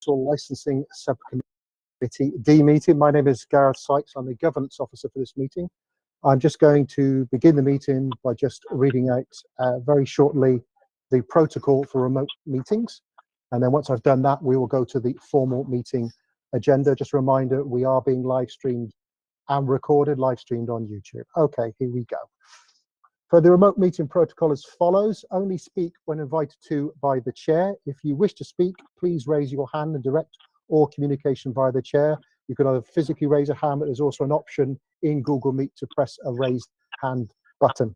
Licensing Subcommittee D meeting. My name is Gareth Sykes. I'm the Governance Officer for this meeting. I'm just going to begin the meeting by just reading out very shortly the protocol for remote meetings. And then once I've done that, we will go to the formal meeting agenda. Just a reminder, we are being live streamed and recorded, live streamed on YouTube. Okay, here we go. For the remote meeting protocol as follows: only speak when invited to by the chair. If you wish to speak, please raise your hand and direct all communication via the chair. You can either physically raise a hand, but there's also an option in Google Meet to press a raised hand button.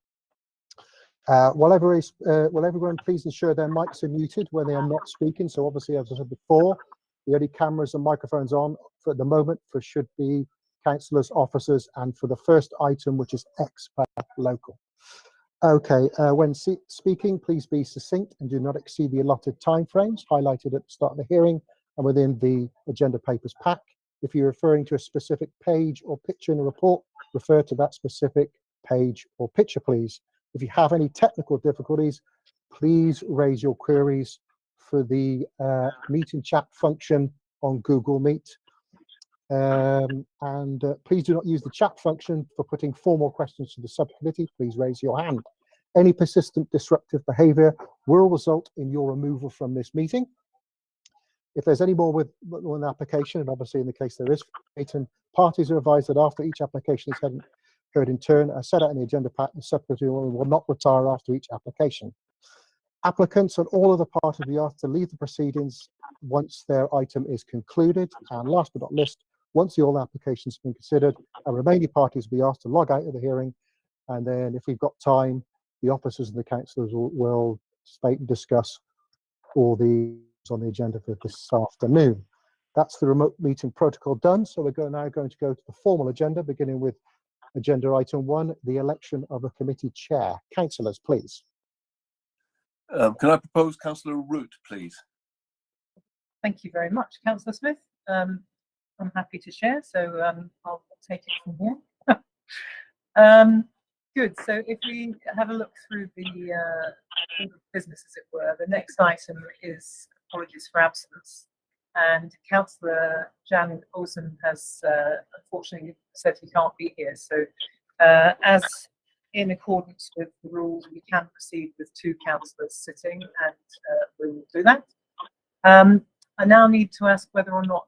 Will everyone please ensure their mics are muted when they are not speaking? So obviously, as I said before, the only cameras and microphones on for the moment should be councillors, officers, and for the first item, which is expat local. Okay, when speaking, please be succinct and do not exceed the allotted timeframes highlighted at the start of the hearing and within the agenda papers pack. If you're referring to a specific page or picture in the report, refer to that specific page or picture, please. If you have any technical difficulties, please raise your queries for the meeting chat function on Google Meet. Please do not use the chat function for putting formal questions to the subcommittee. Please raise your hand. Any persistent disruptive behaviour will result in your removal from this meeting. If there's any more with one application, and obviously in the case there is, parties are advised that after each application is heard in turn, as set out in the agenda pack, the subcommittee will not retire after each application. Applicants and all other parties will be asked to leave the proceedings once their item is concluded. And last but not least, once all applications have been considered, and remaining parties will be asked to log out of the hearing. And then if we've got time, the officers and the councillors will state and discuss all the on the agenda for this afternoon. That's the remote meeting protocol done. So we're now going to go to the formal agenda, beginning with agenda item 1, the election of a committee chair. Councillors, please. Can I propose Councillor Root, please? Thank you very much, Councillor Smith. I'm happy to share, so I'll take it from here. Good. So if we have a look through the business, as it were, the next item is apologies for absence. And Councillor Jan Olsen has unfortunately said he can't be here. So as in accordance with the rules, we can proceed with 2 councillors sitting, and we will do that. I now need to ask whether or not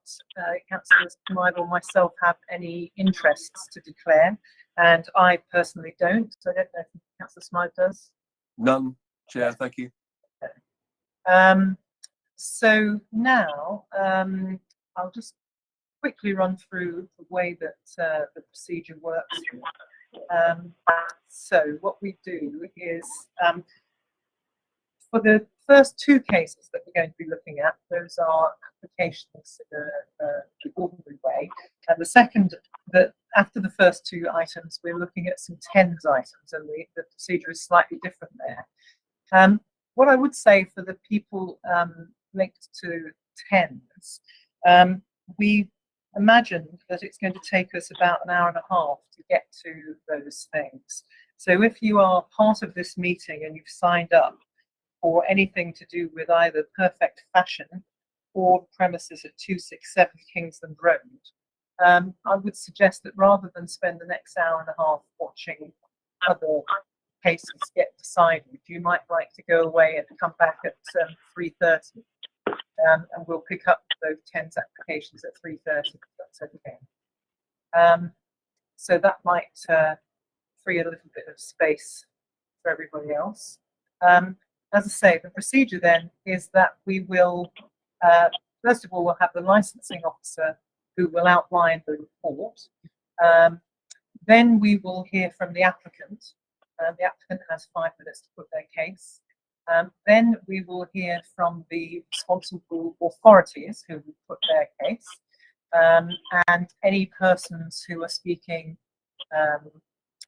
councillors Smythe or myself have any interests to declare, and I personally don't. So I don't know if Councillor Smythe does. None, Chair, thank you. Okay. So now I'll just quickly run through the way that the procedure works. So what we do is, for the first 2 cases that we're going to be looking at, those are applications in the ordinary way. And the second, after the first 2 items, we're looking at some TENS items, and the procedure is slightly different there. What I would say for the people linked to TENS, we imagine that it's going to take us about an hour and a half to get to those things. So if you are part of this meeting and you've signed up for anything to do with either Perfect Fashion or the premises at 267 Kingsland Road, I would suggest that rather than spend the next hour and a half watching other cases get decided, you might like to go away and come back at 3:30, and we'll pick up those TENS applications at 3:30, if that's okay. So that might free a little bit of space for everybody else. As I say, the procedure then is that we will, first of all, we'll have the licensing officer who will outline the report. Then we will hear from the applicant. The applicant has 5 minutes to put their case. Then we will hear from the responsible authorities who will put their case, and any persons who are speaking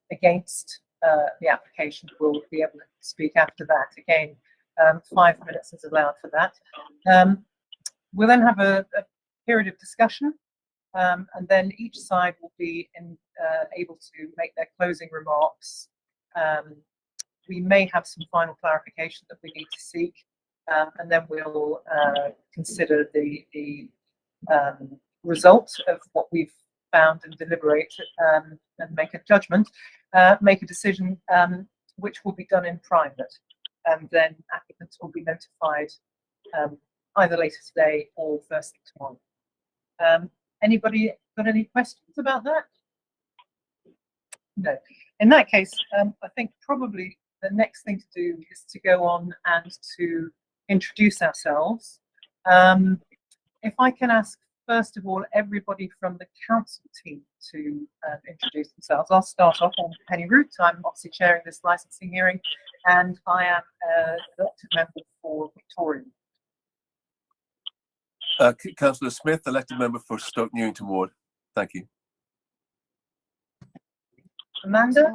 against the application will be able to speak after that. Again, 5 minutes is allowed for that. We'll then have a period of discussion, and then each side will be able to make their closing remarks. We may have some final clarification that we need to seek, and then we'll consider the result of what we've found and deliberate and make a judgment, make a decision which will be done in private, and then applicants will be notified either later today or first thing tomorrow. Anybody got any questions about that? No. In that case, I think probably the next thing to do is to go on and to introduce ourselves. If I can ask, first of all, everybody from the council team to introduce themselves. I'll start off on Penny Root. I'm obviously chairing this licensing hearing, and I am an elected member for Victoria. Councillor Smith, elected member for Stoke Newington Ward. Thank you. Amanda?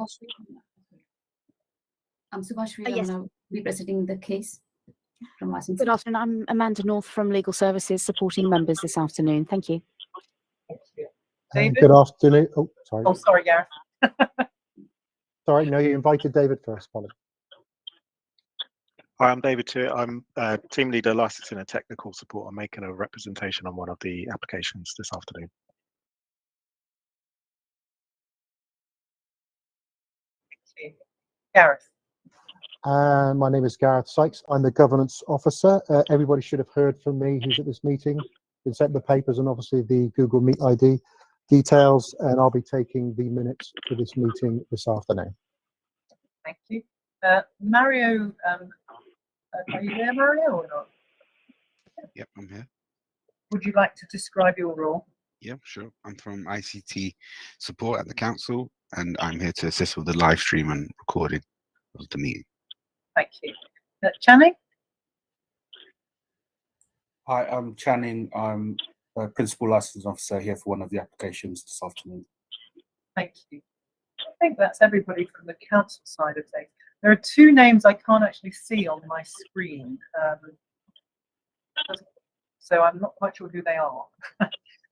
I'm Subhashri. Yes. I'm representing the case from licensing. Good afternoon. I'm Amanda North from Legal Services, supporting members this afternoon. Thank you. Thank you. David? Good afternoon. Oh, sorry. Oh, sorry, Gareth. Sorry, no, you invited David first, Polly. Hi, I'm David too. I'm team leader, licensing and technical support. I'm making a representation on one of the applications this afternoon. Thank you. Gareth? My name is Gareth Sykes. I'm the governance officer. Everybody should have heard from me who's at this meeting. Been sent the papers and obviously the Google Meet ID details, and I'll be taking the minutes for this meeting this afternoon. Thank you. Mario, are you there, Mario, or not? Yep, I'm here. Would you like to describe your role? Yeah, sure. I'm from ICT support at the council, and I'm here to assist with the live stream and recording of the meeting. Thank you. Channing? Hi, I'm Channing. I'm a principal licensing officer here for one of the applications this afternoon. Thank you. I think that's everybody from the council side of things. There are two names I can't actually see on my screen, so I'm not quite sure who they are.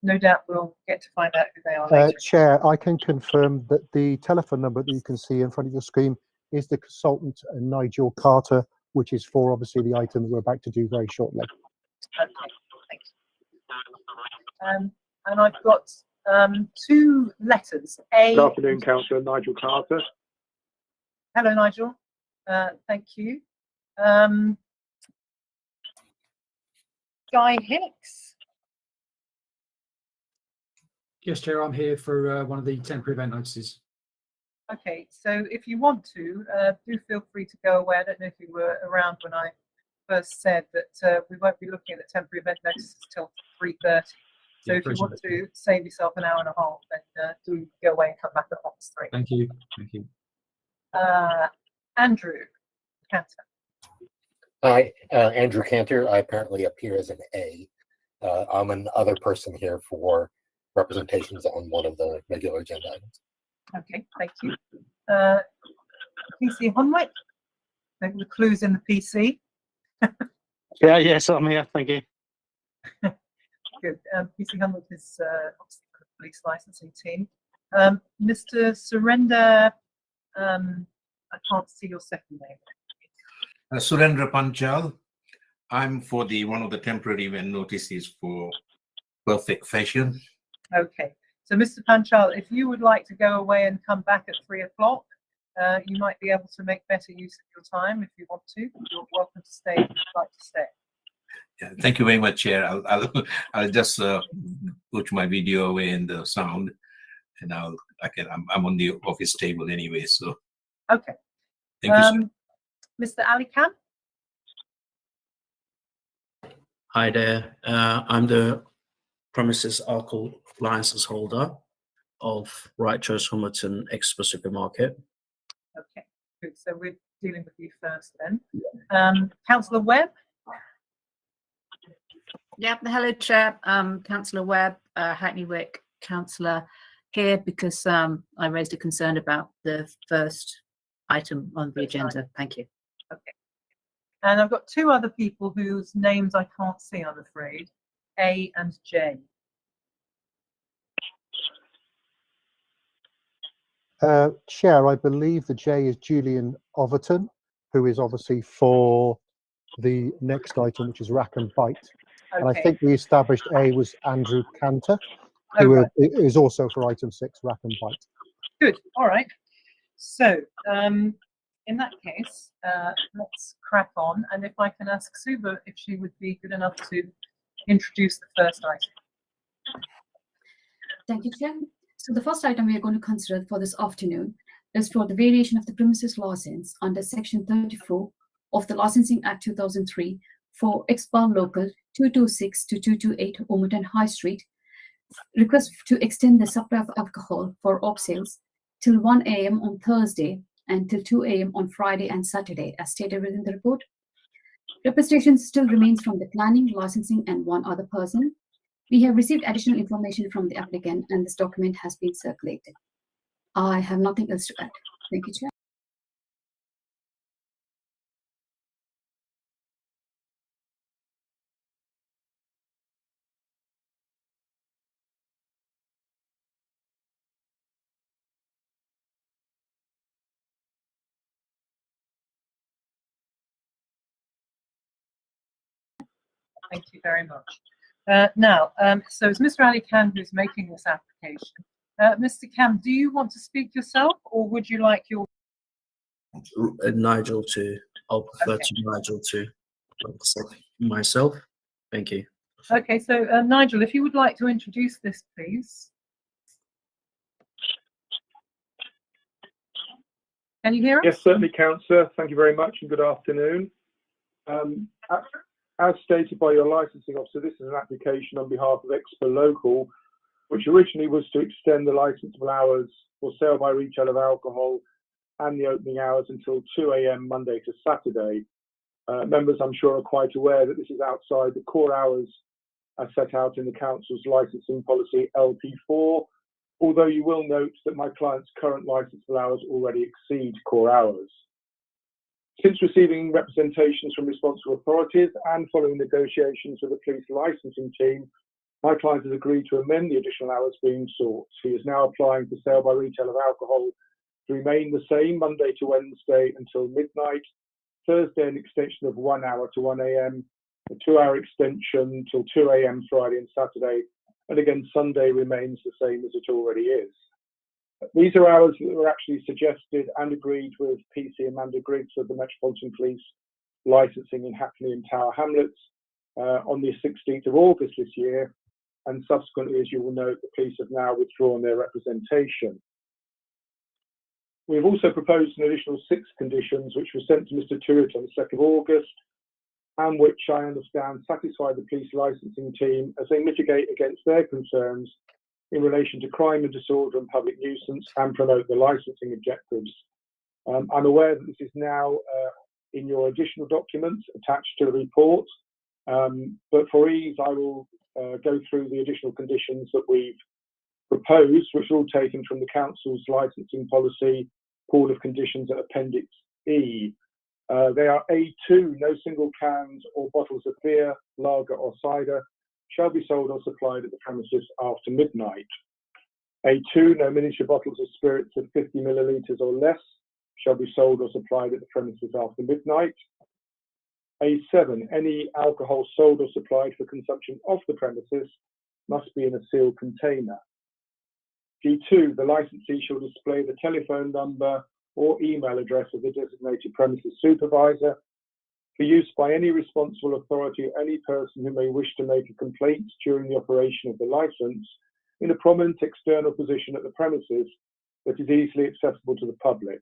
No doubt we'll get to find out who they are later. Chair, I can confirm that the telephone number that you can see in front of your screen is the consultant Nigel Carter, which is for obviously the item that we're about to do very shortly. Okay, thank you. And I've got two letters. Good afternoon, Councillor Nigel Carter. Hello, Nigel. Thank you. Guy Hicks. Yes, Chair, I'm here for one of the temporary event notices. Okay, so if you want to, do feel free to go away. I don't know if you were around when I first said that we won't be looking at the temporary event notices till 3:30. So Yeah, if you want to save yourself an hour and a half, then do go away and come back at 3. Thank you. Thank you. Andrew Cantor. Hi, Andrew Cantor. I apparently appear as an A. I'm an other person here for representations on one of the regular agenda items. Okay, thank you. PC Honwick. Maybe the clues in the PC. Yeah, yes, I'm here. Thank you. Good. PC Honwick is obviously the police licensing team. Mr. Surrender, I can't see your second name. Surendra Panchal. I'm for one of the temporary event notices for Perfect Fashion. Okay, so Mr. Panchal, if you would like to go away and come back at 3 o'clock, you might be able to make better use of your time if you want to. You're welcome to stay if you'd like to stay. Yeah, thank you very much, Chair. I'll just put my video away and the sound, and I'm on the office table anyway. So okay. Thank you, sir. Mr. Ali Khan. Hi there. I'm the premises alcohol license holder of Right Choice Homerton Expo Supermarket. Okay, good. So we're dealing with you first then. Councillor Webb. Yep. Hello, Chair. Councillor Webb, Hackney Wick councillor, here because I raised a concern about the first item on the agenda. Thank you. Okay. And I've got two other people whose names I can't see, I'm afraid. A and J. Chair, I believe the J is Julian Overton, who is obviously for the next item, which is rack and bite. And I Okay. think we established A was Andrew Cantor, Oh, who right. is also for item 6, rack and bite. Good. All right. So, in that case, let's crack on. And if I can ask Suba if she would be good enough to introduce the first item. Thank you, Chair. So the first item we are going to consider for this afternoon is for the variation of the premises license under Section 34 of the Licensing Act 2003 for Expo Local 226 to 228 Ormondon High Street. Request to extend the supply of alcohol for op sales till 1 a.m. on Thursday and till 2 a.m. on Friday and Saturday, as stated within the report. Representation still remains from the planning, licensing, and one other person. We have received additional information from the applicant, and this document has been circulated. I have nothing else to add. Thank you, Chair. Thank you very much. So it's Mr. Ali Khan who's making this application. Mr. Khan, do you want to speak yourself, or would you like your... Nigel to, I'll prefer to Nigel to myself. Thank you. Okay, so Nigel, if you would like to introduce this, please. Can you hear us? Yes, certainly, Councillor. Thank you very much and good afternoon. As stated by your licensing officer, this is an application on behalf of Expo Local, which originally was to extend the licensable hours for sale by retail of alcohol and the opening hours until 2 a.m. Monday to Saturday. Members, I'm sure, are quite aware that this is outside the core hours as set out in the Council's licensing policy LP4, although you will note that my client's current licensable hours already exceed core hours. Since receiving representations from responsible authorities and following negotiations with the police licensing team, my client has agreed to amend the additional hours being sought. He is now applying for sale by retail of alcohol to remain the same Monday to Wednesday until midnight, Thursday an extension of 1 hour to 1 a.m., a 2-hour extension till 2 a.m. Friday and Saturday, and again Sunday remains the same as it already is. These are hours that were actually suggested and agreed with PC Amanda Griggs of the Metropolitan Police licensing in Hackney and Tower Hamlets on the 16th of August this year, and subsequently, as you will note, the police have now withdrawn their representation. We have also proposed an additional 6 conditions which were sent to Mr. Tuitt on the 2nd of August, and which I understand satisfy the police licensing team as they mitigate against their concerns in relation to crime and disorder and public nuisance and promote the licensing objectives. I'm aware that this is now in your additional documents attached to the report, but for ease I will go through the additional conditions that we've proposed, which are all taken from the Council's licensing policy pool of conditions at Appendix E. They are A2, no single cans or bottles of beer, lager or cider shall be sold or supplied at the premises after midnight. A2, no miniature bottles of spirits of 50 millilitres or less shall be sold or supplied at the premises after midnight. A7, any alcohol sold or supplied for consumption off the premises must be in a sealed container. G2, the licensee shall display the telephone number or email address of the designated premises supervisor for use by any responsible authority or any person who may wish to make a complaint during the operation of the license in a prominent external position at the premises that is easily accessible to the public.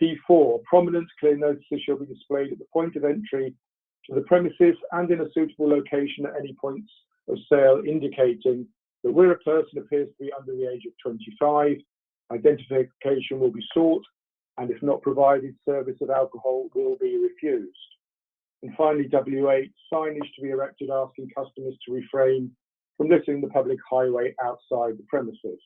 P4, prominent clear notices shall be displayed at the point of entry to the premises and in a suitable location at any points of sale, indicating that where a person appears to be under the age of 25, identification will be sought, and if not provided, service of alcohol will be refused. And finally, W8, signage to be erected asking customers to refrain from littering the public highway outside the premises.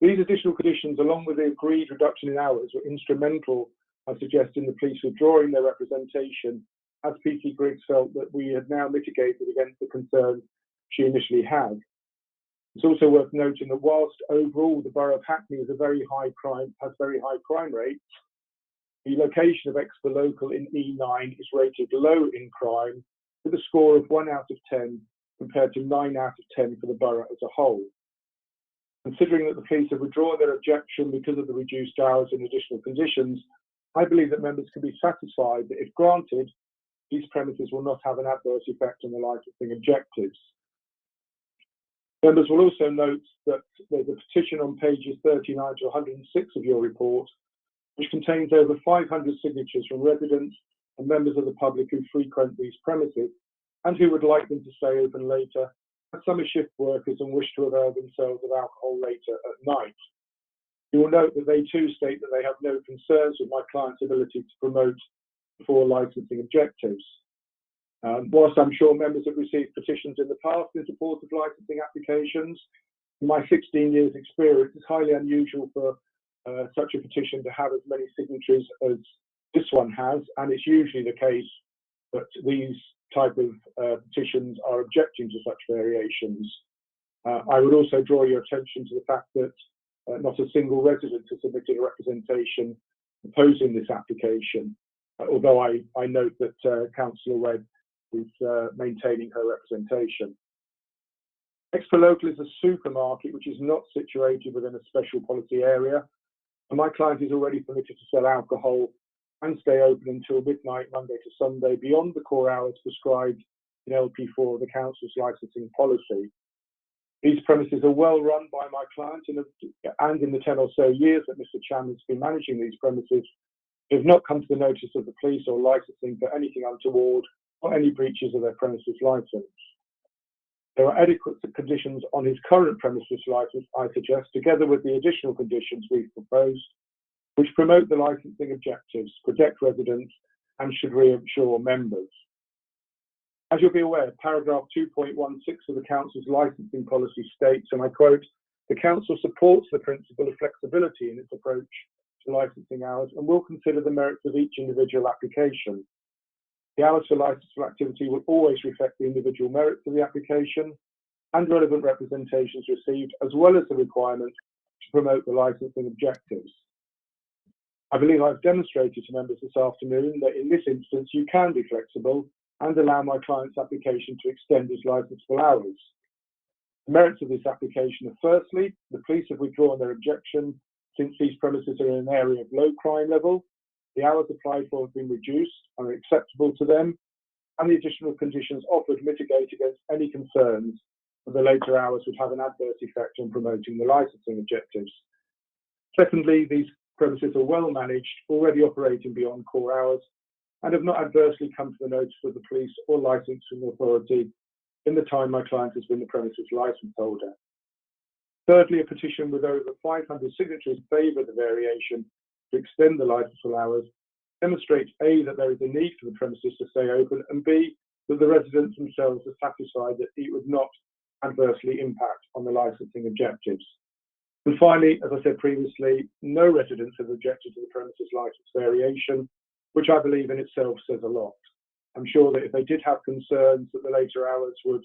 These additional conditions, along with the agreed reduction in hours, were instrumental, I suggest, in the police withdrawing their representation, as PC Griggs felt that we had now mitigated against the concerns she initially had. It's also worth noting that whilst overall the borough of Hackney has very high crime rates, The location of Expo Local in E9 is rated low in crime with a score of 1 out of 10 compared to 9 out of 10 for the borough as a whole. Considering that the police have withdrawn their objection because of the reduced hours and additional conditions, I believe that members can be satisfied that if granted, these premises will not have an adverse effect on the licensing objectives. Members will also note that there's a petition on pages 39 to 106 of your report, which contains over 500 signatures from residents and members of the public who frequent these premises and who would like them to stay open later, as some are shift workers and wish to avail themselves of alcohol later at night. You will note that they too state that they have no concerns with my client's ability to promote before licensing objectives. Whilst I'm sure members have received petitions in the past in support of licensing applications, in my 16 years experience, it's highly unusual for such a petition to have as many signatories as this one has, and it's usually the case that these type of petitions are objecting to such variations. I would also draw your attention to the fact that not a single resident has submitted a representation opposing this application, although I note that Councillor Webb is maintaining her representation. Expo Local is a supermarket which is not situated within a special policy area, and my client is already permitted to sell alcohol and stay open until midnight Monday to Sunday beyond the core hours prescribed in LP4 of the council's licensing policy. These premises are well run by my client, and in the 10 or so years that Mr. Chan has been managing these premises, they have not come to the notice of the police or licensing for anything untoward or any breaches of their premises license. There are adequate conditions on his current premises license, I suggest, together with the additional conditions we've proposed, which promote the licensing objectives, protect residents, and should reassure members. As you'll be aware, paragraph 2.16 of the Council's licensing policy states, and I quote, "The Council supports the principle of flexibility in its approach to licensing hours and will consider the merits of each individual application. The hours for licensable activity will always reflect the individual merits of the application and relevant representations received, as well as the requirement to promote the licensing objectives." I believe I've demonstrated to members this afternoon that in this instance you can be flexible and allow my client's application to extend his licensable hours. The merits of this application are firstly, the police have withdrawn their objection since these premises are in an area of low crime level, the hours applied for have been reduced and are acceptable to them, and the additional conditions offered mitigate against any concerns that the later hours would have an adverse effect on promoting the licensing objectives. Secondly, these premises are well managed, already operating beyond core hours, and have not adversely come to the notice of the police or licensing authority in the time my client has been the premises license holder. Thirdly, a petition with over 500 signatures in favour of the variation to extend the licensable hours demonstrates A, that there is a need for the premises to stay open, and B, that the residents themselves are satisfied that it would not adversely impact on the licensing objectives. And finally, as I said previously, no residents have objected to the premises license variation, which I believe in itself says a lot. I'm sure that if they did have concerns that the later hours would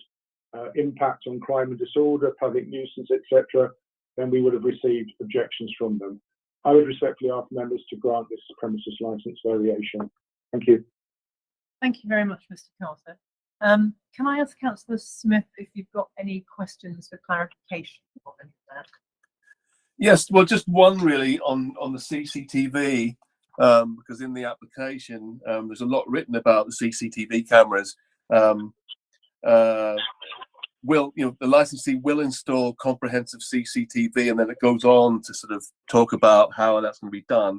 impact on crime and disorder, public nuisance, etc., then we would have received objections from them. I would respectfully ask members to grant this premises license variation. Thank you. Thank you very much, Mr. Carter. Can I ask Councillor Smith if you've got any questions for clarification on any of that? Yes, well, just one really on the CCTV, because in the application there's a lot written about the CCTV cameras. The licensee will install comprehensive CCTV, and then it goes on to sort of talk about how that's going to be done.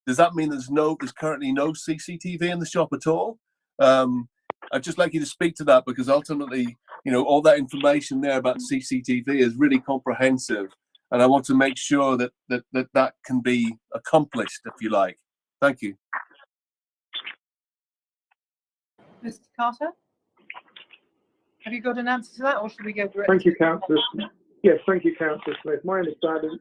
Does that mean there's currently no CCTV in the shop at all? I'd just like you to speak to that, because ultimately, all that information there about CCTV is really comprehensive, and I want to make sure that can be accomplished, if you like. Thank you. Mr. Carter? Have you got an answer to that, or should we go directly? Thank you, Councillor. Yes, thank you, Councillor Smith. My understanding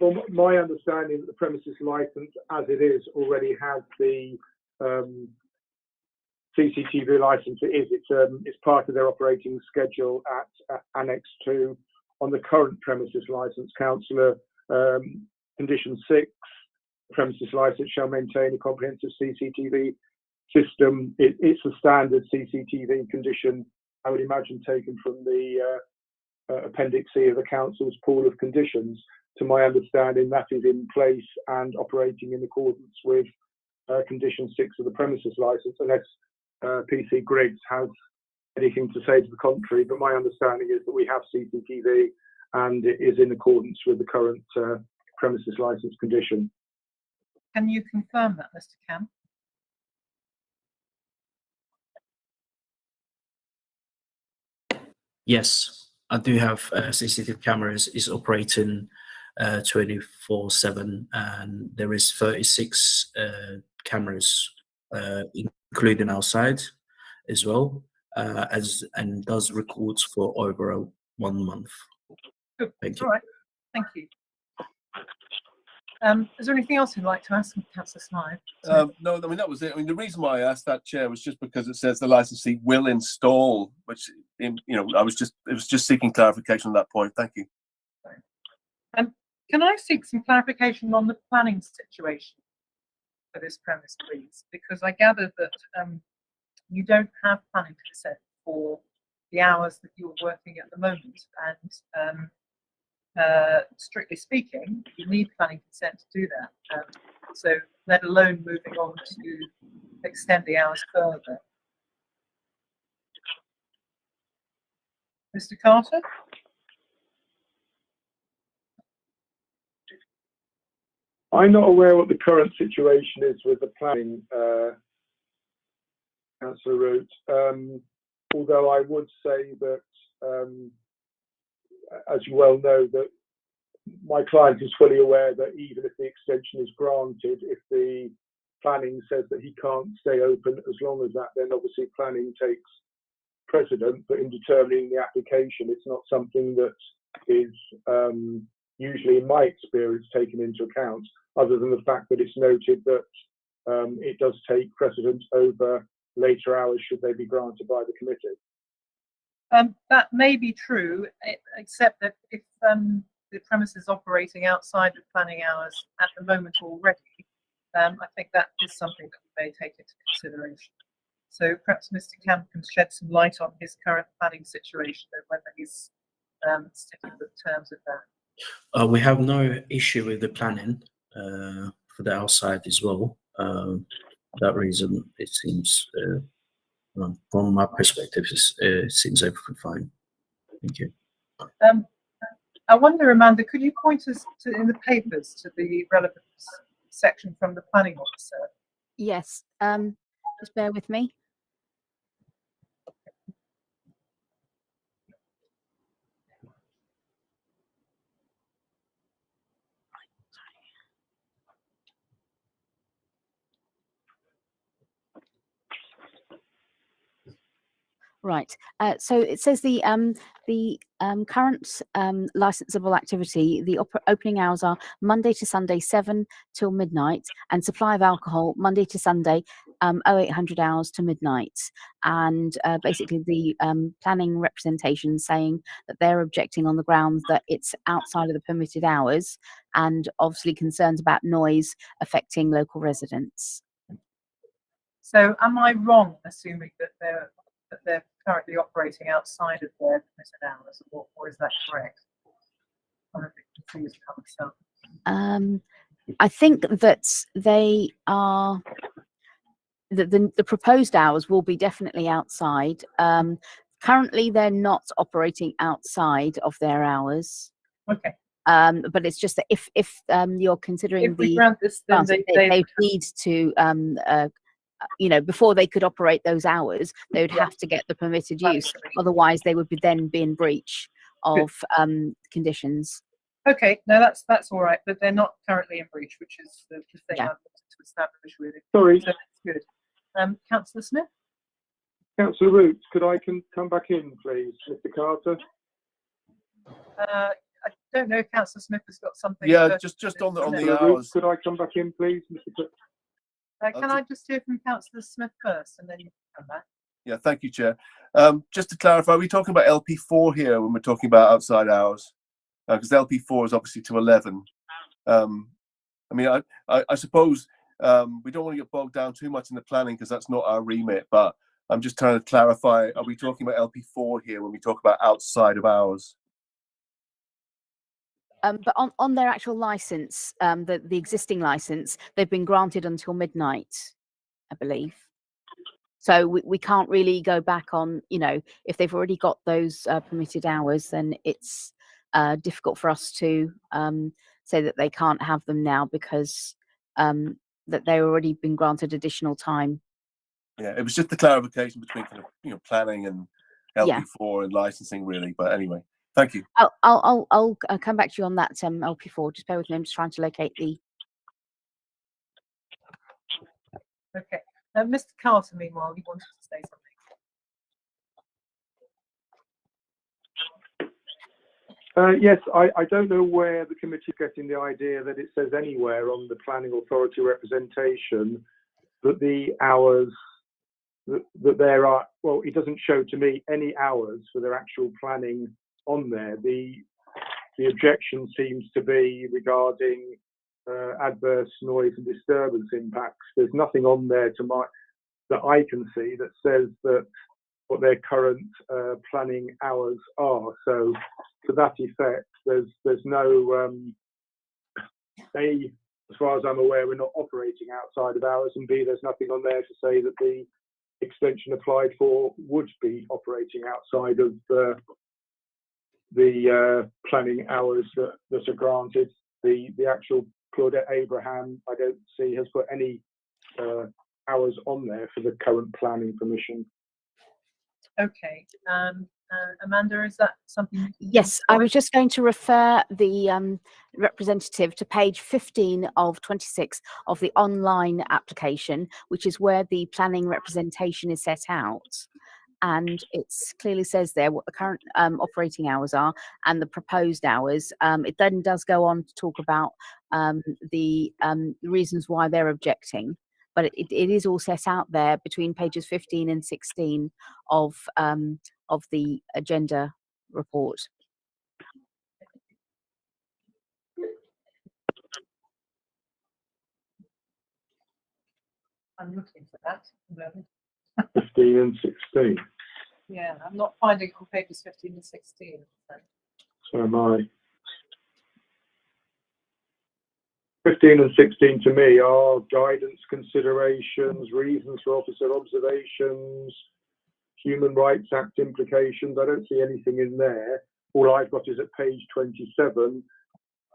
that the premises license, as it is, already has the CCTV license. It's part of their operating schedule at Annex 2 on the current premises license. Councillor, Condition 6 premises license shall maintain a comprehensive CCTV system. It's a standard CCTV condition, I would imagine, taken from the Appendix C of the Council's pool of conditions. To my understanding, that is in place and operating in accordance with Condition 6 of the premises license, unless PC Griggs has anything to say to the contrary. But my understanding is that we have CCTV and it is in accordance with the current premises license condition. Can you confirm that, Mr. Camp? Yes, I do have CCTV cameras is operating 24/7, and there is 36 cameras, including outside as well, and does records for over 1 month. Good. Thank you. All right. Thank you. Is there anything else you'd like to ask, Councillor Smythe? No, I mean, that was it. I mean, the reason why I asked that, Chair, was just because it says the licensee will install, which, you know, it was just seeking clarification on that point. Thank you. Can I seek some clarification on the planning situation for this premise, please? Because I gather that you don't have planning consent for the hours that you're working at the moment, and strictly speaking, you need planning consent to do that. So, let alone moving on to extend the hours further. Mr. Carter? I'm not aware what the current situation is with the planning, Councillor Root. Although I would say that, as you well know, that my client is fully aware that even if the extension is granted, if the planning says that he can't stay open as long as that, then obviously planning takes precedent. But in determining the application, it's not something that is usually, in my experience, taken into account, other than the fact that it's noted that it does take precedence over later hours should they be granted by the committee. That may be true, except that if the premise is operating outside of planning hours at the moment already, I think that is something that we may take into consideration. So perhaps Mr. Camp can shed some light on his current planning situation and whether he's sticking with the terms of that. We have no issue with the planning for the outside as well. For that reason, it seems, from my perspective, it seems everything fine. Thank you. I wonder, Amanda, could you point us to, in the papers, to the relevant section from the planning officer? Yes, just bear with me. Right. So it says the current licensable activity, the opening hours are Monday to Sunday 7 till midnight, and supply of alcohol Monday to Sunday 0800 hours to midnight. And basically the planning representation saying that they're objecting on the grounds that it's outside of the permitted hours, and obviously concerns about noise affecting local residents. So am I wrong assuming that they're currently operating outside of their permitted hours, or is that correct? I'm a bit confused about myself. I think that they are, the proposed hours will be definitely outside. Currently, they're not operating outside of their hours. Okay. But it's just that if you're considering if we grant this, then they need to you know, before they could operate those hours, they would have to get the permitted use. Otherwise, they would then be in breach of conditions. Okay, no, that's all right, but they're not currently in breach, which is the thing I wanted to establish really. Sorry. So that's good. Councillor Smith? Councillor Root, could I come back in, please, Mr. Carter? I don't know if Councillor Smith has got something. Yeah, just on the hours. Could I come back in, please, Mr. Carter? Can I just hear from Councillor Smith first, and then you can come back? Yeah, thank you, Chair. Just to clarify, are we talking about LP4 here when we're talking about outside hours? Because LP4 is obviously to 11. I mean, I suppose we don't want to get bogged down too much in the planning because that's not our remit, but I'm just trying to clarify, are we talking about LP4 here when we talk about outside of hours? But on their actual license, the existing license, they've been granted until midnight, I believe. So we can't really go back on, you know, if they've already got those permitted hours, then it's difficult for us to say that they can't have them now because that they've already been granted additional time. Yeah, it was just the clarification between kind of, you know, planning and LP4 and licensing, really. But anyway, thank you. I'll come back to you on that LP4. Just bear with me. I'm just trying to locate the. Okay. Mr. Carter, meanwhile, he wanted to say something. Yes, I don't know where the committee is getting the idea that it says anywhere on the planning authority representation that the hours that there are, well, it doesn't show to me any hours for their actual planning on there. The objection seems to be regarding adverse noise and disturbance impacts. There's nothing on there that I can see that says that what their current planning hours are. So to that effect, there's no A, as far as I'm aware, we're not operating outside of hours, and B, there's nothing on there to say that the extension applied for would be operating outside of the planning hours that are granted. The actual Claudette Abraham, I don't see, has put any hours on there for the current planning permission. Okay. Amanda, is that something? Yes, I was just going to refer the representative to page 15 of 26 of the online application, which is where the planning representation is set out. And it clearly says there what the current operating hours are and the proposed hours. It then does go on to talk about the reasons why they're objecting. But it is all set out there between pages 15 and 16 of the agenda report. I'm looking for that. 15 and 16. Yeah, I'm not finding on pages 15 and 16. So am I. 15 and 16 to me are guidance considerations, reasons for officer observations, Human Rights Act implications. I don't see anything in there. All I've got is at page 27,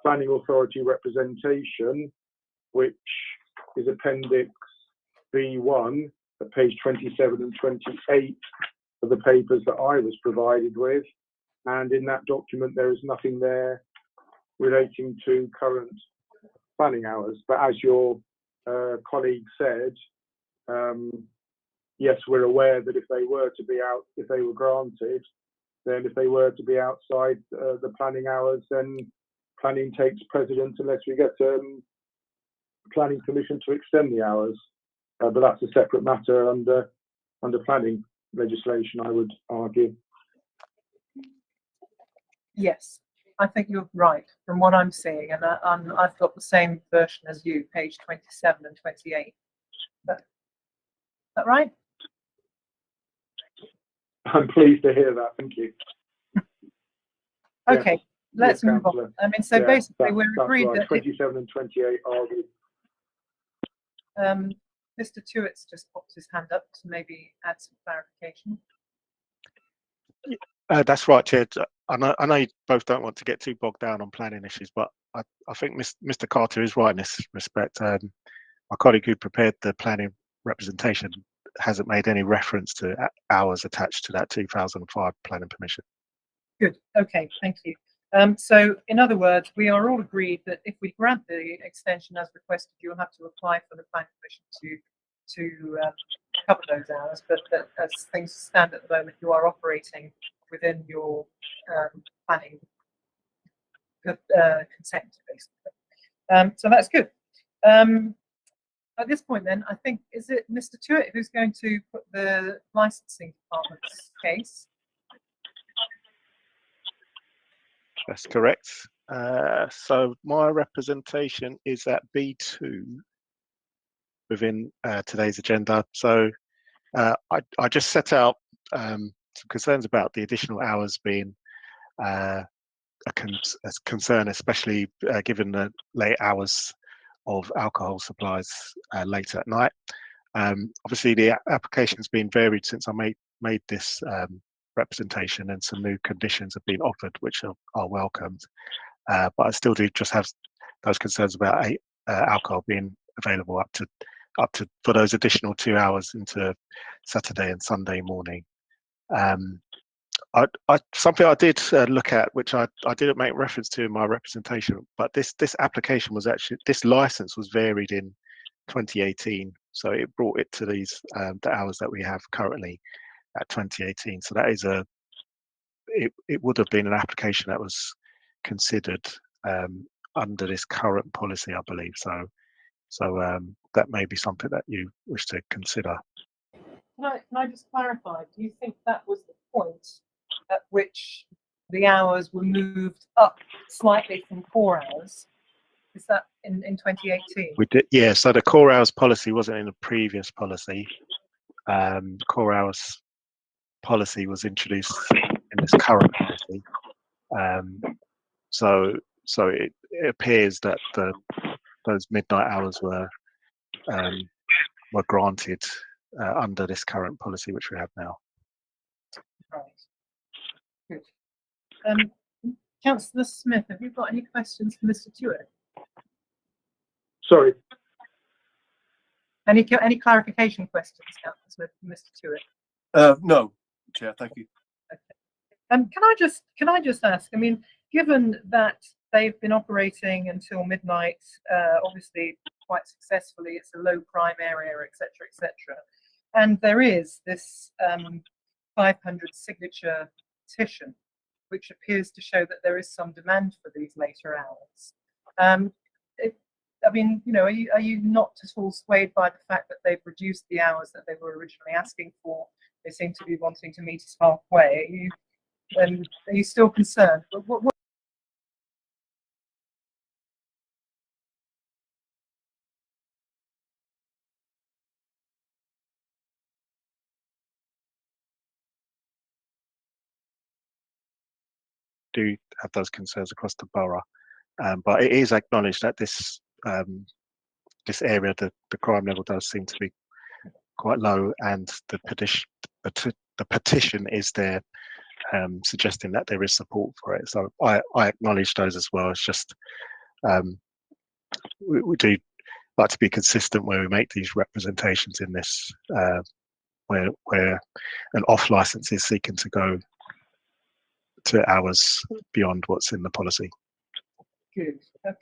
planning authority representation, which is Appendix B1 at page 27 and 28 of the papers that I was provided with. And in that document, there is nothing there relating to current planning hours. But as your colleague said, yes, we're aware that if they were to be out, if they were granted, then if they were to be outside the planning hours, then planning takes precedence unless we get planning permission to extend the hours. But that's a separate matter under planning legislation, I would argue. Yes, I think you're right from what I'm seeing, and I've got the same version as you, page 27 and 28. Is that right? I'm pleased to hear that. Thank you. Okay, yes. let's yes, move Councillor. on. I mean, so basically, we're agreed right. that 27 and 28 argued. Mr. Tewitt's just popped his hand up to maybe add some clarification. That's right, Chair. I know you both don't want to get too bogged down on planning issues, but I think Mr. Carter is right in this respect. My colleague who prepared the planning representation hasn't made any reference to hours attached to that 2005 planning permission. Good. Okay, thank you. So, in other words, we are all agreed that if we grant the extension as requested, you'll have to apply for the planning permission to cover those hours. But that as things stand at the moment, you are operating within your planning consent, basically. So that's good. At this point, then, I think, is it Mr. Tewitt who's going to put the licensing department's case? That's correct. So my representation is at B2 within today's agenda. So I just set out some concerns about the additional hours being a concern, especially given the late hours of alcohol supplies later at night. Obviously, the application's been varied since I made this representation, and some new conditions have been offered, which are welcomed. But I still do just have those concerns about alcohol being available up to for those additional 2 hours into Saturday and Sunday morning. Something I did look at, which I didn't make reference to in my representation, but this application was actually, this license was varied in 2018, so it brought it to these the hours that we have currently at 2018. So that is it would have been an application that was considered under this current policy, I believe. So that may be something that you wish to consider. Can I just clarify? Do you think that was the point at which the hours were moved up slightly from core hours? Is that in 2018? We did, yeah. So the core hours policy wasn't in the previous policy. Core hours policy was introduced in this current policy. So it appears that those midnight hours were granted under this current policy, which we have now. Right. Good. Councillor Smith, have you got any questions for Mr. Tuitt? Sorry. Any clarification questions, Councillor Smith, for Mr. Tuitt? No, Chair, thank you. Okay. Can I just ask? I mean, given that they've been operating until midnight, obviously quite successfully, it's a low crime area, etc., etc., and there is this 500 signature petition, which appears to show that there is some demand for these later hours. I mean, you know, are you not at all swayed by the fact that they've reduced the hours that they were originally asking for? They seem to be wanting to meet us halfway. Are you still concerned? But what Do have those concerns across the borough, but it is acknowledged that this area, the crime level does seem to be quite low, and the petition is there, suggesting that there is support for it. So I acknowledge those as well. It's just we do like to be consistent where we make these representations in this, where an off license is seeking to go to hours beyond what's in the policy. Good. Okay.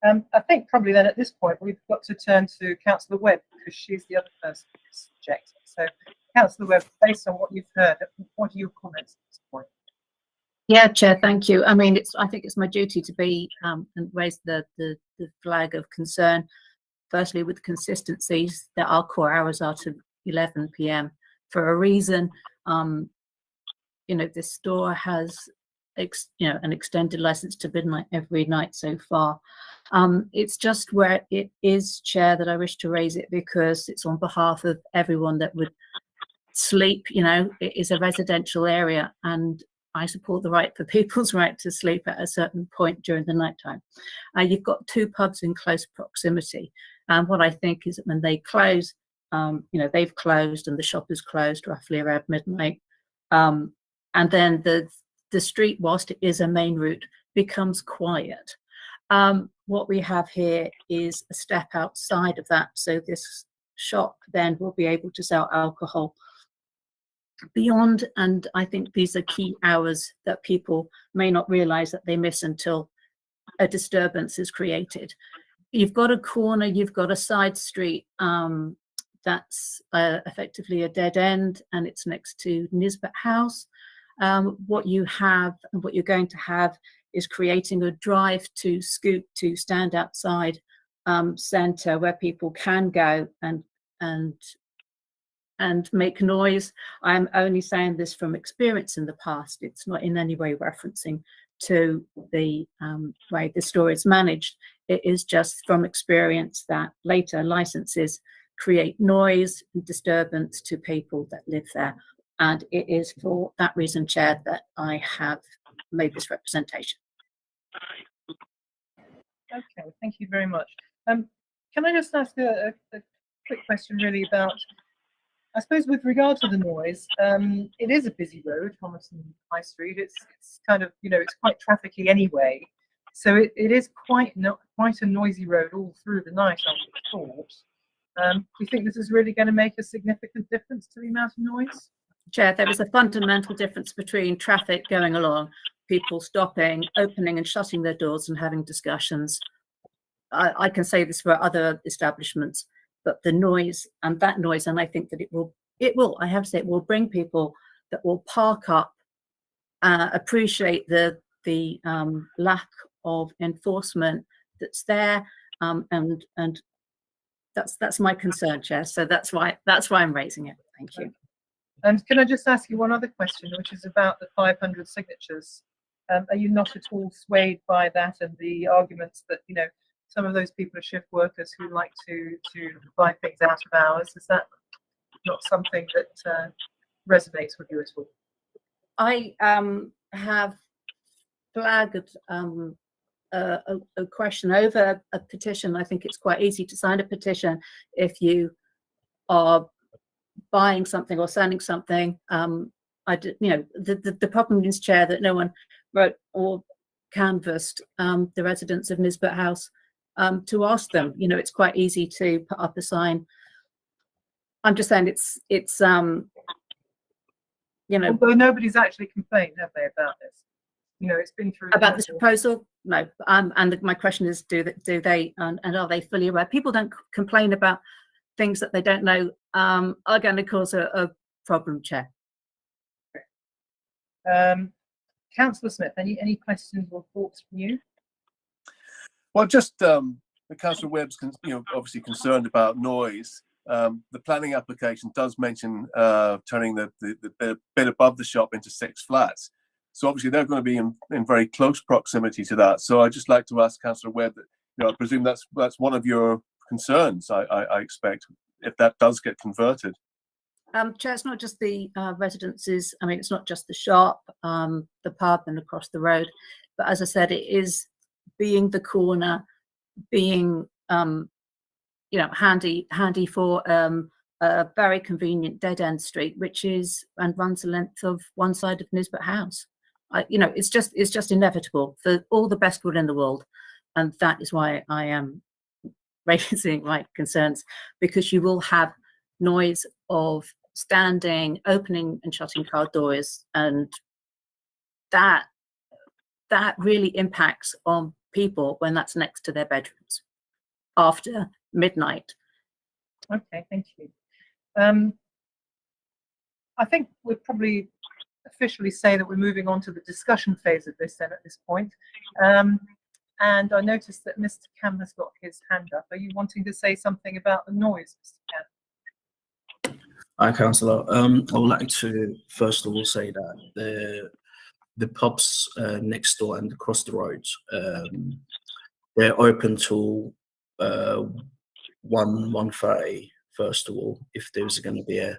I think probably then at this point we've got to turn to Councillor Webb, because she's the other person who's objecting. So, Councillor Webb, based on what you've heard, what are your comments at this point? Yeah, Chair, thank you. I mean, I think it's my duty to be and raise the flag of concern. Firstly, with consistencies, that our core hours are to 11 p.m. for a reason. You know, this store has an extended license to midnight every night so far. It's just where it is, Chair, that I wish to raise it, because it's on behalf of everyone that would sleep. You know, it is a residential area, and I support the right for people's right to sleep at a certain point during the nighttime. You've got two pubs in close proximity, and what I think is that when they close, you know, they've closed and the shop is closed roughly around midnight, and then the street, whilst it is a main route, becomes quiet. What we have here is a step outside of that, so this shop then will be able to sell alcohol beyond, and I think these are key hours that people may not realize that they miss until a disturbance is created. You've got a corner, you've got a side street that's effectively a dead end, and it's next to Nisbet House. What you have and what you're going to have is creating a drive to scoot to stand outside centre where people can go and make noise. I'm only saying this from experience in the past. It's not in any way referencing to the way the store is managed. It is just from experience that later licenses create noise and disturbance to people that live there. And it is for that reason, Chair, that I have made this representation. Okay, thank you very much. Can I just ask a quick question really about, I suppose with regard to the noise, it is a busy road, Homerton High Street. It's kind of, you know, it's quite trafficy anyway. So it is quite a noisy road all through the night, I would have thought. Do you think this is really going to make a significant difference to the amount of noise? Chair, there is a fundamental difference between traffic going along, people stopping, opening and shutting their doors and having discussions. I can say this for other establishments, but the noise, and I think that it will, I have to say, it will bring people that will park up, appreciate the lack of enforcement that's there, and that's my concern, Chair. So that's why I'm raising it. Thank you. And can I just ask you one other question, which is about the 500 signatures? Are you not at all swayed by that and the arguments that, you know, some of those people are shift workers who like to buy things out of hours? Is that not something that resonates with you at all? I have flagged a question over a petition. I think it's quite easy to sign a petition if you are buying something or selling something. The problem is, Chair, that no one wrote or canvassed the residents of Nisbet House to ask them. You know, it's quite easy to put up a sign. I'm just saying it's you know. Although nobody's actually complained, have they, about this? You know, it's been through about this proposal. No, and my question is, do they and are they fully aware? People don't complain about things that they don't know are going to cause a problem, Chair. Councillor Smith, any questions or thoughts from you? Well, just Councillor Webb's, obviously concerned about noise. The planning application does mention turning the bit above the shop into 6 flats. So obviously they're going to be in very close proximity to that. So I'd just like to ask Councillor Webb that, you know, I presume that's one of your concerns, I expect, if that does get converted. Chair, it's not just the residences. I mean, it's not just the shop, the pub and across the road. But as I said, it is being the corner, being, handy for a very convenient dead-end street, which is and runs the length of one side of Nisbet House. It's just inevitable for all the best will in the world, and that is why I am raising my concerns, because you will have noise of standing, opening and shutting car doors, and that really impacts on people when that's next to their bedrooms after midnight. Okay, thank you. I think we'll probably officially say that we're moving on to the discussion phase of this then at this point. And I noticed that Mr. Cam has got his hand up. Are you wanting to say something about the noise, Mr. Cam? Hi, Councillor. I would like to first of all say that the pubs next door and across the road, they're open till 1:30. First of all, if there's going to be a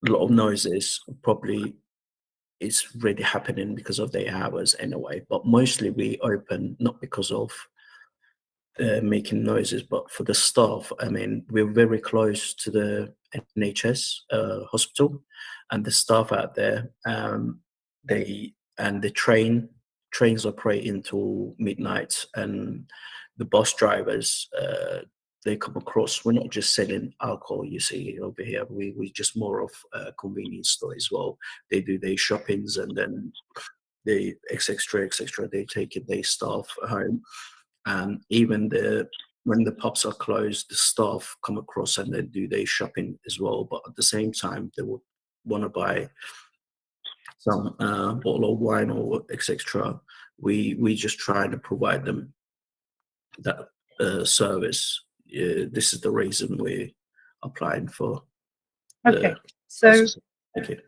lot of noises, probably it's really happening because of the hours anyway. But mostly we open not because of making noises, but for the staff. I mean, we're very close to the NHS hospital, and the staff out there, the trains operate until midnight, and the bus drivers, they come across. We're not just selling alcohol, you see, over here. We just more of a convenience store as well. They do their shoppings, and then they etc. They take their staff home, and even when the pubs are closed, the staff come across and they do their shopping as well. But at the same time, they will want to buy some bottle of wine or etc. We just try to provide them that service. This is the reason we're applying for. Okay, so thank you.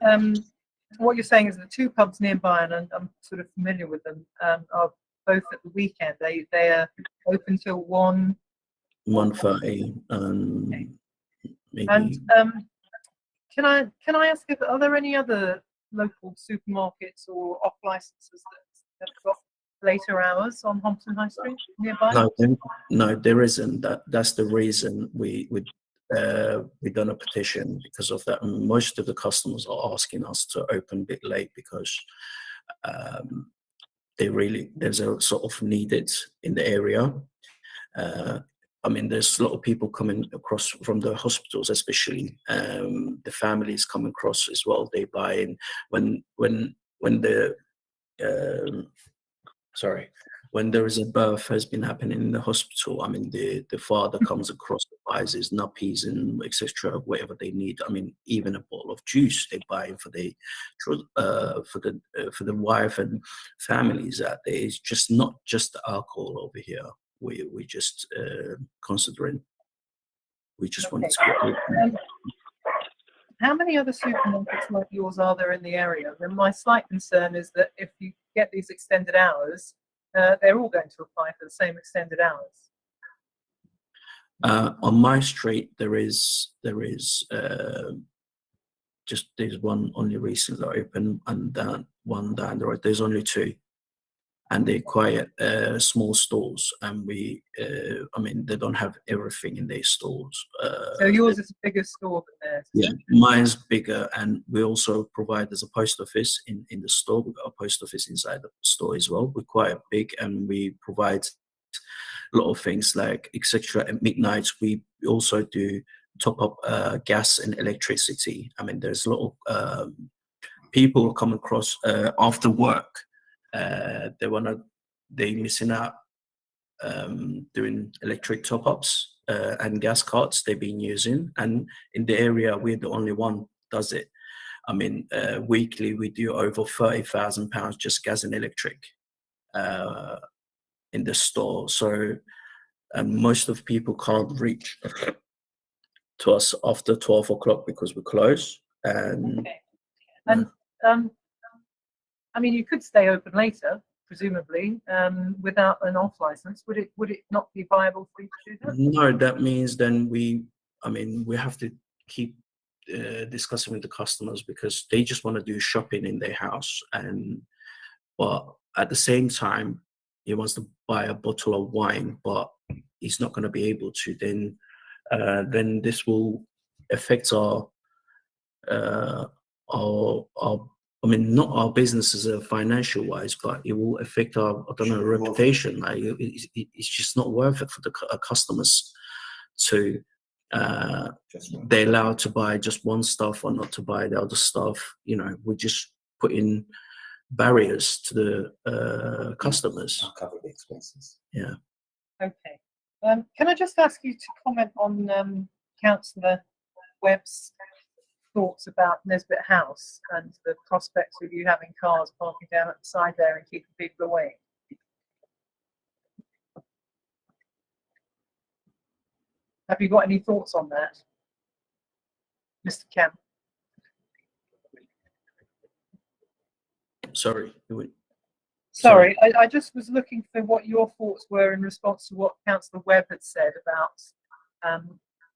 what you're saying is the two pubs nearby, and I'm sort of familiar with them, are both at the weekend. They are open till 1:30, maybe. And can I ask if are there any other local supermarkets or off licenses that have got later hours on Hompton High Street nearby? No, there isn't. That's the reason we done a petition because of that. And most of the customers are asking us to open a bit late because there's a sort of needed in the area. I mean, there's a lot of people coming across from the hospitals, especially the families come across as well. They buy in when there is a birth has been happening in the hospital. I mean, the father comes across, buys his nappies and etc. Whatever they need. I mean, even a bottle of juice they buy for the wife and families out there. It's just not just the alcohol over here. We just considering. We just want to. How many other supermarkets like yours are there in the area? And my slight concern is that if you get these extended hours, they're all going to apply for the same extended hours. On my street, there's one only recently open, and one down the road. There's only two, and they're quite small stores. And I mean, they don't have everything in their stores. So yours is a bigger store than theirs. Yeah, mine's bigger, and we also provide there's a post office in the store. We've got a post office inside the store as well. We're quite big, and we provide a lot of things like etc. At midnight, we also do top up gas and electricity. I mean, there's a lot of people who come across after work. They're missing out doing electric top ups and gas cards they've been using, and in the area we're the only one does it. I mean, weekly we do over £30,000 just gas and electric in the store. So most of people can't reach to us after 12 o'clock because we close. And I mean, you could stay open later, presumably, without an off license. Would it not be viable for you to do that? No, that means then we have to keep discussing with the customers because they just want to do shopping in their house, but at the same time he wants to buy a bottle of wine, but he's not going to be able to. Then this will affect our I mean, not our businesses financial wise, but it will affect our, reputation. Like, it's just not worth it for the customers to, they're allowed to buy just one stuff or not to buy the other stuff. You know, we just put in barriers to the customers. I'll cover the expenses. Yeah. Okay. Can I just ask you to comment on Councillor Webb's thoughts about Nesbitt House and the prospects of you having cars parking down at the side there and keeping people away? Have you got any thoughts on that, Mr. Kemp? Sorry. Sorry, I just was looking for what your thoughts were in response to what Councillor Webb had said about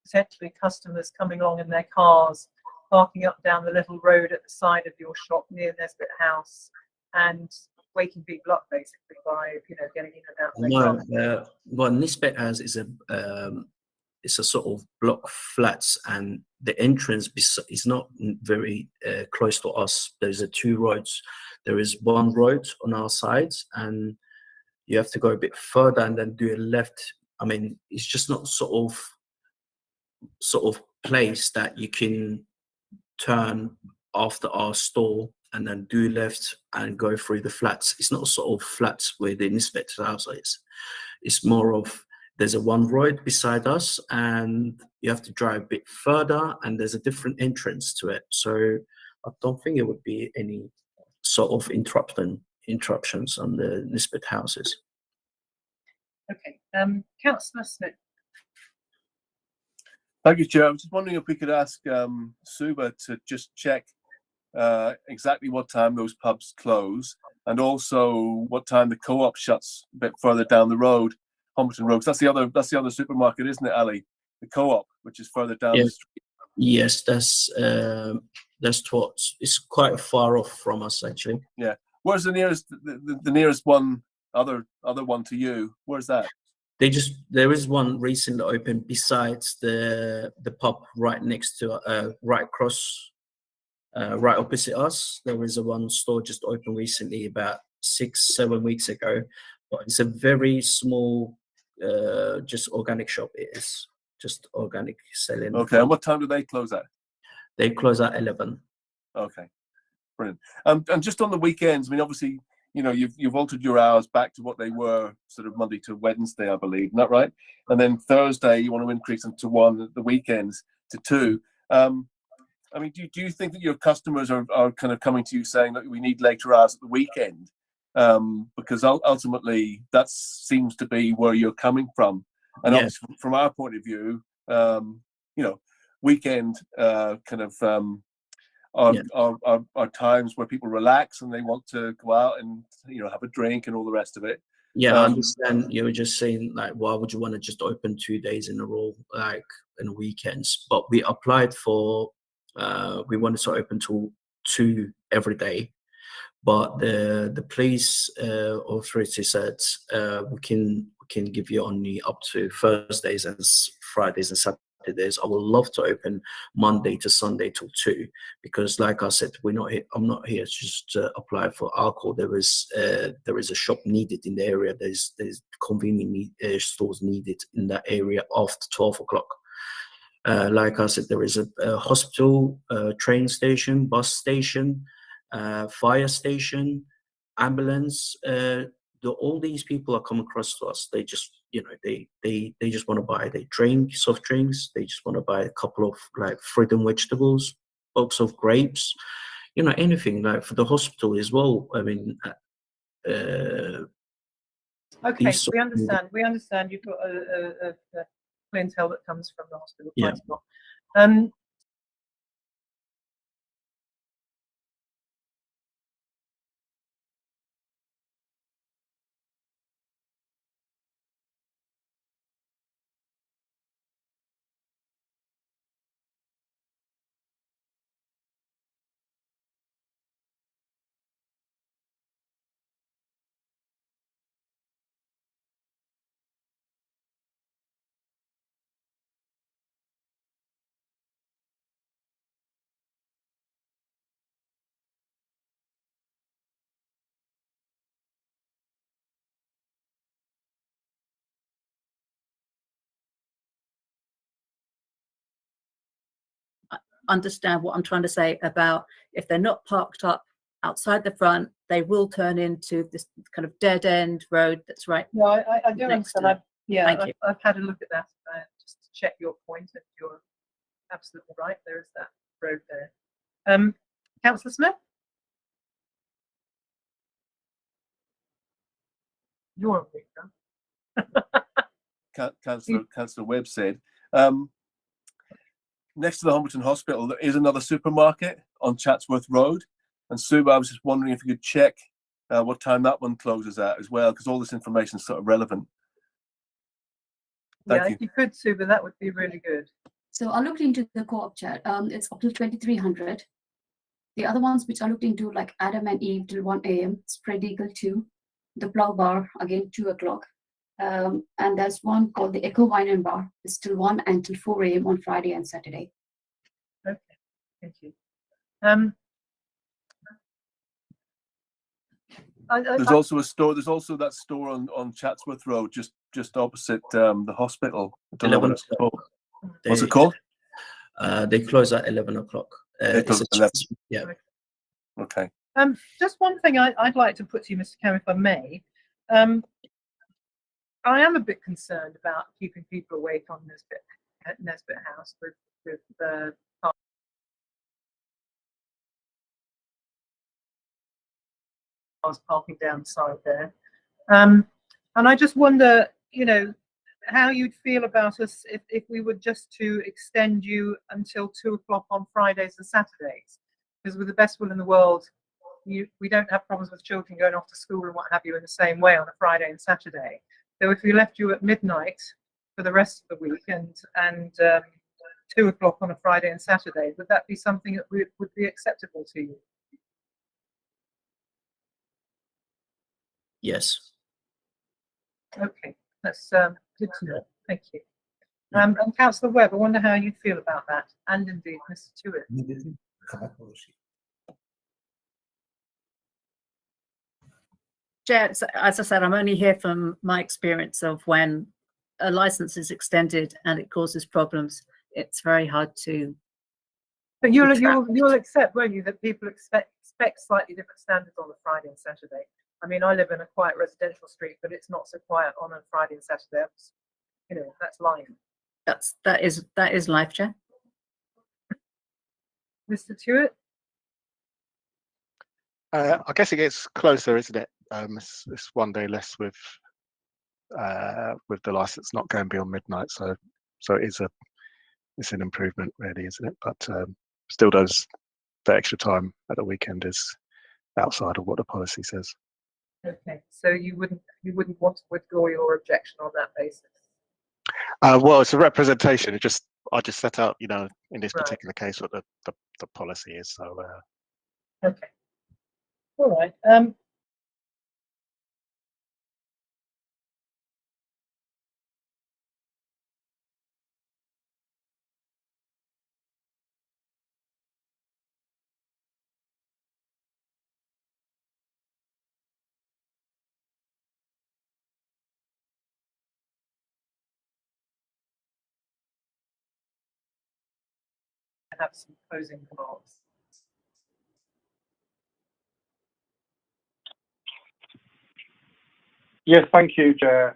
potentially customers coming along in their cars, parking up down the little road at the side of your shop near Nesbitt House, and waking people up basically by getting in and out of their cars. Well, Nesbitt House is it's a sort of block flats, and the entrance is not very close to us. There's two roads. There is one road on our sides, and you have to go a bit further and then do a left. I mean, it's just not sort of place that you can turn after our store and then do left and go through the flats. It's not sort of flats where the Nesbitt House is. It's more of there's a one road beside us, and you have to drive a bit further, and there's a different entrance to it. So I don't think it would be any sort of interruptions on the Nesbitt houses. Okay, Councillor Smith. Thank you, Chair. I was just wondering if we could ask Suba to just check exactly what time those pubs close, and also what time the Co-op shuts a bit further down the road, Homerton Road. That's the other supermarket, isn't it, Ali? The Co-op, which is further down the street. Yes, that's what it's quite far off from us actually. Yeah. Where's the nearest the nearest one? Other one to you? Where's that? There is one recently opened besides the pub right next to right across right opposite us. There is one store just opened recently about 6-7 weeks ago, but it's a very small just organic shop. It is just organic selling. Okay, and what time do they close at? They close at 11. Okay, brilliant. And just on the weekends, I mean, obviously, you know, you've altered your hours back to what they were sort of Monday to Wednesday, I believe, isn't that right? And then Thursday, you want to increase them to 1, the weekends to 2. I mean, do you think that your customers are kind of coming to you saying that we need later hours at the weekend? Because ultimately, that seems to be where you're coming from. And obviously, from our point of view, you know, weekend kind of are times where people relax and they want to go out and, you know, have a drink and all the rest of it. Yeah, I understand. You were just saying, like, why would you want to just open 2 days in a row, like in weekends? But we applied for, we wanted to open till 2 every day. But the police authority said we can give you only up to Thursdays and Fridays and Saturdays. I would love to open Monday to Sunday till 2, because, like I said, we're not here. I'm not here just to apply for alcohol. There is a shop needed in the area. There's convenient stores needed in that area after 12 o'clock. Like I said, there is a hospital, train station, bus station, fire station, ambulance. All these people are coming across to us. They just, you know, they just want to buy. They drink soft drinks. They just want to buy a couple of like fruit and vegetables, box of grapes, you know, anything like for the hospital as well. I mean, okay, we understand. We understand you've got a clientele that comes from the hospital quite a lot. Understand what I'm trying to say about if they're not parked up outside the front, they will turn into this kind of dead end road that's right. No, I do understand. I've had a look at that just to check your point, and you're absolutely right. There is that road there. Councillor Smith? You're on mute now. Councillor Webb said, next to the Homerton Hospital, there is another supermarket on Chatsworth Road. And Sue, I was just wondering if you could check what time that one closes at as well, because all this information is sort of relevant. Thank you. If you could, Sue, but that would be really good. So I looked into the Co-op chat. It's up to 2300. The other ones which I looked into, like Adam and Eve till 1 a.m., Spread Eagle 2, the Plough Bar, again 2 o'clock. And there's one called the Echo Wine and Bar. It's till 1 until 4 a.m. on Friday and Saturday. Okay, thank you. There's also a store. There's also that store on Chatsworth Road, just opposite the hospital. I don't know what it's called. What's it called? They close at 11 o'clock. Yeah. Okay. Just one thing I'd like to put to you, Mr. Cam, if I may. I am a bit concerned about keeping people awake on Nesbitt House with the cars parking down the side there. And I just wonder, you know, how you'd feel about us if we were just to extend you until 2 o'clock on Fridays and Saturdays. because with the best will in the world, we don't have problems with children going off to school and what have you in the same way on a Friday and Saturday. So if we left you at midnight for the rest of the week and 2 o'clock on a Friday and Saturday, would that be something that would be acceptable to you? Yes. Okay, that's good to know. Thank you. And Councillor Webb, I wonder how you'd feel about that, and indeed Mr. Tewett. Chair, as I said, I'm only here from my experience of when a license is extended and it causes problems. It's very hard to. But you'll accept, won't you, that people expect slightly different standards on a Friday and Saturday. I mean, I live in a quiet residential street, but it's not so quiet on a Friday and Saturday. You know, that's life. That is life, Chair. Mr. Tewett? I guess it gets closer, isn't it? It's one day less with the license not going beyond midnight, so it's an improvement, really, isn't it? But still, the extra time at the weekend is outside of what the policy says. Okay, so you wouldn't want to withdraw your objection on that basis? Well, it's a representation. I just set out, in this Right. particular case, what the policy is. So. Okay. All right. Have some closing remarks. Yes, thank you, Chair.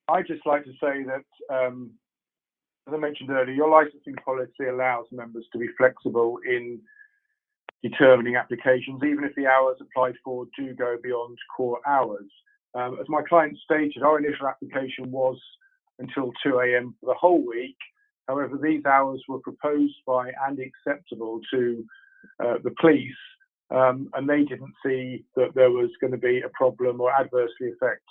I'd just like to say that, as I mentioned earlier, your licensing policy allows members to be flexible in determining applications, even if the hours applied for do go beyond core hours. As my client stated, our initial application was until 2 a.m. for the whole week. However, these hours were proposed by and acceptable to the police, and they didn't see that there was going to be a problem or adversely affect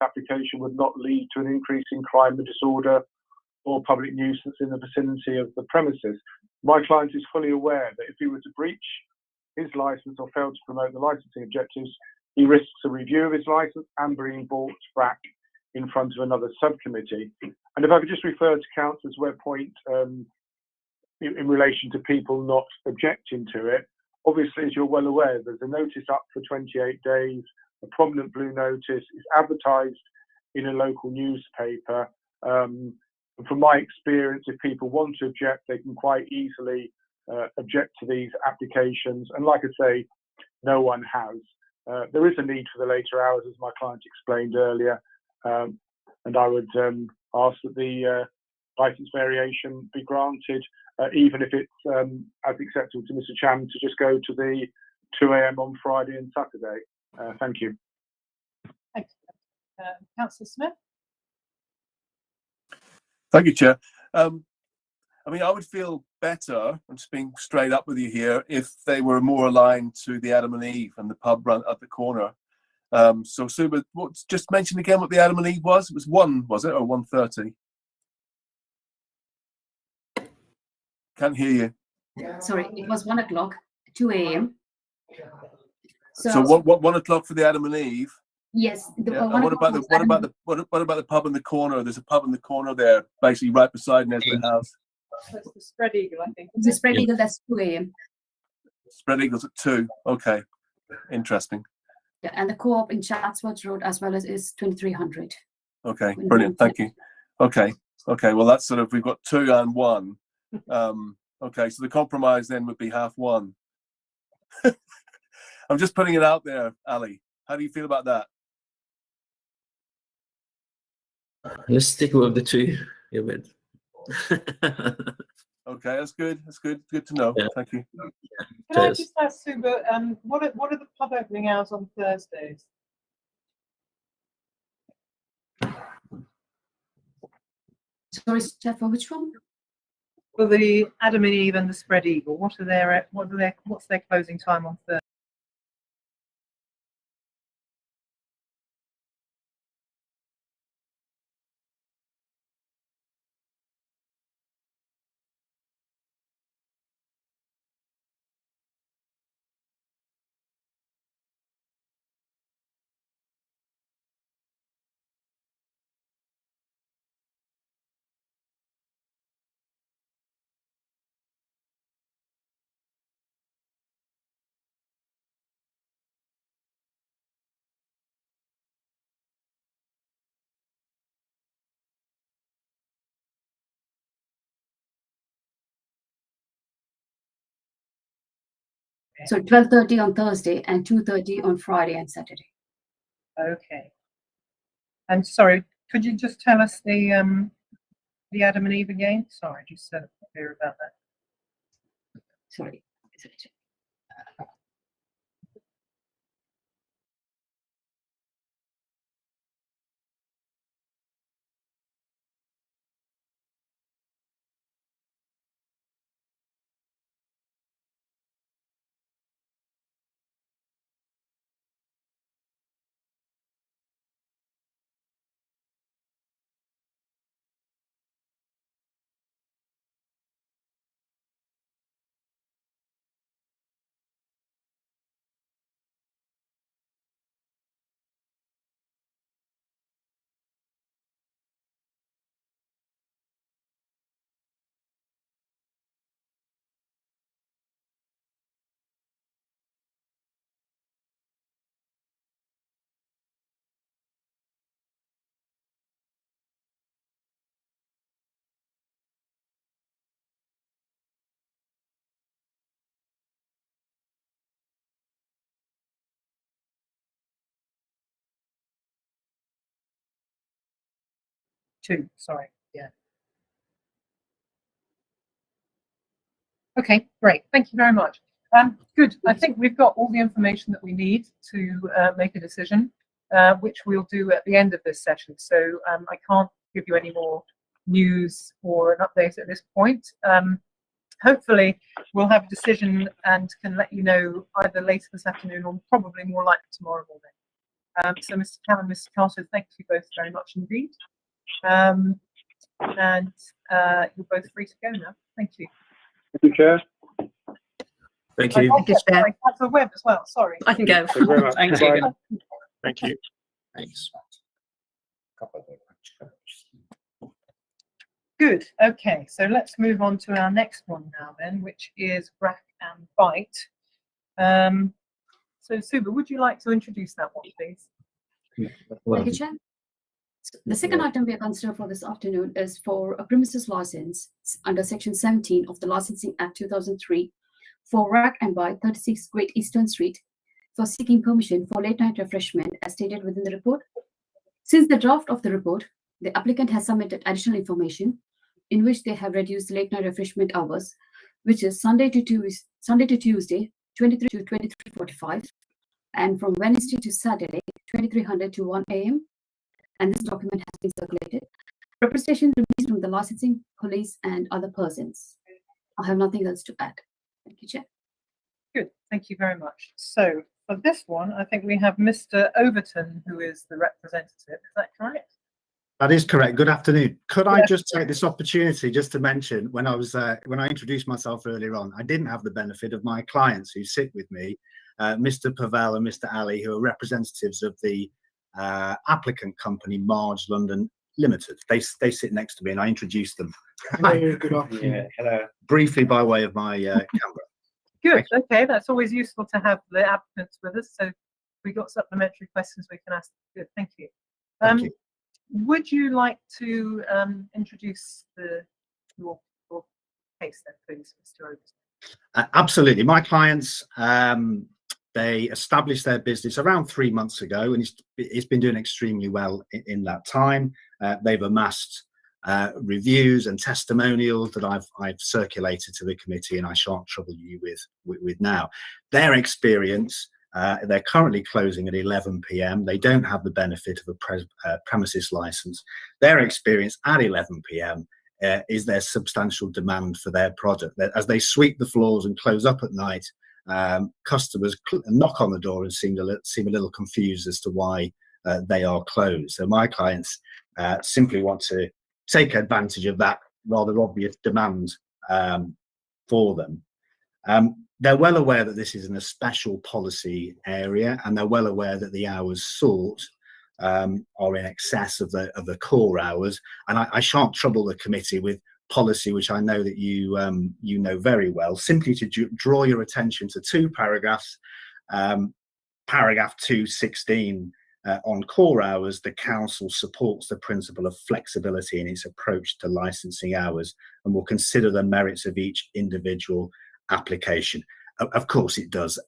application would not lead to an increase in crime and disorder or public nuisance in the vicinity of the premises. My client is fully aware that if he were to breach his license or fail to promote the licensing objectives, he risks a review of his license and being brought back in front of another subcommittee. And if I could just refer to Councillor's web point in relation to people not objecting to it, obviously, as you're well aware, there's a notice up for 28 days, a prominent blue notice is advertised in a local newspaper. And from my experience, if people want to object, they can quite easily object to these applications. And like I say, no one has. There is a need for the later hours, as my client explained earlier. And I would ask that the licence variation be granted, even if it's as acceptable to Mr. Chairman to just go to the 2 a.m. on Friday and Saturday. Thank you. Thank you. Councillor Smith? Thank you, Chair. I mean, I would feel better, I'm just being straight up with you here, if they were more aligned to the Adam and Eve and the pub run at the corner. So, Suba, just mention again what the Adam and Eve was. It was 1, was it, or 1:30? Can't hear you. Sorry, it was 1 o'clock, 2 a.m. So what 1 o'clock for the Adam and Eve? Yes. Yeah. And what about the pub in the corner? There's a pub in the corner there, basically right beside Nesbitt House. That's the Spread Eagle, I think. The Spread Eagle, that's 2 a.m. Spread Eagles at 2. Okay, interesting. Yeah, and the co-op in Chatsworth Road as well as is 2300. Okay, brilliant. Thank you. Okay. Well, that's sort of, we've got 2 and 1. Okay, so the compromise then would be 1/2. I'm just putting it out there, Ali. How do you feel about that? Let's stick with the two. Yeah, but Okay, that's good. That's good. Good to know. Yeah. Thank you. Can I Cheers. just ask Suba, what are the pub opening hours on Thursdays? Sorry, Chair, for which one? For the Adam and Eve and the Spread Eagle, what's their closing time on Thursday? So 12:30 on Thursday and 2:30 on Friday and Saturday. Okay. And sorry, could you just tell us the Adam and Eve again? Sorry, just so clear about that. Sorry. Two, sorry, yeah. Okay, great. Thank you very much. Good. I think we've got all the information that we need to make a decision, which we'll do at the end of this session. So I can't give you any more news or an update at this point. Hopefully, we'll have a decision and can let you know either later this afternoon or probably more likely tomorrow morning. So, Mr. Cannon, Mr. Carter, thank you both very much indeed. And you're both free to go now. Thank you. Thank you, Chair. Thank you. Thank you, Chair. Councillor Webb as well, sorry. I can go. Thank you very much. Thank you. Bye. Thank you. Thanks. Good. Okay, so let's move on to our next one now then, which is Brack and Bite. So Suba, would you like to introduce that one, please? Thank you, Chair. So the second item we are considering for this afternoon is for a premises license under Section 17 of the Licensing Act 2003 for Rack and Bite 36 Great Eastern Street for seeking permission for late night refreshment as stated within the report. Since the draft of the report, the applicant has submitted additional information in which they have reduced late night refreshment hours, which is Sunday to Tuesday, 23 to 23:45, and from Wednesday to Saturday, 2300 to 1 a.m. And this document has been circulated. Representation released from the licensing, police, and other persons. I have nothing else to add. Thank you, Chair. Good, thank you very much. So for this one, I think we have Mr. Overton, who is the representative. Is that correct? That is correct. Good afternoon. Could I Yes. just take this opportunity just to mention when I introduced myself earlier on, I didn't have the benefit of my clients who sit with me, Mr. Pavel and Mr. Ali, who are representatives of the applicant company Marge London Limited. They sit next to me, and I introduced them. Hello, good afternoon. Yeah, hello. Briefly by way of my camera. Good, okay, that's always useful to have the applicants with us. So if we got supplementary questions we can ask. Good, thank you. Thank you. Would you like to introduce your case then, please, Mr. Overton? Absolutely. My clients, they established their business around 3 months ago, and it's been doing extremely well in that time. They've amassed reviews and testimonials that I've circulated to the committee, and I shan't trouble you with now. Their experience, they're currently closing at 11 p.m. They don't have the benefit of a premises license. Their experience at 11 p.m. Is there substantial demand for their product. As they sweep the floors and close up at night, customers knock on the door and seem a little confused as to why they are closed. So my clients simply want to take advantage of that rather obvious demand for them. They're well aware that this is in a special policy area, and they're well aware that the hours sought are in excess of the core hours. And I shan't trouble the committee with policy, which I know that you know very well. Simply to draw your attention to two paragraphs. Paragraph 216 on core hours, the council supports the principle of flexibility in its approach to licensing hours and will consider the merits of each individual application. Of course it does.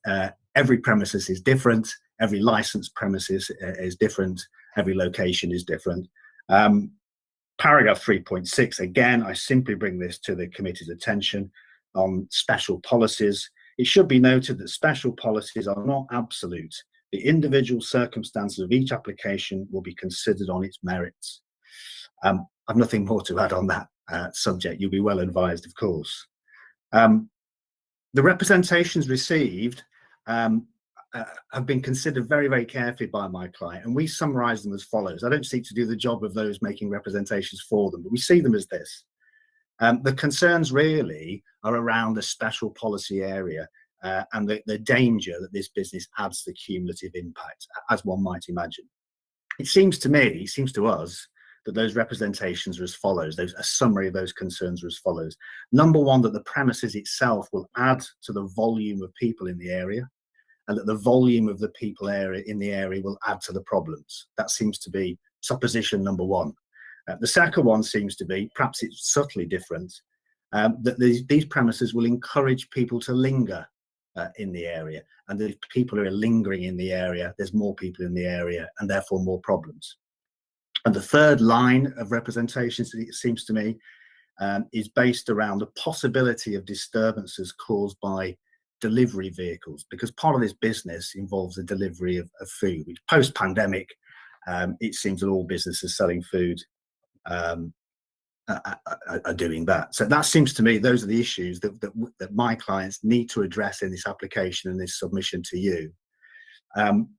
Every premises is different. Every licensed premises is different. Every location is different. Paragraph 3.6, again, I simply bring this to the committee's attention on special policies. It should be noted that special policies are not absolute. The individual circumstances of each application will be considered on its merits. I've nothing more to add on that subject. You'll be well advised, of course. The representations received have been considered very, very carefully by my client, and we summarise them as follows. I don't seek to do the job of those making representations for them, but we see them as this. The concerns really are around the special policy area and the danger that this business adds to the cumulative impact, as one might imagine. It seems to me, it seems to us, that those representations are as follows. A summary of those concerns are as follows. Number one, that the premises itself will add to the volume of people in the area, and that the volume of the people in the area will add to the problems. That seems to be supposition number one. The second one seems to be, perhaps it's subtly different, that these premises will encourage people to linger in the area, and that if people are lingering in the area, there's more people in the area and therefore more problems. And the third line of representations, it seems to me, is based around the possibility of disturbances caused by delivery vehicles, because part of this business involves the delivery of food. Post-pandemic, it seems that all businesses selling food are doing that. So that seems to me, those are the issues that my clients need to address in this application and this submission to you. Can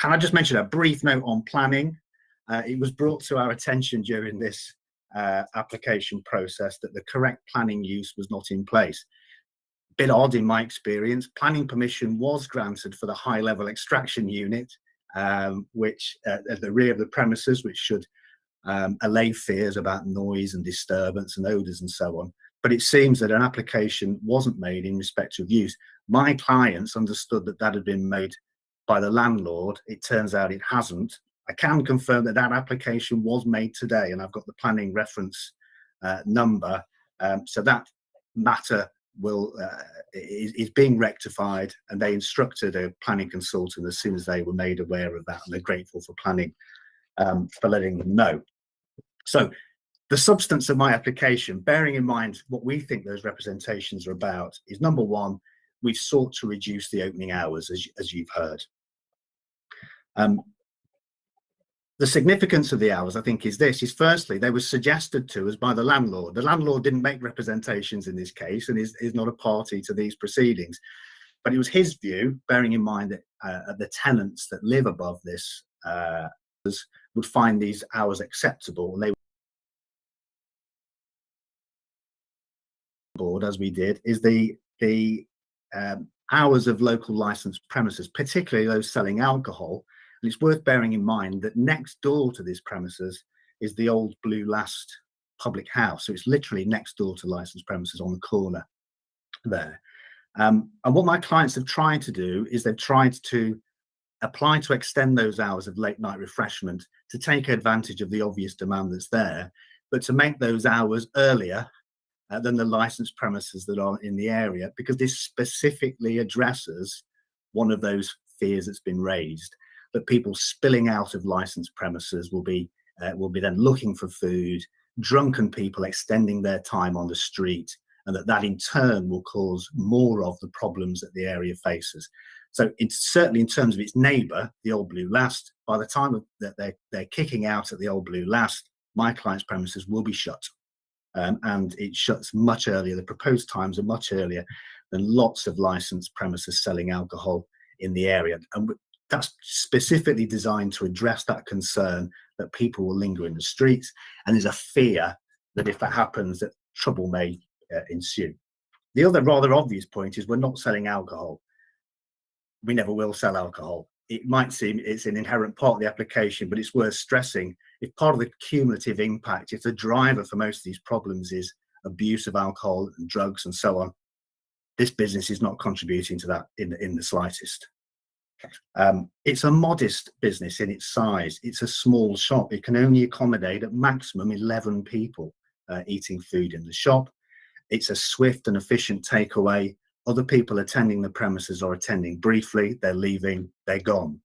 I just mention a brief note on planning? It was brought to our attention during this application process that the correct planning use was not in place. Bit odd in my experience. Planning permission was granted for the high level extraction unit, which at the rear of the premises, which should allay fears about noise and disturbance and odours and so on. But it seems that an application wasn't made in respect of use. My clients understood that that had been made by the landlord. It turns out it hasn't. I can confirm that that application was made today, and I've got the planning reference number. So that matter is being rectified, and they instructed a planning consultant as soon as they were made aware of that, and they're grateful for planning for letting them know. So the substance of my application, bearing in mind what we think those representations are about, is number one, we've sought to reduce the opening hours, as you've heard. The significance of the hours, I think, is this, is firstly, they were suggested to us by the landlord. The landlord didn't make representations in this case and is not a party to these proceedings. But it was his view, bearing in mind that the tenants that live above this would find these hours acceptable, and they board, as we did, is the hours of local licensed premises, particularly those selling alcohol. And it's worth bearing in mind that next door to this premises is the old Blue Last public house. So it's literally next door to licensed premises on the corner there. And what my clients have tried to do is they've tried to apply to extend those hours of late night refreshment to take advantage of the obvious demand that's there, but to make those hours earlier than the licensed premises that are in the area, because this specifically addresses one of those fears that's been raised, that people spilling out of licensed premises will be will be then looking for food, drunken people extending their time on the street, and that in turn will cause more of the problems that the area faces. So it's certainly in terms of its neighbour, the Old Blue Last, by the time that they're kicking out at the Old Blue Last, my client's premises will be shut. And it shuts much earlier. The proposed times are much earlier than lots of licensed premises selling alcohol in the area. And that's specifically designed to address that concern that people will linger in the streets, and there's a fear that if that happens, that trouble may ensue. The other rather obvious point is we're not selling alcohol. We never will sell alcohol. It might seem it's an inherent part of the application, but it's worth stressing if part of the cumulative impact, if the driver for most of these problems is abuse of alcohol and drugs and so on, this business is not contributing to that in the slightest. It's a modest business in its size. It's a small shop. It can only accommodate at maximum 11 people eating food in the shop. It's a swift and efficient takeaway. Other people attending the premises or attending briefly, they're leaving, they're gone.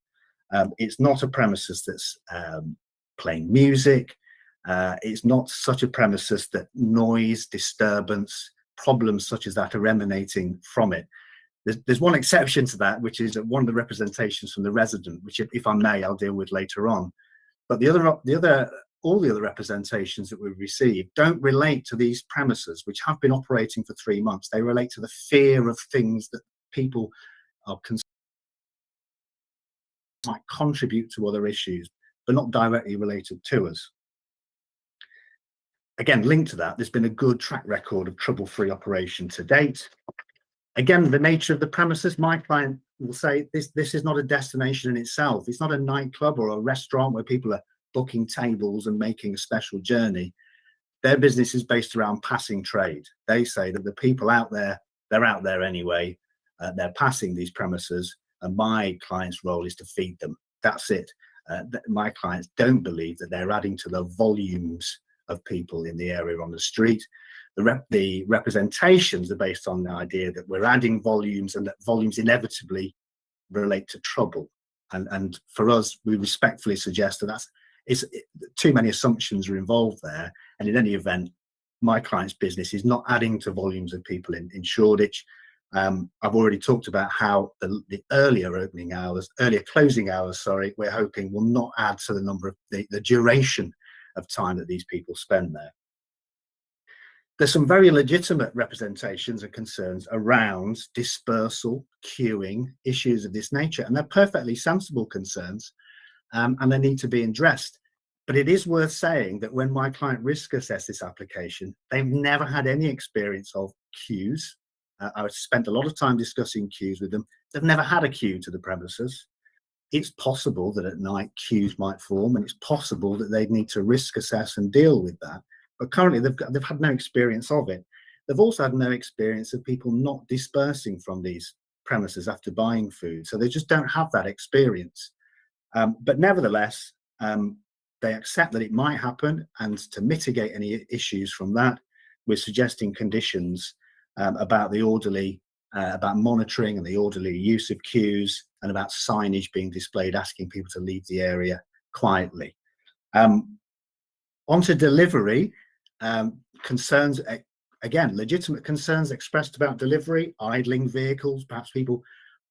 It's not a premises that's playing music. It's not such a premises that noise, disturbance, problems such as that are emanating from it. There's one exception to that, which is one of the representations from the resident, which, if I may, I'll deal with later on. But all the other representations that we've received don't relate to these premises, which have been operating for 3 months. They relate to the fear of things that people are concerned might contribute to other issues, but not directly related to us. Again, linked to that, there's been a good track record of trouble-free operation to date. Again, the nature of the premises, my client will say this is not a destination in itself. It's not a nightclub or a restaurant where people are booking tables and making a special journey. Their business is based around passing trade. They say that the people out there, they're out there anyway. They're passing these premises, and my client's role is to feed them. That's it. My clients don't believe that they're adding to the volumes of people in the area on the street. The representations are based on the idea that we're adding volumes and that volumes inevitably relate to trouble. And for us, we respectfully suggest that too many assumptions are involved there. And in any event, my client's business is not adding to volumes of people in Shoreditch. I've already talked about how the earlier closing hours, we're hoping will not add to the number of the duration of time that these people spend there. There's some very legitimate representations and concerns around dispersal, queuing, issues of this nature, and they're perfectly sensible concerns, and they need to be addressed. But it is worth saying that when my client risk assessed this application, they've never had any experience of queues. I've spent a lot of time discussing queues with them. They've never had a queue to the premises. It's possible that at night queues might form, and it's possible that they'd need to risk assess and deal with that. But currently they've had no experience of it. They've also had no experience of people not dispersing from these premises after buying food. So they just don't have that experience. But nevertheless, they accept that it might happen, and to mitigate any issues from that, we're suggesting conditions about about monitoring and the orderly use of queues, and about signage being displayed asking people to leave the area quietly. Onto delivery, concerns, again, legitimate concerns expressed about delivery, idling vehicles, perhaps people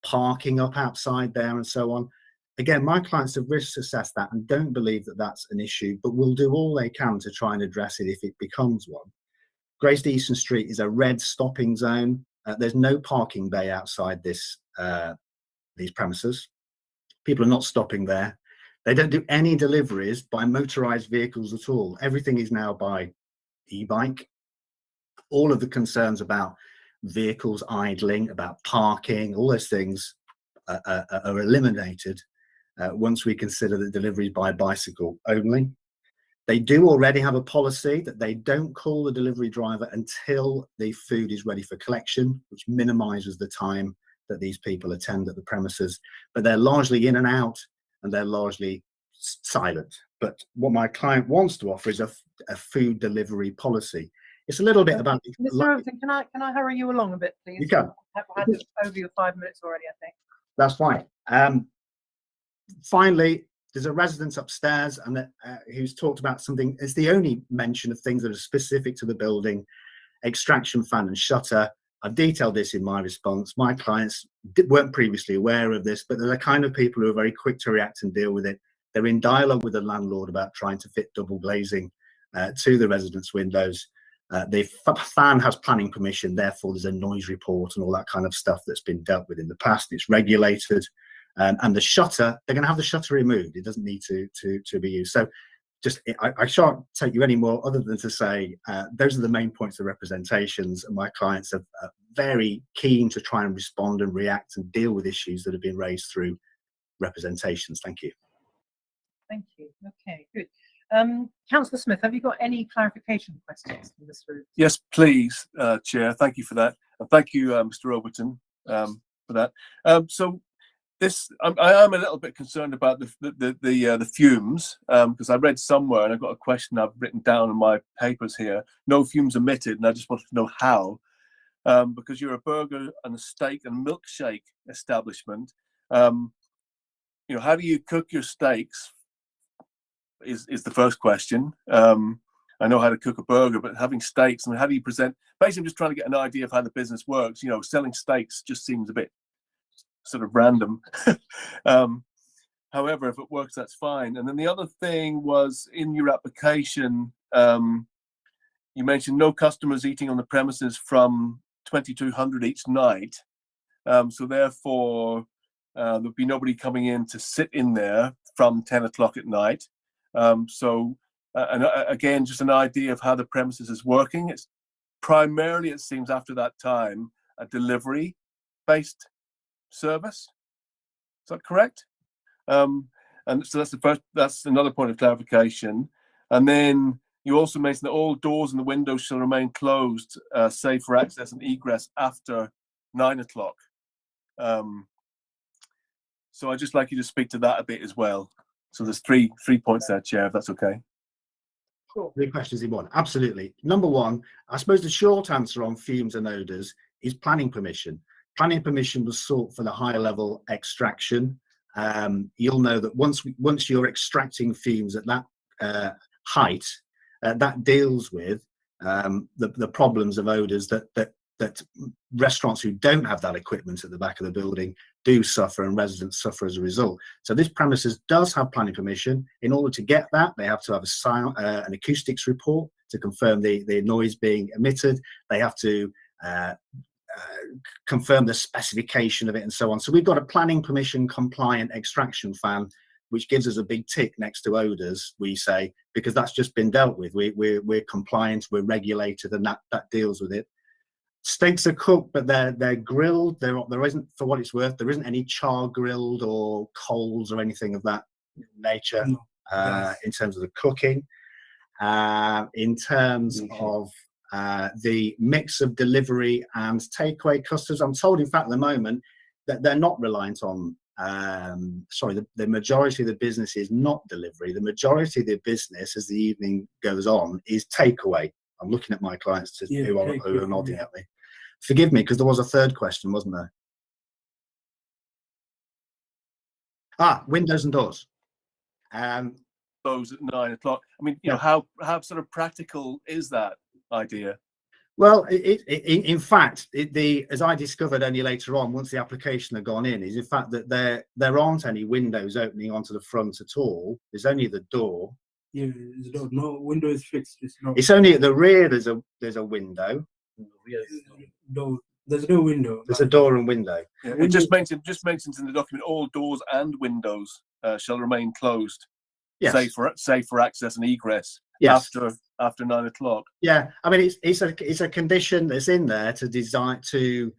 parking up outside there and so on. Again, my clients have risk assessed that and don't believe that that's an issue, but will do all they can to try and address it if it becomes one. Great Eastern Street is a red stopping zone. There's no parking bay outside these premises. People are not stopping there. They don't do any deliveries by motorized vehicles at all. Everything is now by e-bike. All of the concerns about vehicles idling, about parking, all those things are eliminated once we consider the deliveries by bicycle only. They do already have a policy that they don't call the delivery driver until the food is ready for collection, which minimizes the time that these people attend at the premises. But they're largely in and out, and they're largely silent. But what my client wants to offer is a food delivery policy. It's a little bit about... Mr. Overton, can I hurry you along a bit, please? You can. I've had over your 5 minutes already, I think. That's fine. Finally, there's a resident upstairs and who's talked about something. It's the only mention of things that are specific to the building: extraction fan and shutter. I've detailed this in my response. My clients weren't previously aware of this, but they're the kind of people who are very quick to react and deal with it. They're in dialogue with the landlord about trying to fit double glazing to the residents' windows. The fan has planning permission, therefore there's a noise report and all that kind of stuff that's been dealt with in the past. It's regulated. And the shutter, they're going to have the shutter removed. It doesn't need to be used. So just, I shan't take you any more other than to say those are the main points of representations, and my clients are very keen to try and respond and react and deal with issues that have been raised through representations. Thank you. Thank you. Okay, good. Councillor Smith, have you got any clarification questions from this room? Yes, please, Chair. Thank you for that, and thank you, Mr. Overton, for that. So this, I am a little bit concerned about the fumes, because I read somewhere, and I've got a question I've written down in my papers here: no fumes emitted, and I just wanted to know how, because you're a burger and a steak and milkshake establishment. You know, how do you cook your steaks? Is the first question. I know how to cook a burger, but having steaks, I mean, how do you present? Basically, I'm just trying to get an idea of how the business works. You know, selling steaks just seems a bit sort of random. However, if it works, that's fine. And then the other thing was, in your application, you mentioned no customers eating on the premises from 2200 each night. So therefore, there'd be nobody coming in to sit in there from 10 o'clock at night. So again, just an idea of how the premises is working. It's primarily, it seems, after that time, a delivery-based service. Is that correct? And so that's the first. That's another point of clarification. And then you also mentioned that all doors and the windows shall remain closed, save for access and egress after 9 o'clock. So I'd just like you to speak to that a bit as well. So there's three points there, Chair, if that's okay. Sure. 3 questions in one. Absolutely. Number one, I suppose the short answer on fumes and odours is planning permission. Planning permission was sought for the higher level extraction. You'll know that once you're extracting fumes at that height, that deals with the problems of odours that restaurants who don't have that equipment at the back of the building do suffer, and residents suffer as a result. So this premises does have planning permission. In order to get that, they have to have a sound, an acoustics report to confirm the noise being emitted. They have to confirm the specification of it and so on. So we've got a planning permission compliant extraction fan, which gives us a big tick next to odours, we say, because that's just been dealt with. We're compliant, we're regulated, and that deals with it. Steaks are cooked, but they're grilled. There isn't, for what it's worth, there isn't any char grilled or coals or anything of that nature. No. In terms of the cooking. In terms of the mix of delivery and takeaway customers, I'm told, in fact, at the moment, that they're not reliant on, the majority of the business is not delivery. The majority of the business, as the evening goes on, is takeaway. I'm looking at my clients who are nodding at me. Forgive me, because there was a third question, wasn't there? Windows and doors. Those at 9 o'clock. I mean, you know, how sort of practical is that idea? Well, in fact, as I discovered only later on, once the application had gone in, is in fact that there aren't any windows opening onto the front at all. There's only the door. Yeah, no window is fixed. It's only at the rear there's a window. No, there's no window. There's a door and window. Yeah, it just mentions in the document all doors and windows shall remain closed, save for access and egress. Yes. After 9 o'clock. Yeah, I mean it's a condition that's in there to design to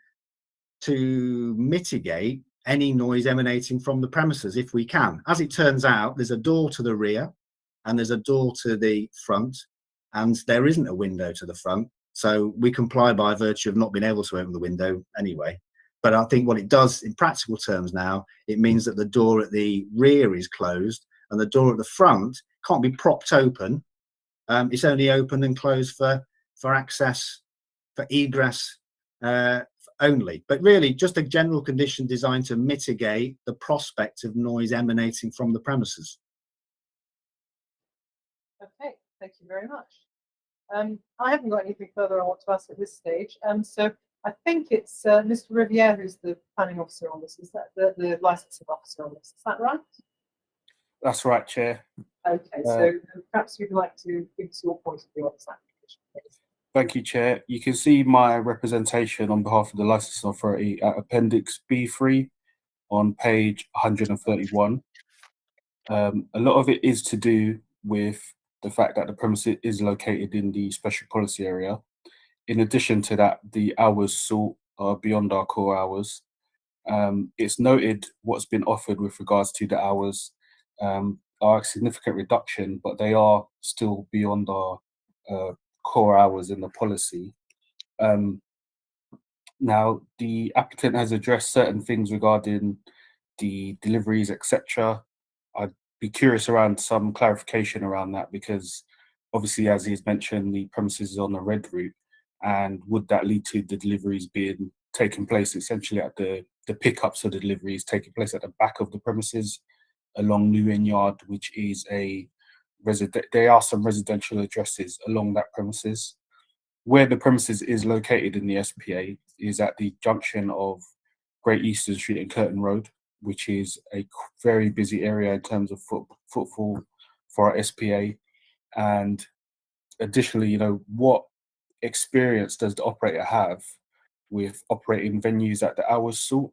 mitigate any noise emanating from the premises if we can. As it turns out, there's a door to the rear and there's a door to the front, and there isn't a window to the front. So we comply by virtue of not being able to open the window anyway. But I think what it does in practical terms now, it means that the door at the rear is closed and the door at the front can't be propped open. It's only open and closed for access, for egress, only, but really just a general condition designed to mitigate the prospect of noise emanating from the premises. Okay, thank you very much. I haven't got anything further I want to ask at this stage. So I think it's Mr. Riviere who's the planning officer on this. Is that the licensing officer on this? Is that right? That's right, Chair. Okay, so perhaps you'd like to give us your point of view on this application, please. Thank you, Chair. You can see my representation on behalf of the licensing authority at Appendix B3 on page 131. A lot of it is to do with the fact that the premises is located in the special policy area. In addition to that, the hours sought are beyond our core hours. It's noted what's been offered with regards to the hours are a significant reduction, but they are still beyond our core hours in the policy. Now, the applicant has addressed certain things regarding the deliveries, etc. I'd be curious around some clarification around that, because obviously, as he's mentioned, the premises is on the red route, and would that lead to the deliveries being taking place essentially at the pickups of the deliveries taking place at the back of the premises along New Inn Yard, which is there are some residential addresses along that premises. Where the premises is located in the SPA is at the junction of Great Eastern Street and Curtin Road, which is a very busy area in terms of footfall for our SPA. And additionally, what experience does the operator have with operating venues at the hours sought,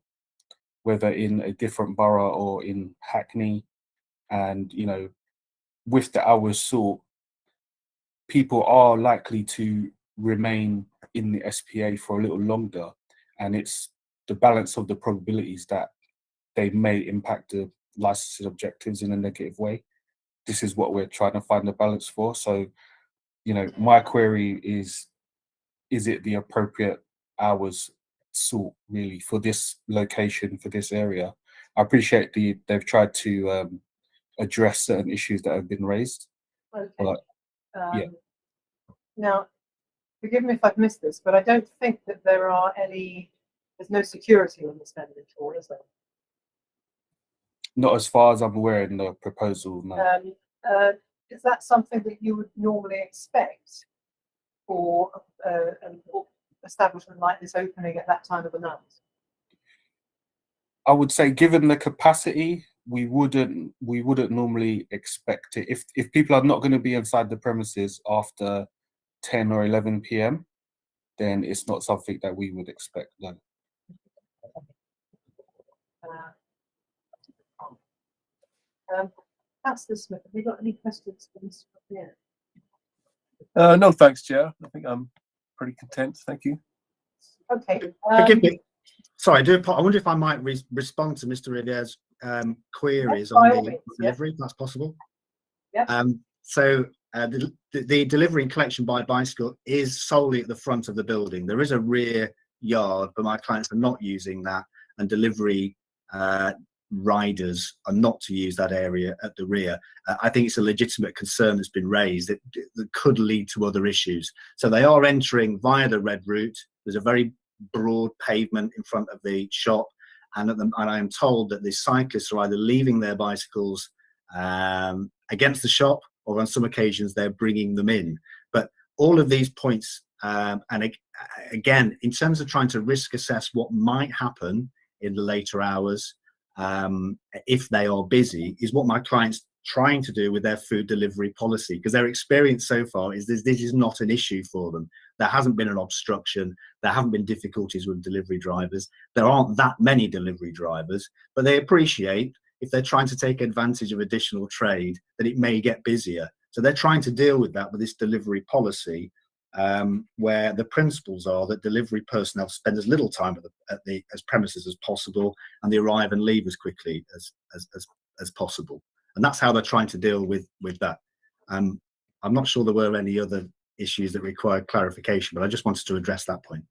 whether in a different borough or in Hackney? And, with the hours sought, people are likely to remain in the SPA for a little longer, and it's the balance of the probabilities that they may impact the licensing objectives in a negative way. This is what we're trying to find a balance for. So, my query is it the appropriate hours sought really for this location, for this area? I appreciate they've tried to address certain issues that have been raised. Okay. But, yeah. Now, forgive me if I've missed this, but I don't think that there's no security on this vendor at all, is there? Not as far as I'm aware in the proposal, no. Is that something that you would normally expect for an establishment like this opening at that time of the night? I would say, given the capacity, we wouldn't normally expect it. If people are not going to be inside the premises after 10 or 11 p.m., then it's not something that we would expect. No. Councillor Smith, have you got any questions for Mr. Riviere? No, thanks, Chair. I think I'm pretty content. Thank you. Okay. Forgive me. Sorry, I wonder if I might respond to Mr. Riviere's queries on the delivery, if that's possible. Yeah. So the delivery and collection by bicycle is solely at the front of the building. There is a rear yard, but my clients are not using that, and delivery riders are not to use that area at the rear. I think it's a legitimate concern that's been raised that could lead to other issues. So they are entering via the red route. There's a very broad pavement in front of the shop, and I am told that the cyclists are either leaving their bicycles against the shop, or on some occasions they're bringing them in. But all of these points, and again, in terms of trying to risk assess what might happen in the later hours, if they are busy, is what my clients trying to do with their food delivery policy, because their experience so far is this is not an issue for them. There hasn't been an obstruction, there haven't been difficulties with delivery drivers, there aren't that many delivery drivers, but they appreciate if they're trying to take advantage of additional trade that it may get busier. So they're trying to deal with that with this delivery policy, where the principles are that delivery personnel spend as little time at the premises as possible, and they arrive and leave as quickly as possible. And that's how they're trying to deal with that. I'm not sure there were any other issues that required clarification, but I just wanted to address that point.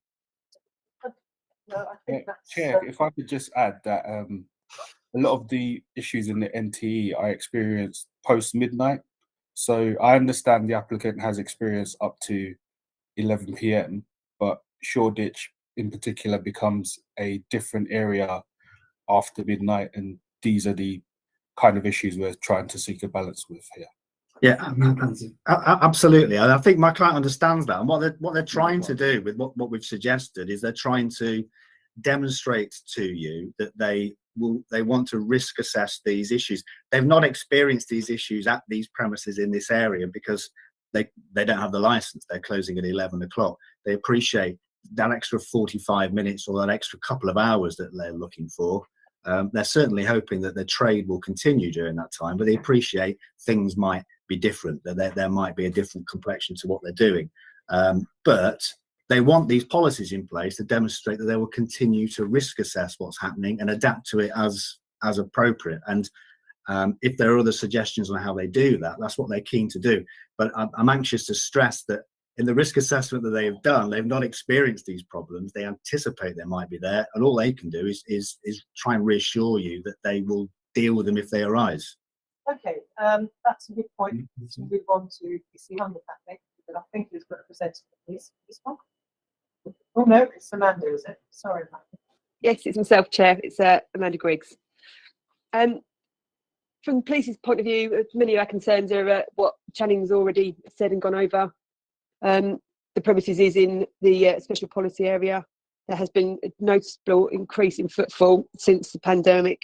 No, I think that's, Chair, if I could just add that a lot of the issues in the NTE I experienced post-midnight. So I understand the applicant has experience up to 11 p.m, but Shoreditch in particular becomes a different area after midnight, and these are the kind of issues we're trying to seek a balance with here. Yeah, absolutely. And I think my client understands that. And what they're trying to do with what we've suggested is they're trying to demonstrate to you that they want to risk assess these issues. They've not experienced these issues at these premises in this area because they don't have the license. They're closing at 11 o'clock. They appreciate that extra 45 minutes or that extra couple of hours that they're looking for. They're certainly hoping that the trade will continue during that time, but they appreciate things might be different, that there might be a different complexion to what they're doing. But they want these policies in place to demonstrate that they will continue to risk assess what's happening and adapt to it as appropriate. And if there are other suggestions on how they do that, that's what they're keen to do. But I'm anxious to stress that in the risk assessment that they have done, they've not experienced these problems. They anticipate they might be there, and all they can do is try and reassure you that they will deal with them if they arise. Okay, that's a good point. Let's move on to PC Humber, that I think is represented in this one. Oh no, it's Amanda, is it? Sorry, Amanda. Yes, it's myself, Chair. It's Amanda Griggs. From the police's point of view, many of our concerns are what Channing's already said and gone over. The premises is in the special policy area. There has been a noticeable increase in footfall since the pandemic,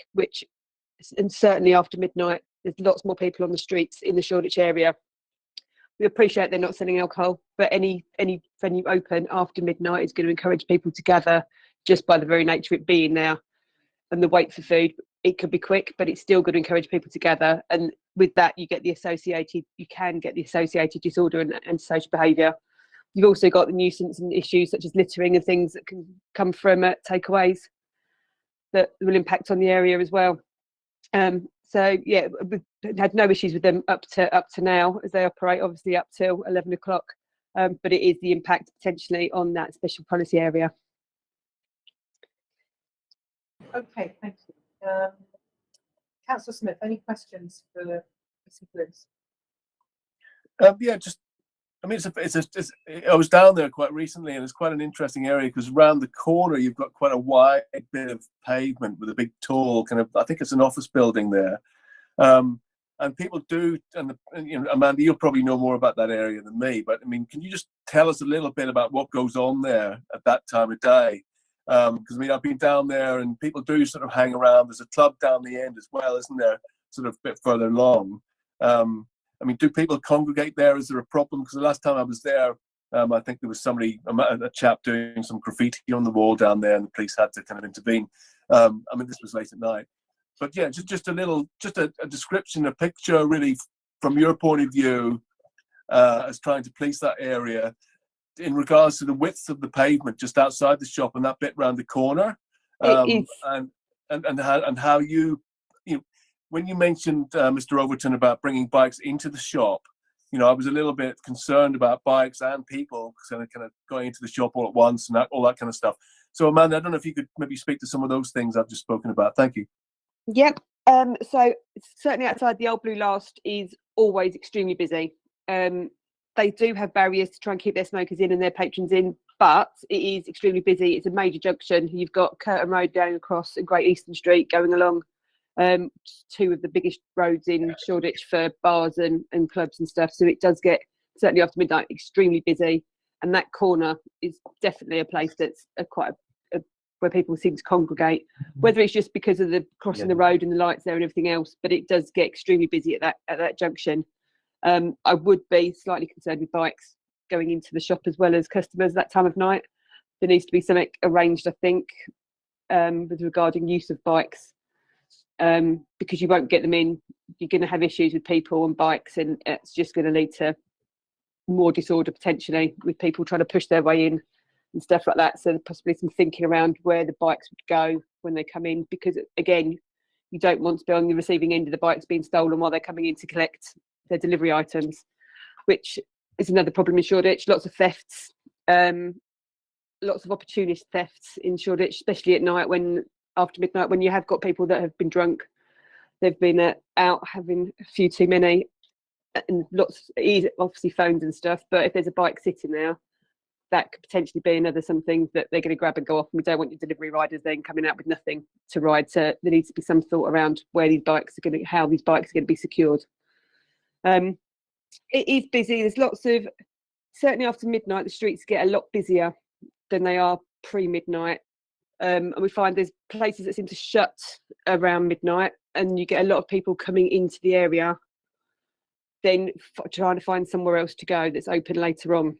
and certainly after midnight, there's lots more people on the streets in the Shoreditch area. We appreciate they're not selling alcohol, but any venue open after midnight is going to encourage people to gather just by the very nature of it being there. And the wait for food, it could be quick, but it's still going to encourage people to gather. And with that, you can get the associated disorder and social behaviour. You've also got the nuisance and issues such as littering and things that can come from takeaways that will impact on the area as well. So yeah, we've had no issues with them up to now as they operate, obviously up till 11 o'clock. But it is the impact potentially on that special policy area. Okay, thank you. Councillor Smith, any questions for Mr. Griggs? Yeah, I mean, I was down there quite recently, and it's quite an interesting area because around the corner you've got quite a wide bit of pavement with a big tall kind of, I think it's an office building there. And people do, and you know, Amanda, you'll probably know more about that area than me, but I mean, can you just tell us a little bit about what goes on there at that time of day? Because I mean, I've been down there and people do sort of hang around. There's a club down the end as well, isn't there? Sort of a bit further along. I mean, do people congregate there? Is there a problem? Because the last time I was there, I think there was a chap doing some graffiti on the wall down there, and the police had to kind of intervene. I mean, this was late at night. But yeah, just a description, a picture really from your point of view as trying to police that area in regards to the width of the pavement just outside the shop and that bit round the corner. And how you know, when you mentioned, Mr. Overton, about bringing bikes into the shop, you know, I was a little bit concerned about bikes and people kind of going into the shop all at once and all that kind of stuff. So, Amanda, I don't know if you could maybe speak to some of those things I've just spoken about. Thank you. Yep. So certainly outside the Old Blue Last is always extremely busy. They do have barriers to try and keep their smokers in and their patrons in, but it is extremely busy. It's a major junction. You've got Curtin Road going across and Great Eastern Street going along. Two of the biggest roads in Shoreditch for bars and clubs and stuff. So it does get, certainly after midnight, extremely busy. And that corner is definitely a place that's where people seem to congregate, whether it's just because of the crossing the road and the lights there and everything else, but it does get extremely busy at that junction. I would be slightly concerned with bikes going into the shop as well as customers that time of night. There needs to be something arranged, I think, with regarding use of bikes, because you won't get them in. You're going to have issues with people and bikes, and it's just going to lead to more disorder potentially with people trying to push their way in and stuff like that. So possibly some thinking around where the bikes would go when they come in, because again, you don't want to be on the receiving end of the bikes being stolen while they're coming in to collect their delivery items, which is another problem in Shoreditch. Lots of thefts, lots of opportunist thefts in Shoreditch, especially at night, after midnight, when you have got people that have been drunk, they've been out having a few too many, and obviously phones and stuff. But if there's a bike sitting there, that could potentially be another something that they're going to grab and go off. And we don't want your delivery riders then coming out with nothing to ride. So there needs to be some thought around where these bikes are going to, how these bikes are going to be secured. It is busy. There's lots of, certainly after midnight, the streets get a lot busier than they are pre-midnight. And we find there's places that seem to shut around midnight, and you get a lot of people coming into the area, then trying to find somewhere else to go that's open later on.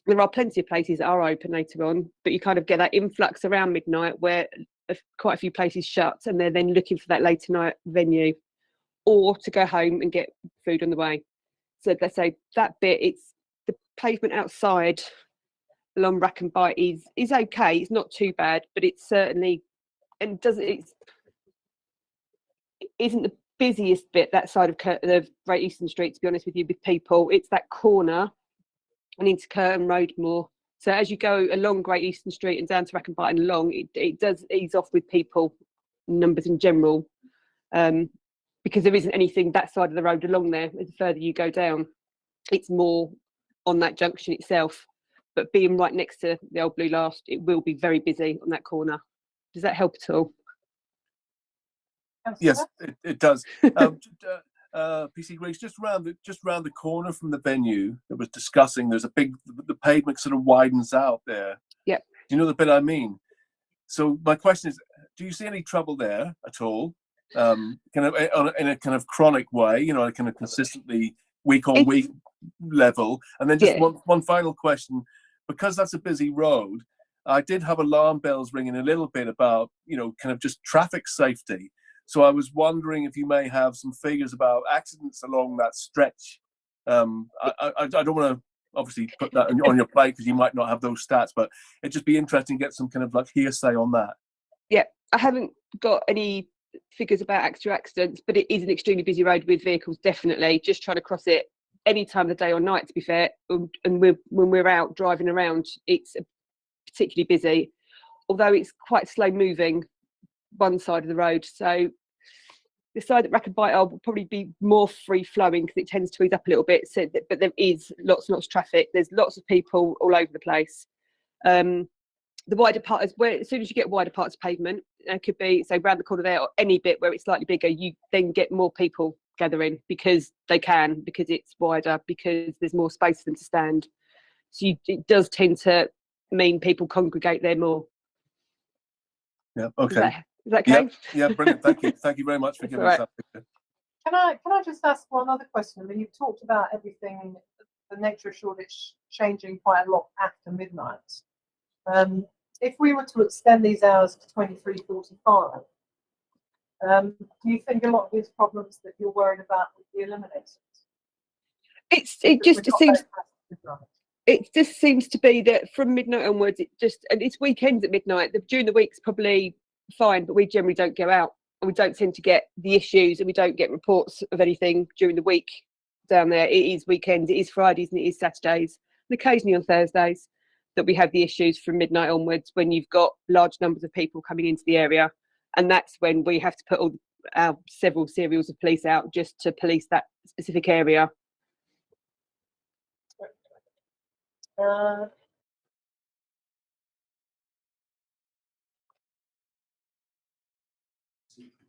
There are plenty of places that are open later on, but you kind of get that influx around midnight where quite a few places shut, and they're then looking for that later night venue or to go home and get food on the way. So let's say that bit, it's the pavement outside along Rack and Bite is okay. It's not too bad, but it's certainly, and it isn't the busiest bit, that side of the Great Eastern Street, to be honest with you, with people. It's that corner and into Curtin Road more. So as you go along Great Eastern Street and down to Rack and Bite and along, it does ease off with people numbers in general, because there isn't anything that side of the road along there. The further you go down, it's more on that junction itself. But being right next to the Old Blue Last, it will be very busy on that corner. Does that help at all? Yes, it does. PC Grace, just round the corner from the venue that was discussing, there's the pavement sort of widens out there. Yep. Do you know the bit I mean? So my question is, do you see any trouble there at all? Kind of in a kind of chronic way, you know, a kind of consistently week on week level. And then just one final question, because that's a busy road, I did have alarm bells ringing a little bit about, you know, kind of just traffic safety. So I was wondering if you may have some figures about accidents along that stretch. I don't want to obviously put that on your plate because you might not have those stats, but it'd just be interesting to get some kind of like hearsay on that. Yeah, I haven't got any figures about actual accidents, but it is an extremely busy road with vehicles, definitely. Just trying to cross it any time of the day or night, to be fair. And when we're out driving around, it's particularly busy, although it's quite slow moving one side of the road. So the side that Rack and Bite will probably be more free flowing because it tends to ease up a little bit. So but there is lots and lots of traffic. There's lots of people all over the place. The wider part is where, as soon as you get wider parts of pavement, it could be, say, round the corner there or any bit where it's slightly bigger, you then get more people gathering because it's wider, because there's more space for them to stand. So it does tend to mean people congregate there more. Yeah. Okay. Is that okay? Yeah. Brilliant. Thank you. Thank you very much for giving us that picture. Can I just ask one other question? I mean, you've talked about everything, the nature of Shoreditch changing quite a lot after midnight. If we were to extend these hours to 23:45, do you think a lot of these problems that you're worried about would be eliminated? It just seems to be that from midnight onwards, and it's weekends at midnight. During the week's probably fine, but we generally don't go out, and we don't tend to get the issues, and we don't get reports of anything during the week down there. It is weekends, it is Fridays, and it is Saturdays, and occasionally on Thursdays that we have the issues from midnight onwards when you've got large numbers of people coming into the area, and that's when we have to put all our several serials of police out just to police that specific area.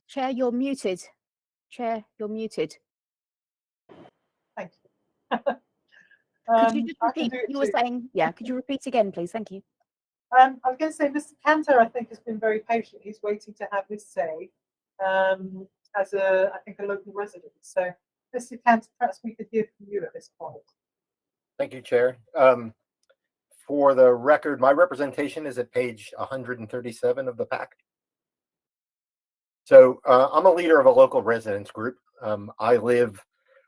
Chair, you're muted. Chair, you're muted. Thank you. Could you just repeat what you were saying? Yeah, could you repeat again, please? Thank you. I was going to say, Mr. Cantor, I think, has been very patient. He's waiting to have his say as I think, a local resident. So, Mr. Cantor, perhaps we could hear from you at this point. Thank you, Chair. For the record, my representation is at page 137 of the pack. So I'm a leader of a local residents group. I live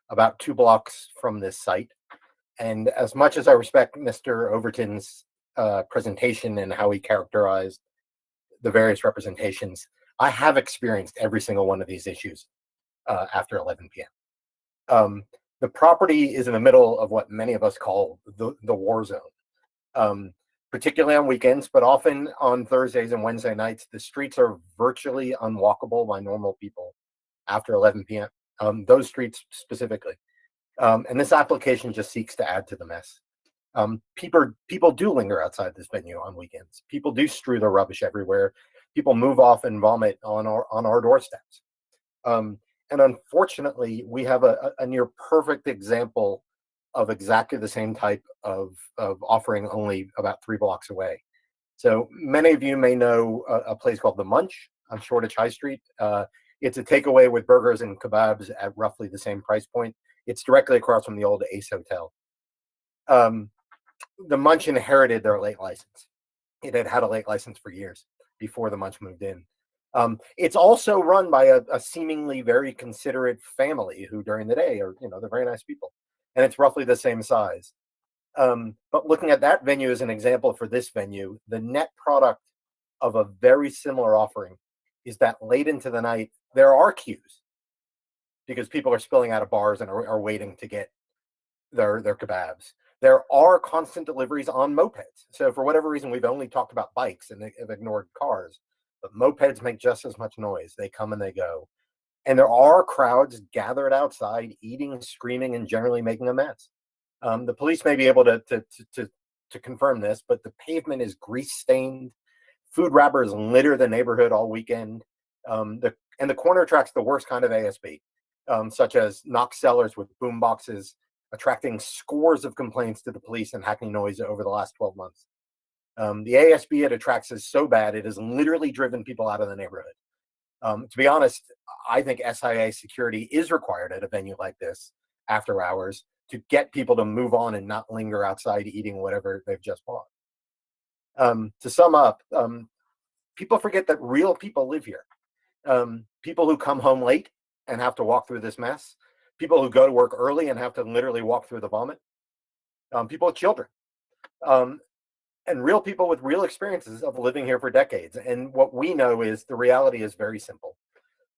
about 2 blocks from this site. And as much as I respect Mr. Overton's presentation and how he characterized the various representations, I have experienced every single one of these issues after 11 p.m. The property is in the middle of what many of us call the war zone, particularly on weekends, but often on Thursdays and Wednesday nights. The streets are virtually unwalkable by normal people after 11 p.m., those streets specifically. And this application just seeks to add to the mess. People do linger outside this venue on weekends. People do strew their rubbish everywhere. People move off and vomit on our doorsteps. And unfortunately, we have a near perfect example of exactly the same type of offering only about 3 blocks away. So many of you may know a place called the Munch on Shoreditch High Street. It's a takeaway with burgers and kebabs at roughly the same price point. It's directly across from the old Ace Hotel. The Munch inherited their late license. It had had a late license for years before the Munch moved in. It's also run by a seemingly very considerate family who during the day are, they're very nice people. And it's roughly the same size. But looking at that venue as an example for this venue, the net product of a very similar offering is that late into the night, there are queues because people are spilling out of bars and are waiting to get their kebabs. There are constant deliveries on mopeds. So for whatever reason, we've only talked about bikes and have ignored cars, but mopeds make just as much noise. They come and they go. And there are crowds gathered outside, eating, screaming, and generally making a mess. The police may be able to confirm this, but the pavement is grease-stained. Food wrappers litter the neighborhood all weekend. And the corner attracts the worst kind of ASB, such as knock sellers with boom boxes, attracting scores of complaints to the police and hacking noise over the last 12 months. The ASB it attracts is so bad, it has literally driven people out of the neighborhood. To be honest, I think SIA security is required at a venue like this after hours to get people to move on and not linger outside eating whatever they've just bought. To sum up, people forget that real people live here. People who come home late and have to walk through this mess, people who go to work early and have to literally walk through the vomit, people with children, and real people with real experiences of living here for decades. And what we know is the reality is very simple.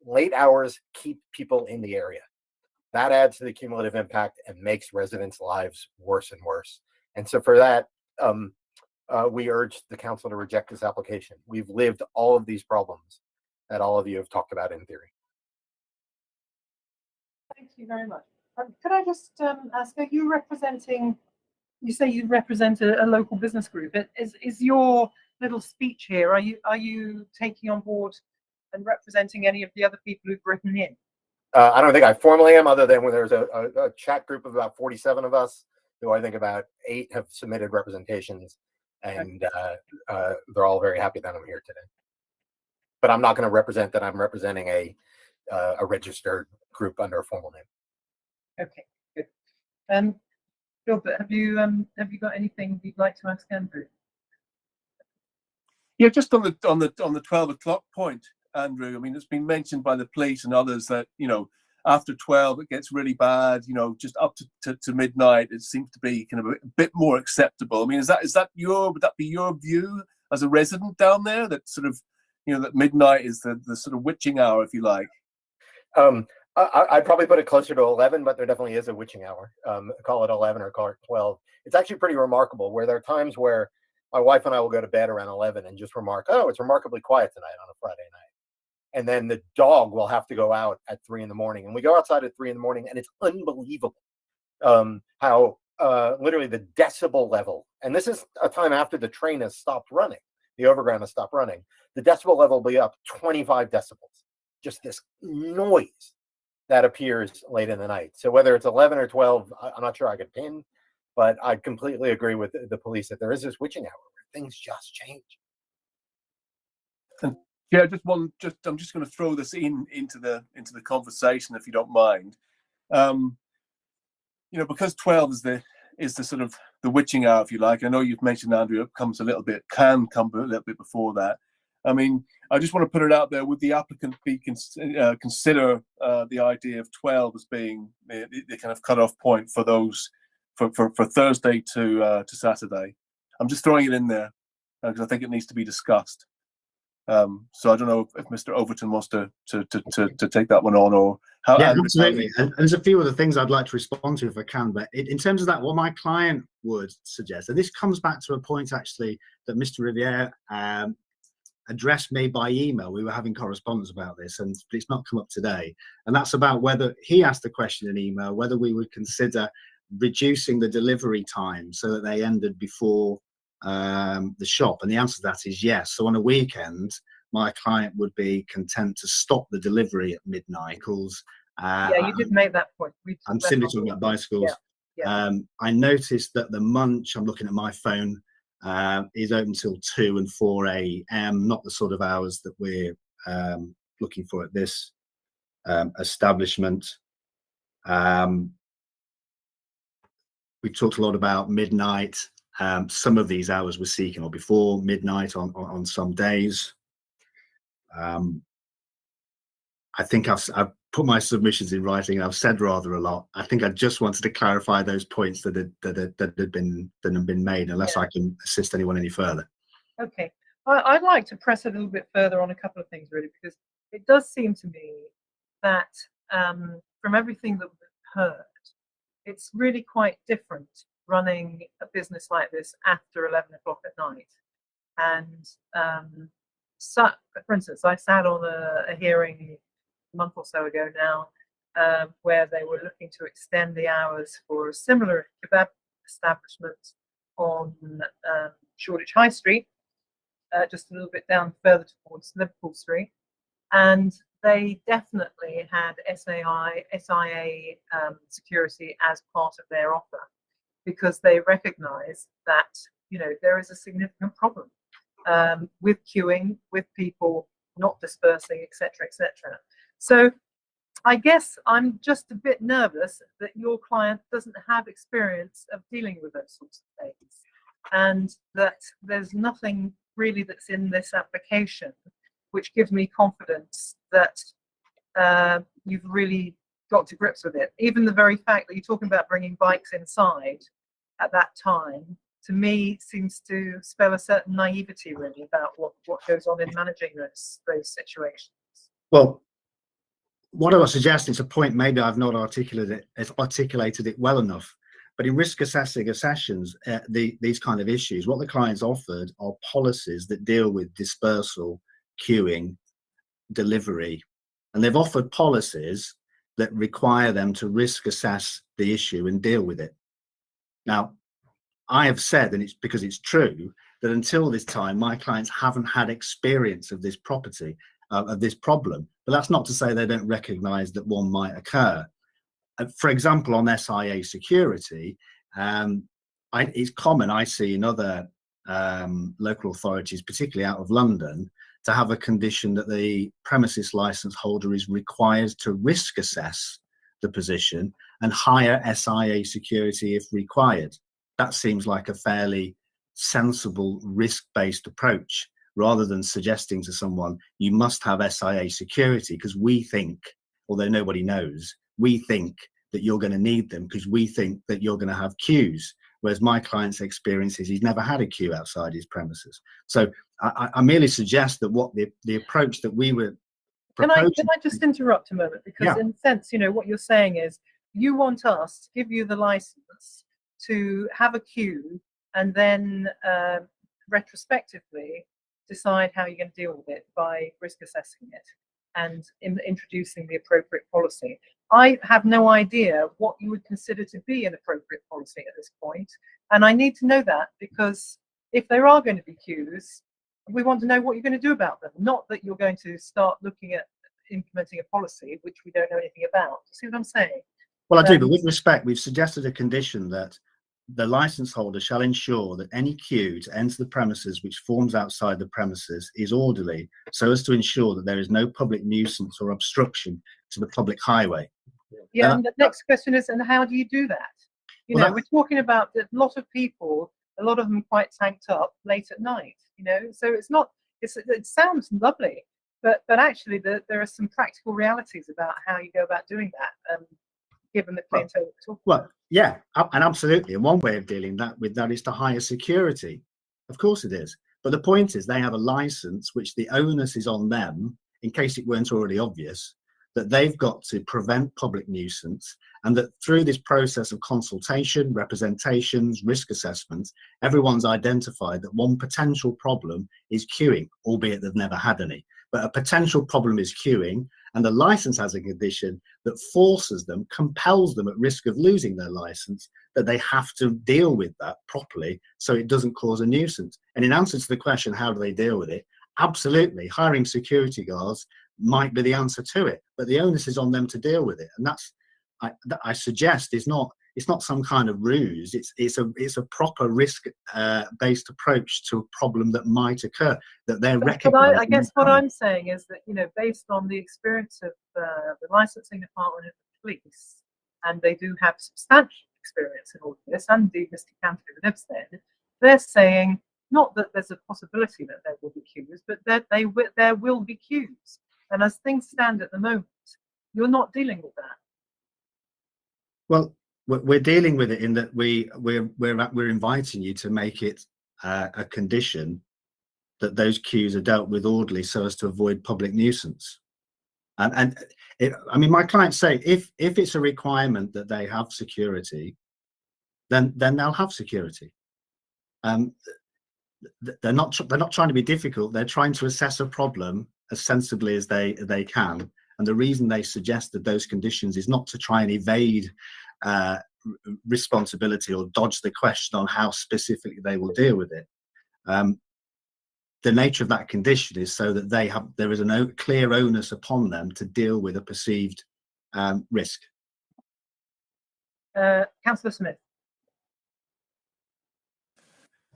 Late hours keep people in the area. That adds to the cumulative impact and makes residents' lives worse and worse. And so for that, we urge the council to reject this application. We've lived all of these problems that all of you have talked about in theory. Thank you very much. Could I just ask, are you representing, you say you represent a local business group. Is your little speech here, are you taking on board and representing any of the other people who've written in? I don't think I formally am, other than when there's a chat group of about 47 of us, who I think about 8 have submitted representations, and they're all very happy that I'm here today. But I'm not going to represent that I'm representing a registered group under a formal name. Okay, good. Gilbert, have you got anything you'd like to ask Andrew? Yeah, just on the 12 o'clock point, Andrew. I mean, it's been mentioned by the police and others that after 12 it gets really bad. Just up to midnight it seems to be kind of a bit more acceptable. I mean, would that be your view as a resident down there, that sort of that midnight is the sort of witching hour, if you like? I'd probably put it closer to 11, but there definitely is a witching hour. Call it 11 or call it 12. It's actually pretty remarkable, where there are times where my wife and I will go to bed around 11 and just remark, oh, it's remarkably quiet tonight on a Friday night. And then the dog will have to go out at 3 in the morning. And we go outside at 3 in the morning, and it's unbelievable how literally the decibel level, and this is a time after the train has stopped running, the overground has stopped running, the decibel level will be up 25 decibels. Just this noise that appears late in the night. So whether it's 11 or 12, I'm not sure I could pin, but I completely agree with the police that there is this witching hour where things just change. And yeah, I'm just going to throw this into the conversation, if you don't mind. Because 12 is the sort of the witching hour, if you like. I know you've mentioned, Andrew, can come a little bit before that. I mean, I just want to put it out there: would the applicant consider the idea of 12 as being the kind of cut-off point for those for Thursday to Saturday? I'm just throwing it in there because I think it needs to be discussed. So I don't know if Mr. Overton wants to take that one on, or how. Yeah, absolutely. And there's a few other things I'd like to respond to if I can, but in terms of that, what my client would suggest, and this comes back to a point actually that Mr. Riviere addressed me by email. We were having correspondence about this, and it's not come up today. And that's about whether he asked the question in email, whether we would consider reducing the delivery time so that they ended before the shop? And the answer to that is yes. So on a weekend, my client would be content to stop the delivery at midnight. Yeah, you did make that point. I'm simply talking about bicycles. I noticed that the Munch, I'm looking at my phone, is open till 2 and 4 a.m. Not the sort of hours that we're looking for at this establishment. We talked a lot about midnight. Some of these hours we're seeking, or before midnight on some days. I think I've put my submissions in writing, and I've said rather a lot. I think I just wanted to clarify those points that had been made, unless I can assist anyone any further. Okay, I'd like to press a little bit further on a couple of things, really, because it does seem to me that from everything that we've heard, it's really quite different running a business like this after 11 o'clock at night. And so, for instance, I sat on a hearing a month or so ago now, where they were looking to extend the hours for a similar kebab establishment on Shoreditch High Street, just a little bit down further towards Liverpool Street. And they definitely had SIA security as part of their offer, because they recognise that, you know, there is a significant problem with queuing, with people not dispersing, etc., etc. So I guess I'm just a bit nervous that your client doesn't have experience of dealing with those sorts of things, and that there's nothing really that's in this application which gives me confidence that you've really got to grips with it. Even the very fact that you're talking about bringing bikes inside at that time, to me, seems to spell a certain naivety, really, about what goes on in managing those situations. Well, what I was suggesting is a point maybe I've not articulated it well enough. But in risk assessing sessions, these kind of issues, what the clients offered are policies that deal with dispersal, queuing, delivery, and they've offered policies that require them to risk assess the issue and deal with it. Now, I have said, and it's because it's true, that until this time, my clients haven't had experience of this property, of this problem. But that's not to say they don't recognise that one might occur. For example, on SIA security, it's common, I see in other local authorities, particularly out of London, to have a condition that the premises license holder is required to risk assess the position and hire SIA security if required. That seems like a fairly sensible risk-based approach, rather than suggesting to someone, you must have SIA security because we think, although nobody knows, we think that you're going to need them because we think that you're going to have queues. Whereas my client's experience is he's never had a queue outside his premises. So I merely suggest that what the approach that we were proposing. Can I just interrupt a moment? Because in a sense, you know, what you're saying is you want us to give you the license to have a queue and then retrospectively decide how you're going to deal with it by risk assessing it and introducing the appropriate policy. I have no idea what you would consider to be an appropriate policy at this point, and I need to know that, because if there are going to be queues, we want to know what you're going to do about them, not that you're going to start looking at implementing a policy which we don't know anything about. See what I'm saying? Well, I do, but with respect, we've suggested a condition that the license holder shall ensure that any queue to enter the premises which forms outside the premises is orderly, so as to ensure that there is no public nuisance or obstruction to the public highway. Yeah, and the next question is, and how do you do that? You know, we're talking about a lot of people, a lot of them quite tanked up late at night, you know, so it's not, it sounds lovely, but actually there are some practical realities about how you go about doing that, given the clientele we're talking about. Yeah, and absolutely. And one way of dealing with that is to hire security. Of course it is. But the point is they have a license, which the onus is on them, in case it weren't already obvious, that they've got to prevent public nuisance, and that through this process of consultation, representations, risk assessments, everyone's identified that one potential problem is queuing, albeit they've never had any. But a potential problem is queuing, and the license has a condition that forces them, compels them at risk of losing their license that they have to deal with that properly so it doesn't cause a nuisance. And in answer to the question, how do they deal with it? Absolutely, hiring security guards might be the answer to it, but the onus is on them to deal with it. And that's, I suggest, it's not some kind of ruse. It's a proper risk based approach to a problem that might occur, that they're But recognizing. I guess what I'm saying is that, you know, based on the experience of the licensing department of the police, and they do have substantial experience in all of this, and indeed Mr. Cantor lives there, they're saying not that there's a possibility that there will be queues, but that there will be queues. And as things stand at the moment, you're not dealing with that. Well, we're dealing with it in that we're inviting you to make it a condition that those queues are dealt with orderly so as to avoid public nuisance. I mean, my clients say if it's a requirement that they have security, then they'll have security. They're not trying to be difficult. They're trying to assess a problem as sensibly as they can. And the reason they suggested those conditions is not to try and evade responsibility or dodge the question on how specifically they will deal with it. The nature of that condition is so that there is a clear onus upon them to deal with a perceived risk. Councillor Smith.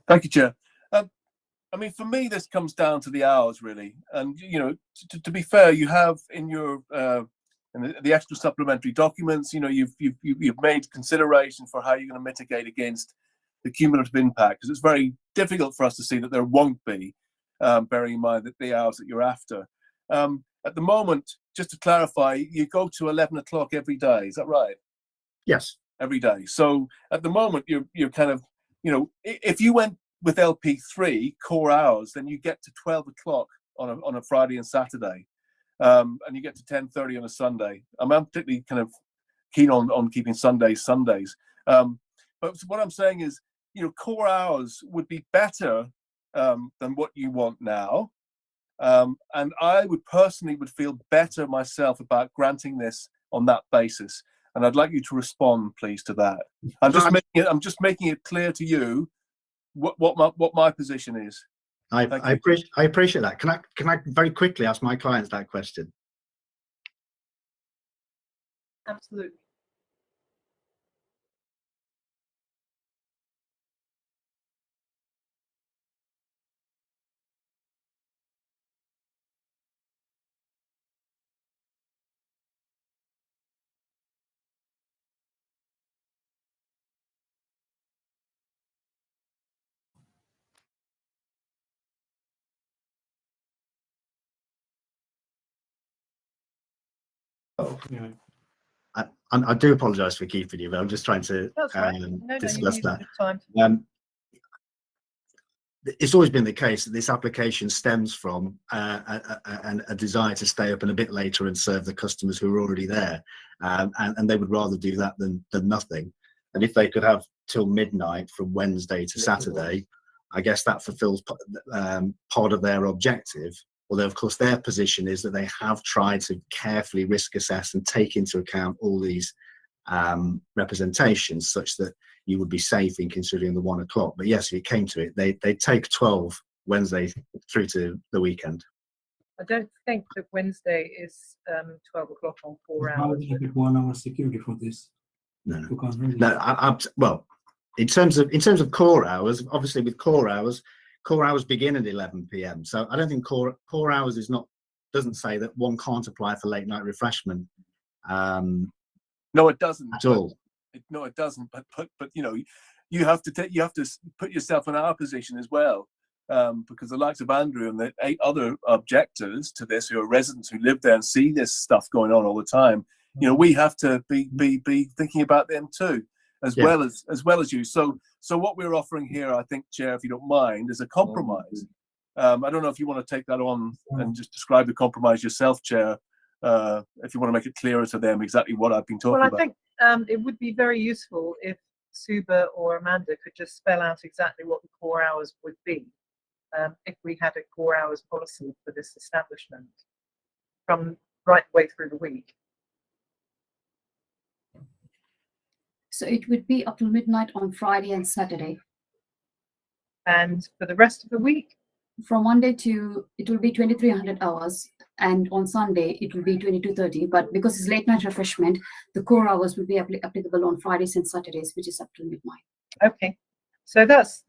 Thank you, Chair. I mean, for me, this comes down to the hours, really. And, you know, to be fair, you have in your in the extra supplementary documents, you know, you've made consideration for how you're going to mitigate against the cumulative impact, because it's very difficult for us to see that there won't be, bearing in mind that the hours that you're after. At the moment, just to clarify, you go to 11 o'clock every day. Is that right? Yes. Every day. So at the moment, you're kind of, you know, if you went with LP3 core hours, then you get to 12 o'clock on a Friday and Saturday, and you get to 10:30 on a Sunday. I'm particularly kind of keen on keeping Sundays. But what I'm saying is, you know, core hours would be better than what you want now, and I would personally feel better myself about granting this on that basis. And I'd like you to respond, please, to that. I'm just making it clear to you what my position is. I appreciate that. Can I very quickly ask my clients that question? Absolutely. I do apologise for keeping you, but I'm just trying to discuss that. It's always been the case that this application stems from a desire to stay open a bit later and serve the customers who are already there, and they would rather do that than nothing. And if they could have till midnight from Wednesday to Saturday, I guess that fulfills part of their objective. Although, of course, their position is that they have tried to carefully risk assess and take into account all these representations such that you would be safe in considering the 1 o'clock. But yes, if it came to it, they'd take 12 Wednesday through to the weekend. I don't think that Wednesday is 12 o'clock on 4 How hours. do you get 1 hour security for this? No. You can't really. No, well, in terms of core hours, obviously with core hours begin at 11 p.m. So I don't think core hours doesn't say that one can't apply for late night refreshment. No, it doesn't at all. No, it doesn't. But you know, you have to put yourself in our position as well, because the likes of Andrew and the 8 other objectors to this, who are residents who live there and see this stuff going on all the time, you know, we have to be thinking about them too, as well as you. So what we're offering here, I think, Chair, if you don't mind, is a compromise. I don't know if you want to take that on and just describe the compromise yourself, Chair, if you want to make it clearer to them exactly what I've been talking about. Well, I think it would be very useful if Suba or Amanda could just spell out exactly what the core hours would be if we had a core hours policy for this establishment from right the way through the week. So it would be up till midnight on Friday and Saturday. And for the rest of the week? From Monday to, it will be 2300 hours. And on Sunday, it will be 2230. But because it's late night refreshment, the core hours will be applicable on Fridays and Saturdays, which is up till midnight. Okay. So that's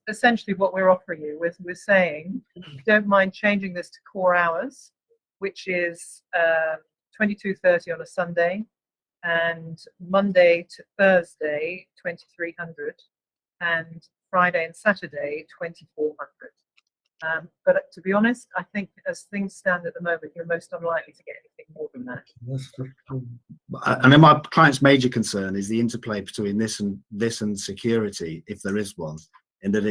essentially what we're offering you. We're saying, if you don't mind changing this to core hours, which is 22:30 on a Sunday, and Monday to Thursday 2300, and Friday and Saturday 2400. But to be honest, I think as things stand at the moment, you're most unlikely to get anything more than that. I know my client's major concern is the interplay between this and security, if there is one, in that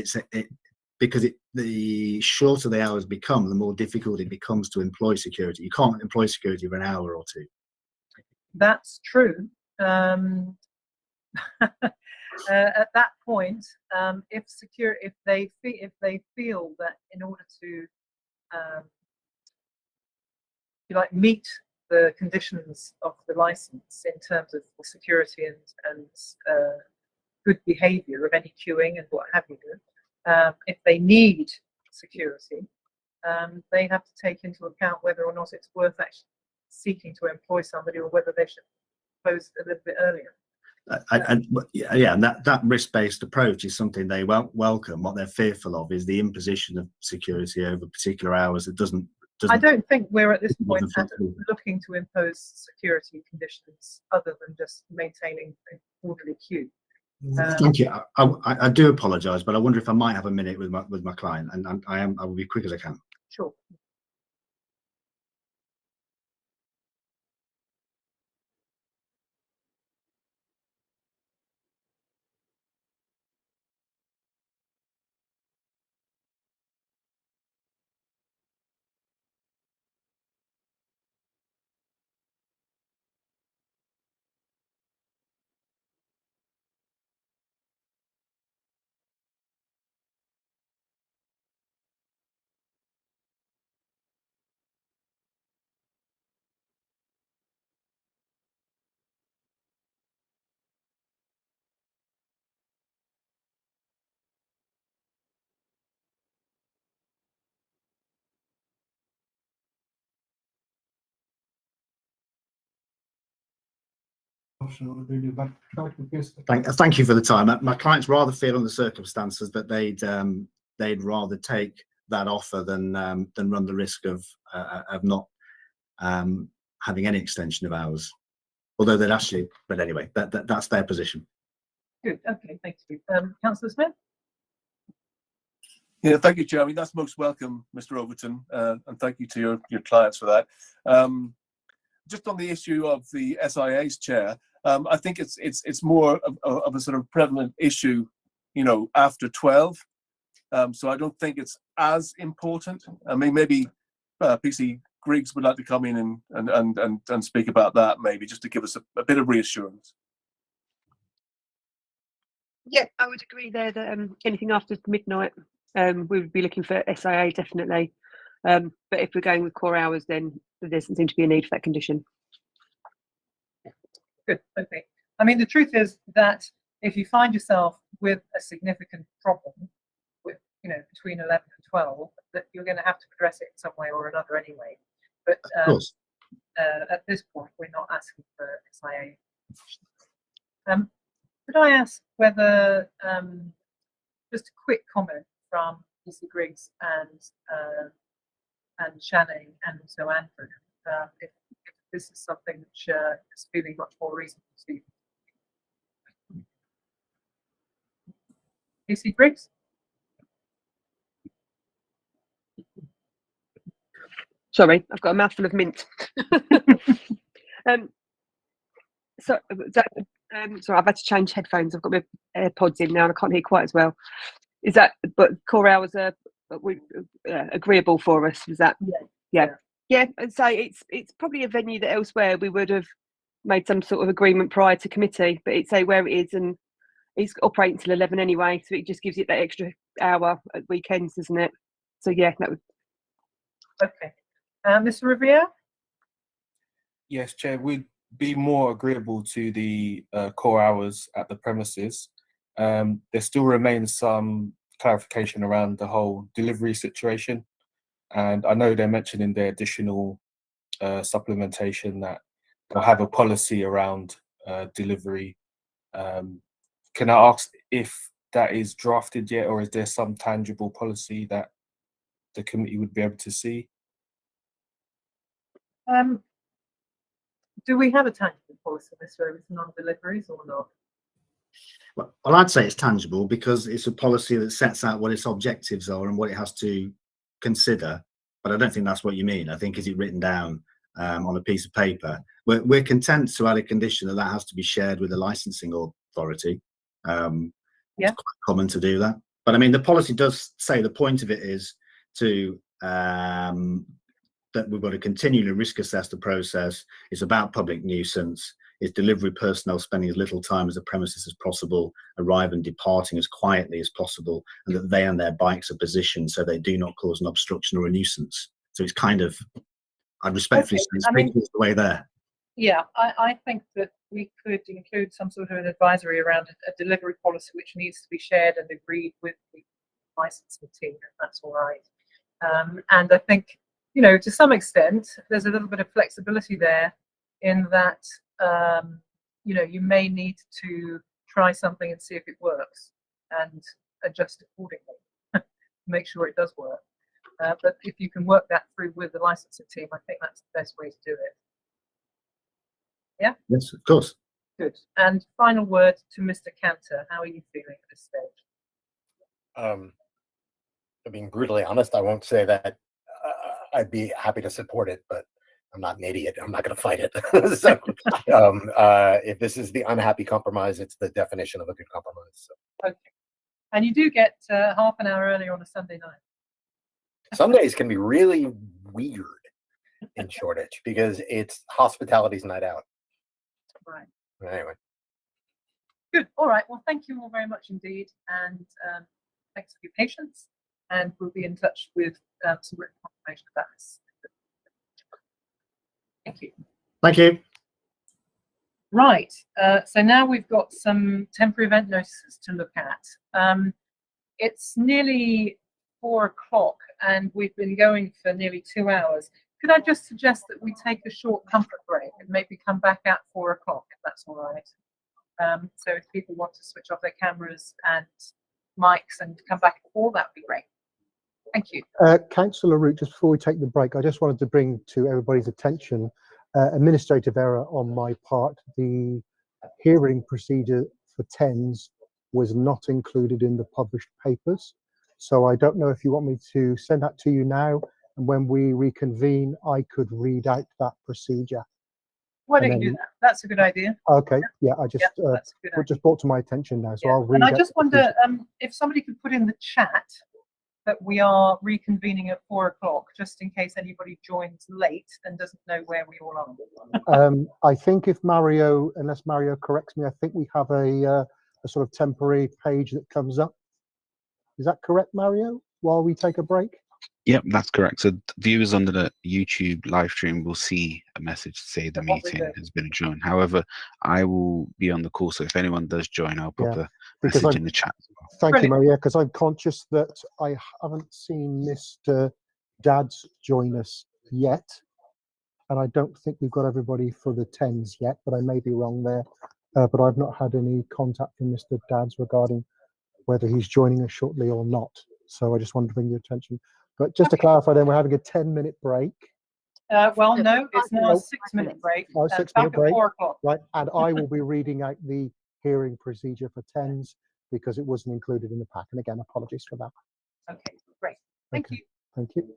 because the shorter the hours become, the more difficult it becomes to employ security. You can't employ security for an hour or two. That's true. At that point, if they feel that in order to meet the conditions of the license in terms of the security and good behaviour of any queuing and what have you, if they need security, they have to take into account whether or not it's worth actually seeking to employ somebody, or whether they should close a little bit earlier. And that risk-based approach is something they welcome. What they're fearful of is the imposition of security over particular hours that doesn't. I don't think we're at this point looking to impose security conditions other than just maintaining an orderly queue. Thank you. I do apologise, but I wonder if I might have a minute with my client, and I will be quick as I can. Sure. Thank you for the time. My clients rather feel on the circumstances that they'd rather take that offer than run the risk of not having any extension of hours. Although they'd actually, but anyway, that's their position. Good. Okay. Thank you. Councillor Smith. Yeah, thank you, Chair. I mean, that's most welcome, Mr. Overton, and thank you to your clients for that. Just on the issue of the SIA's, Chair, I think it's more of a sort of prevalent issue, after 12. So I don't think it's as important. I mean, maybe PC Griggs would like to come in and speak about that, maybe just to give us a bit of reassurance. Yeah, I would agree there that anything after midnight, we would be looking for SIA definitely. But if we're going with core hours, then there doesn't seem to be a need for that condition. Good. Okay. I mean, the truth is that if you find yourself with a significant problem with, between 11 and 12, that you're going to have to address it in some way or another anyway. But at this point, we're not asking for SIA. Could I ask whether just a quick comment from PC Griggs and Shannon and also Andrew, if this is something which is feeling much more reasonable to you. PC Griggs? Sorry, I've got a mouthful of mint. Sorry, I've had to change headphones. I've got my AirPods in now and I can't hear quite as well. Is that, but core hours are agreeable for us? Is that? Yeah. I'd say it's probably a venue that elsewhere we would have made some sort of agreement prior to committee, but it's where it is, and it's operating till 11 anyway, so it just gives it that extra hour at weekends, isn't it? So yeah, that would. Okay. Mr. Riviere? Yes, Chair. be more agreeable to the core hours at the premises. There still remains some clarification around the whole delivery situation. And I know they're mentioning their additional supplementation that they'll have a policy around delivery. Can I ask if that is drafted yet, or is there some tangible policy that the committee would be able to see? Do we have a tangible policy, Mr. Overton, on deliveries or not? Well, I'd say it's tangible because it's a policy that sets out what its objectives are and what it has to consider. But I don't think that's what you mean. I think is it written down on a piece of paper? We're content to add a condition that that has to be shared with the licensing authority. Yeah, it's quite common to do that. But I mean, the policy does say the point of it is to that we've got to continually risk assess the process. It's about public nuisance. It's delivery personnel spending as little time as the premises as possible, arriving and departing as quietly as possible, and that they and their bikes are positioned so they do not cause an obstruction or a nuisance. So it's kind of, I'd respectfully say it's making its way there. Yeah, I think that we could include some sort of an advisory around a delivery policy which needs to be shared and agreed with the licensing team, if that's all right. And I think, you know, to some extent, there's a little bit of flexibility there in that, you know, you may need to try something and see if it works and adjust accordingly to make sure it does work. But if you can work that through with the licensing team, I think that's the best way to do it. Yeah? Yes, of course. Good. And final word to Mr. Cantor. How are you feeling at this stage? Being brutally honest, I won't say that I'd be happy to support it, but I'm not an idiot. I'm not going to fight it. So if this is the unhappy compromise, it's the definition of a good compromise. So. Okay. And you do get half an hour earlier on a Sunday night. Sundays can be really weird in Shoreditch because it's hospitality's night out. Right. Anyway. Good. All right. Well, thank you all very much indeed. And thanks for your patience. And we'll be in touch with some written confirmation about this. Thank you. Thank you. Right. So now we've got some temporary event notices to look at. It's nearly 4 o'clock and we've been going for nearly 2 hours. Could I just suggest that we take a short comfort break and maybe come back at 4 o'clock, if that's all right? So if people want to switch off their cameras and mics and come back at 4, that would be great. Thank you. Councillor Root, just before we take the break, I just wanted to bring to everybody's attention administrative error on my part. The hearing procedure for TENS was not included in the published papers. So I don't know if you want me to send that to you now, and when we reconvene, I could read out that procedure. Why don't you do that? That's a good idea. Okay, yeah, I just that's a good idea. just brought to my attention now, so I'll read. And I out just the wonder if somebody could put in the chat that we are reconvening at 4 o'clock, just in case anybody joins late and doesn't know where we all are. I think if Mario, unless Mario corrects me, I think we have a sort of temporary page that comes up. Is that correct, Mario? While we take a break? Yep, that's correct. So viewers under the YouTube live stream will see a message to say the meeting has been adjourned. However, I will be on the call, so if anyone does join, I'll put the message in the chat as well. Thank you, Maria, because I'm conscious that I haven't seen Mr. Dad's join us yet, and I don't think we've got everybody for the TENS yet, but I may be wrong there. But I've not had any contact from Mr. Dad's regarding whether he's joining us shortly or not. So I just wanted to bring your attention. But just to clarify, then we're having a 10-minute break. Well, no, it's now a 6-minute break. Oh, 6-minute break. 4 o'clock. Right, and I will be reading out the hearing procedure for TENS because it wasn't included in the pack. And again, apologies for that. Okay, great. Thank you. Thank you.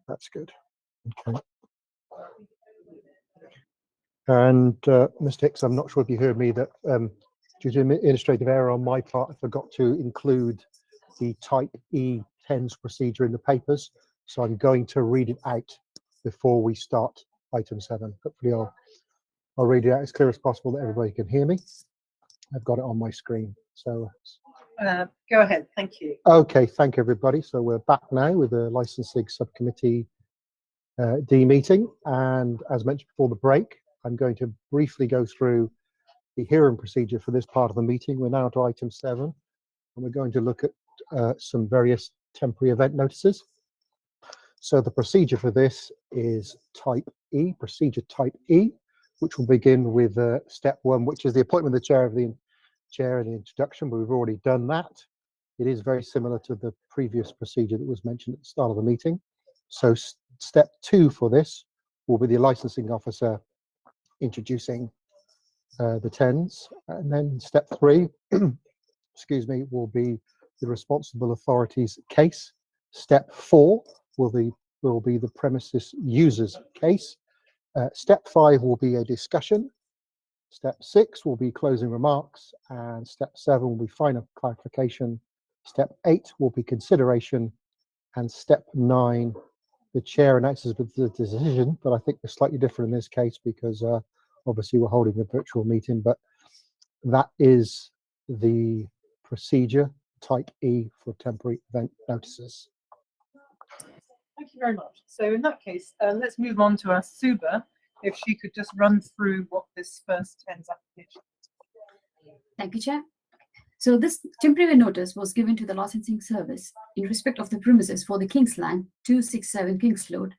That's good. Okay. And Mr. Hicks, I'm not sure if you heard me that due to administrative error on my part, I forgot to include the type E TENS procedure in the papers. So I'm going to read it out before we start item 7. Hopefully I'll read it out as clear as possible that everybody can hear me. I've got it on my screen. So go ahead. Thank you. okay, thank you, everybody. So we're back now with the licensing subcommittee D meeting. And as mentioned before the break, I'm going to briefly go through the hearing procedure for this part of the meeting. We're now to item 7, and we're going to look at some various temporary event notices. So the procedure for this is type E, procedure type E, which will begin with step 1, which is the appointment of the chair and the introduction, but we've already done that. It is very similar to the previous procedure that was mentioned at the start of the meeting. So step 2 for this will be the licensing officer introducing the TENS, and then step 3 excuse me, will be the responsible authorities case. Step 4 will be the premises users case. Step 5 will be a discussion. Step 6 will be closing remarks, and step 7 will be final clarification. Step 8 will be consideration, and step 9, the chair announces the decision, but I think it's slightly different in this case because obviously we're holding a virtual meeting, but that is the procedure type E for temporary event notices. Thank you very much. So in that case, let's move on to our Suba, if she could just run through what this first TENS application is. Thank you, Chair. So this temporary notice was given to the licensing service in respect of the premises for the Kingsland 267 Kingsland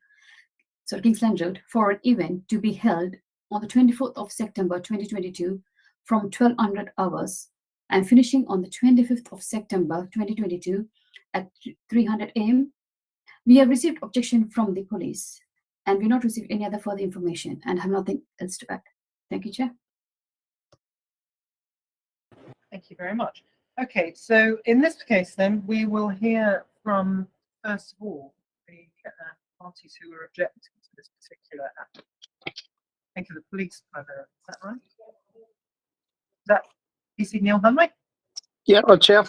Road for an event to be held on the 24th of September 2022 from 1200 hours and finishing on the 25th of September 2022 at 300 AM. We have received objection from the police and we not received any other further information and have nothing else to add. Thank you, Chair. Thank you very much. Okay, so in this case then, we will hear from, first of all, the parties who are objecting to this particular application. I think of the police primarily, is that right? Is that PC Neil Hunway? Yeah, Chair.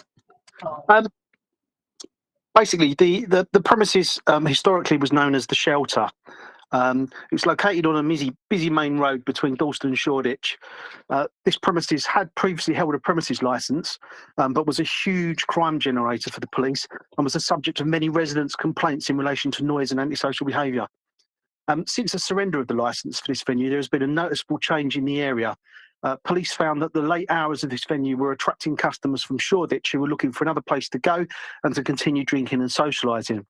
Basically, the premises historically was known as the shelter. It's located on a busy main road between Dalston and Shoreditch. This premises had previously held a premises licence, but was a huge crime generator for the police and was the subject of many residents' complaints in relation to noise and antisocial behaviour. Since the surrender of the licence for this venue, there has been a noticeable change in the area. Police found that the late hours of this venue were attracting customers from Shoreditch who were looking for another place to go and to continue drinking and socialising.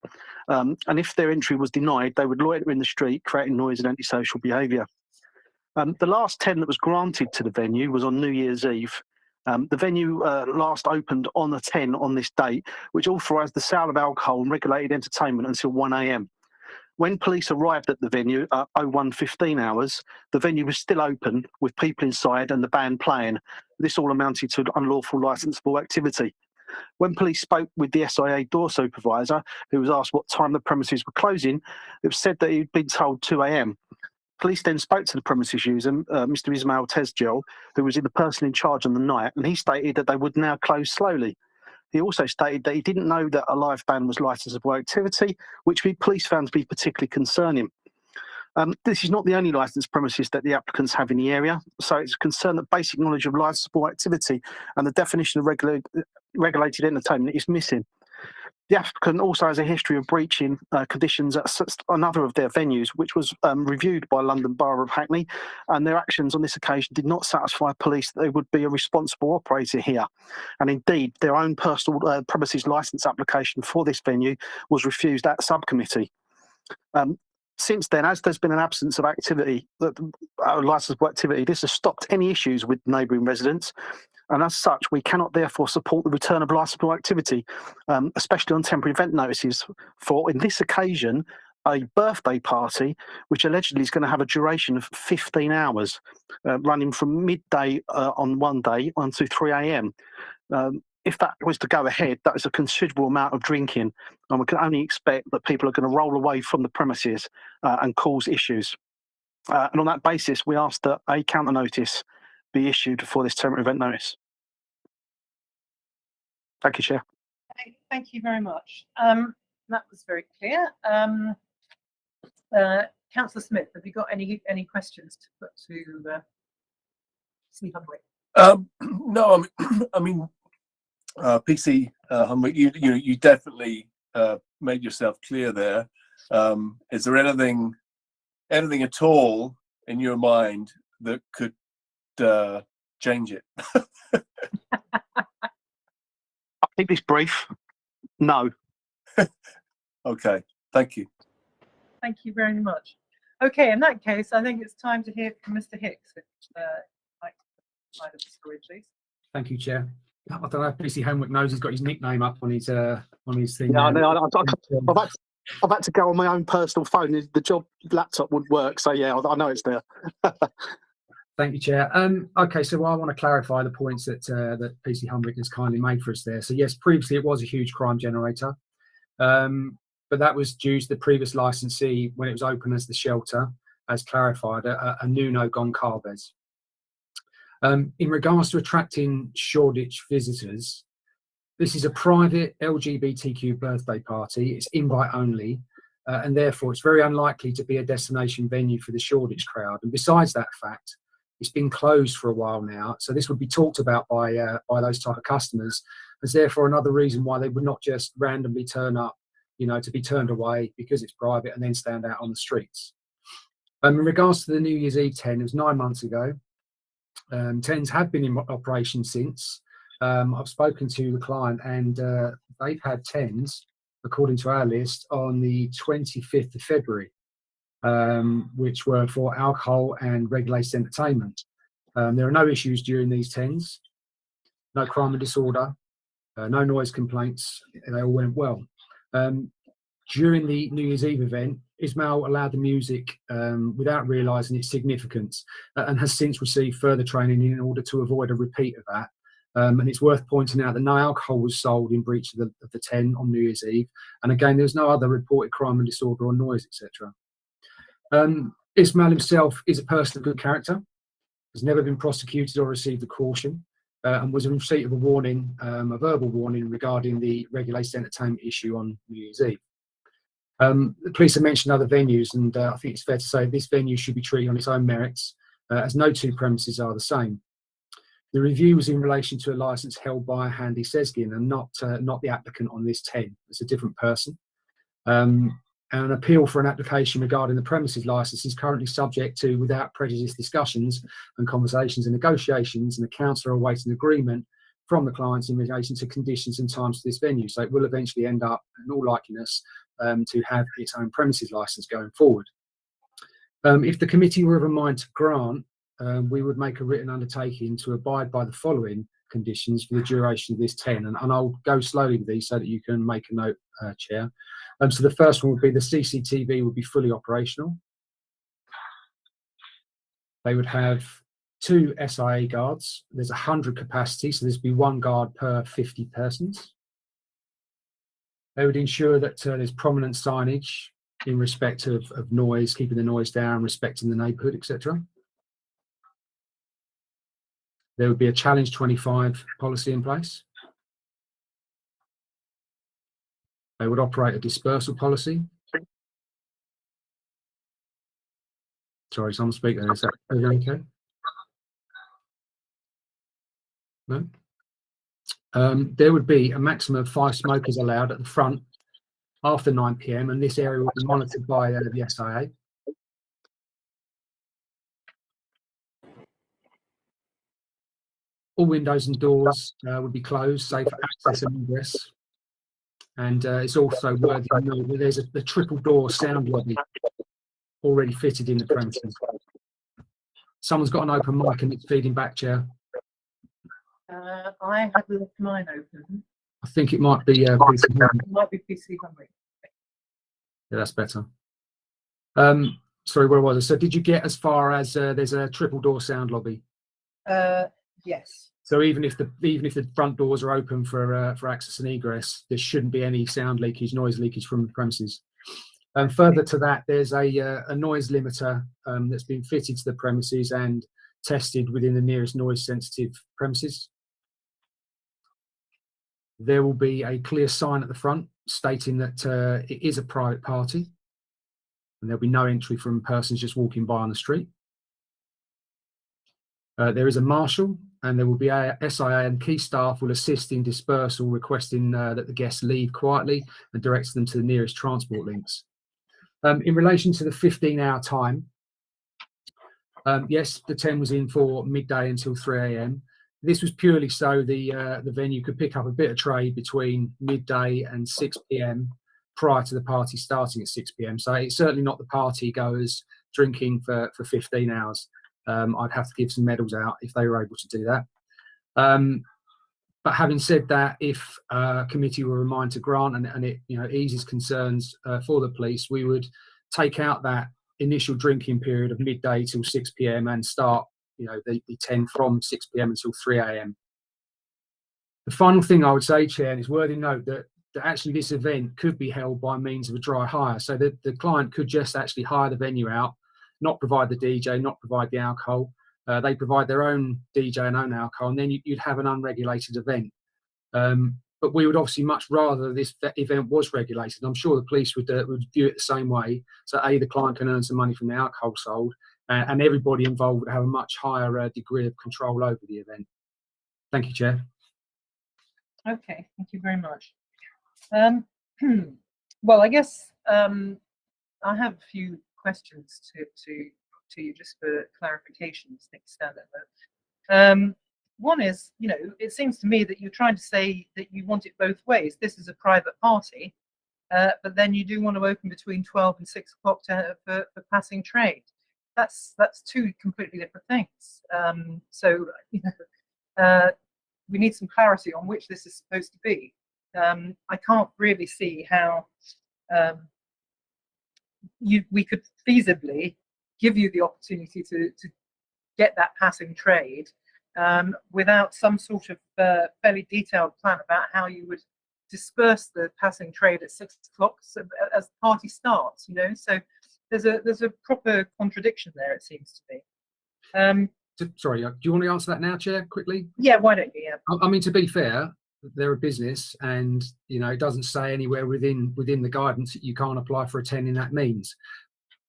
And if their entry was denied, they would loiter in the street, creating noise and antisocial behaviour. The last 10 that was granted to the venue was on New Year's Eve. The venue last opened on the 10 on this date, which authorised the sale of alcohol and regulated entertainment until 1 AM. When police arrived at the venue at 01:15 hours, the venue was still open with people inside and the band playing. This all amounted to unlawful licensable activity. When police spoke with the SIA door supervisor, who was asked what time the premises were closing, it was said that he'd been told 2 AM. Police then spoke to the premises user, Mr. Ismail Tezgel, who was the person in charge on the night, and he stated that they would now close slowly. He also stated that he didn't know that a live band was licensable activity, which the police found to be particularly concerning. This is not the only licensed premises that the applicants have in the area, so it's a concern that basic knowledge of licensable activity and the definition of regulated entertainment is missing. The applicant also has a history of breaching conditions at another of their venues, which was reviewed by London Borough of Hackney, and their actions on this occasion did not satisfy police that they would be a responsible operator here. And indeed, their own personal premises licence application for this venue was refused at subcommittee. Since then, as there's been an absence of activity, licensable activity, this has stopped any issues with neighbouring residents. And as such, we cannot therefore support the return of licensable activity, especially on temporary event notices for, in this occasion, a birthday party, which allegedly is going to have a duration of 15 hours, running from midday on one day on to 3 AM. if that was to go ahead, that is a considerable amount of drinking, and we can only expect that people are going to roll away from the premises and cause issues. And on that basis, we ask that a counter notice be issued for this temporary event notice. Thank you, Chair. Thank you very much. That was very clear. Councillor Smith, have you got any questions to put to PC Humbrick? No, I mean, PC Humbrick, you definitely made yourself clear there. Is there anything at all in your mind that could change it? I'll keep this brief. No. Okay, thank you. Thank you very much. Okay, in that case, I think it's time to hear from Mr. Hicks. If like side of the story, please. Thank you, Chair. I don't know if PC Homework knows he's got his nickname up on his thing. Yeah, I've had to go on my own personal phone. The job laptop wouldn't work, so yeah, I know it's there. Thank you, Chair. Okay, so I want to clarify the points that that PC Humbrick has kindly made for us there. So yes, previously it was a huge crime generator, but that was due to the previous licensee when it was open as the shelter, as clarified, a Nuno Goncalves. In regards to attracting Shoreditch visitors, this is a private LGBTQ birthday party. It's invite only, and therefore it's very unlikely to be a destination venue for the Shoreditch crowd. And besides that fact, it's been closed for a while now, so this would be talked about by those type of customers. As therefore another reason why they would not just randomly turn up, to be turned away because it's private and then stand out on the streets. In regards to the New Year's Eve 10, it was 9 months ago. 10s have been in operation since. I've spoken to the client and they've had 10s, according to our list, on the 25th of February, which were for alcohol and regulated entertainment. There are no issues during these 10s, no crime and disorder, no noise complaints, they all went well. During the New Year's Eve event, Ismail allowed the music without realising its significance and has since received further training in order to avoid a repeat of that. And it's worth pointing out that no alcohol was sold in breach of the 10 on New Year's Eve. And again, there's no other reported crime and disorder or noise, etc. Ismail himself is a person of good character, has never been prosecuted or received a caution, and was in receipt of a warning, a verbal warning regarding the regulated entertainment issue on New Year's Eve. The police have mentioned other venues, and I think it's fair to say this venue should be treated on its own merits, as no two premises are the same. The review was in relation to a licence held by Handy Seskin and not the applicant on this 10. It's a different person. An appeal for an application regarding the premises licence is currently subject to without prejudice discussions and conversations and negotiations, and the council are awaiting agreement from the clients in relation to conditions and times for this venue. So it will eventually end up, in all likeliness, to have its own premises licence going forward. If the committee were of a mind to grant, we would make a written undertaking to abide by the following conditions for the duration of this 10, and I'll go slowly with these so that you can make a note, Chair. So the first one would be the CCTV would be fully operational. They would have 2 SIA guards. There's 100 capacity, so there's be 1 guard per 50 persons. They would ensure that there's prominent signage in respect of noise, keeping the noise down, respecting the neighbourhood, etc. There would be a Challenge 25 policy in place. They would operate a dispersal policy. Sorry, someone speak there. Is that okay? No? There would be a maximum of 5 smokers allowed at the front after 9 PM, and this area will be monitored by the SIA. All windows and doors would be closed, safe for access and ingress. And it's also worthy of note that there's a triple door sound lobby already fitted in the premises. Someone's got an open mic and it's feeding back, Chair. I have left mine open. I think it might be PC Humbrick. It might be PC Humbrick. Yeah, that's better. Sorry, where was I? So did you get as far as there's a triple door sound lobby? Yes. So even if the front doors are open for access and egress, there shouldn't be any sound leakage, noise leakage from the premises. And further to that, there's a noise limiter that's been fitted to the premises and tested within the nearest noise sensitive premises. There will be a clear sign at the front stating that it is a private party, and there'll be no entry from persons just walking by on the street. There is a marshal, and there will be a SIA and key staff will assist in dispersal, requesting that the guests leave quietly and directs them to the nearest transport links. In relation to the 15-hour time, yes, the 10 was in for midday until 3 a.m. This was purely so the venue could pick up a bit of trade between midday and 6 p.m. prior to the party starting at 6 p.m. So it's certainly not the party goers drinking for 15 hours. I'd have to give some medals out if they were able to do that. But having said that, if a committee were reminded to grant and it eases concerns for the police, we would take out that initial drinking period of midday till 6 p.m. and start the 10 from 6 p.m. until 3 a.m. The final thing I would say, Chair, and it's worthy to note that actually this event could be held by means of a dry hire. So the client could just actually hire the venue out, not provide the DJ, not provide the alcohol. They provide their own DJ and own alcohol, and then you'd have an unregulated event. But we would obviously much rather this event was regulated. I'm sure the police would view it the same way. So the client can earn some money from the alcohol sold, and everybody involved would have a much higher degree of control over the event. Thank you, Chair. Okay, thank you very much. Well, I guess I have a few questions to you just for clarifications. Things stand at. One is, it seems to me that you're trying to say that you want it both ways. This is a private party, but then you do want to open between 12 and 6 o'clock for passing trade. That's two completely different things. So we need some clarity on which this is supposed to be. I can't really see how we could feasibly give you the opportunity to get that passing trade without some sort of fairly detailed plan about how you would disperse the passing trade at 6 o'clock as the party starts. So there's a proper contradiction there, it seems to me. Sorry, do you want to answer that now, Chair, quickly? Yeah, why don't you? Yeah. I mean, to be fair, they're a business, and it doesn't say anywhere within the guidance that you can't apply for a 10 in that means.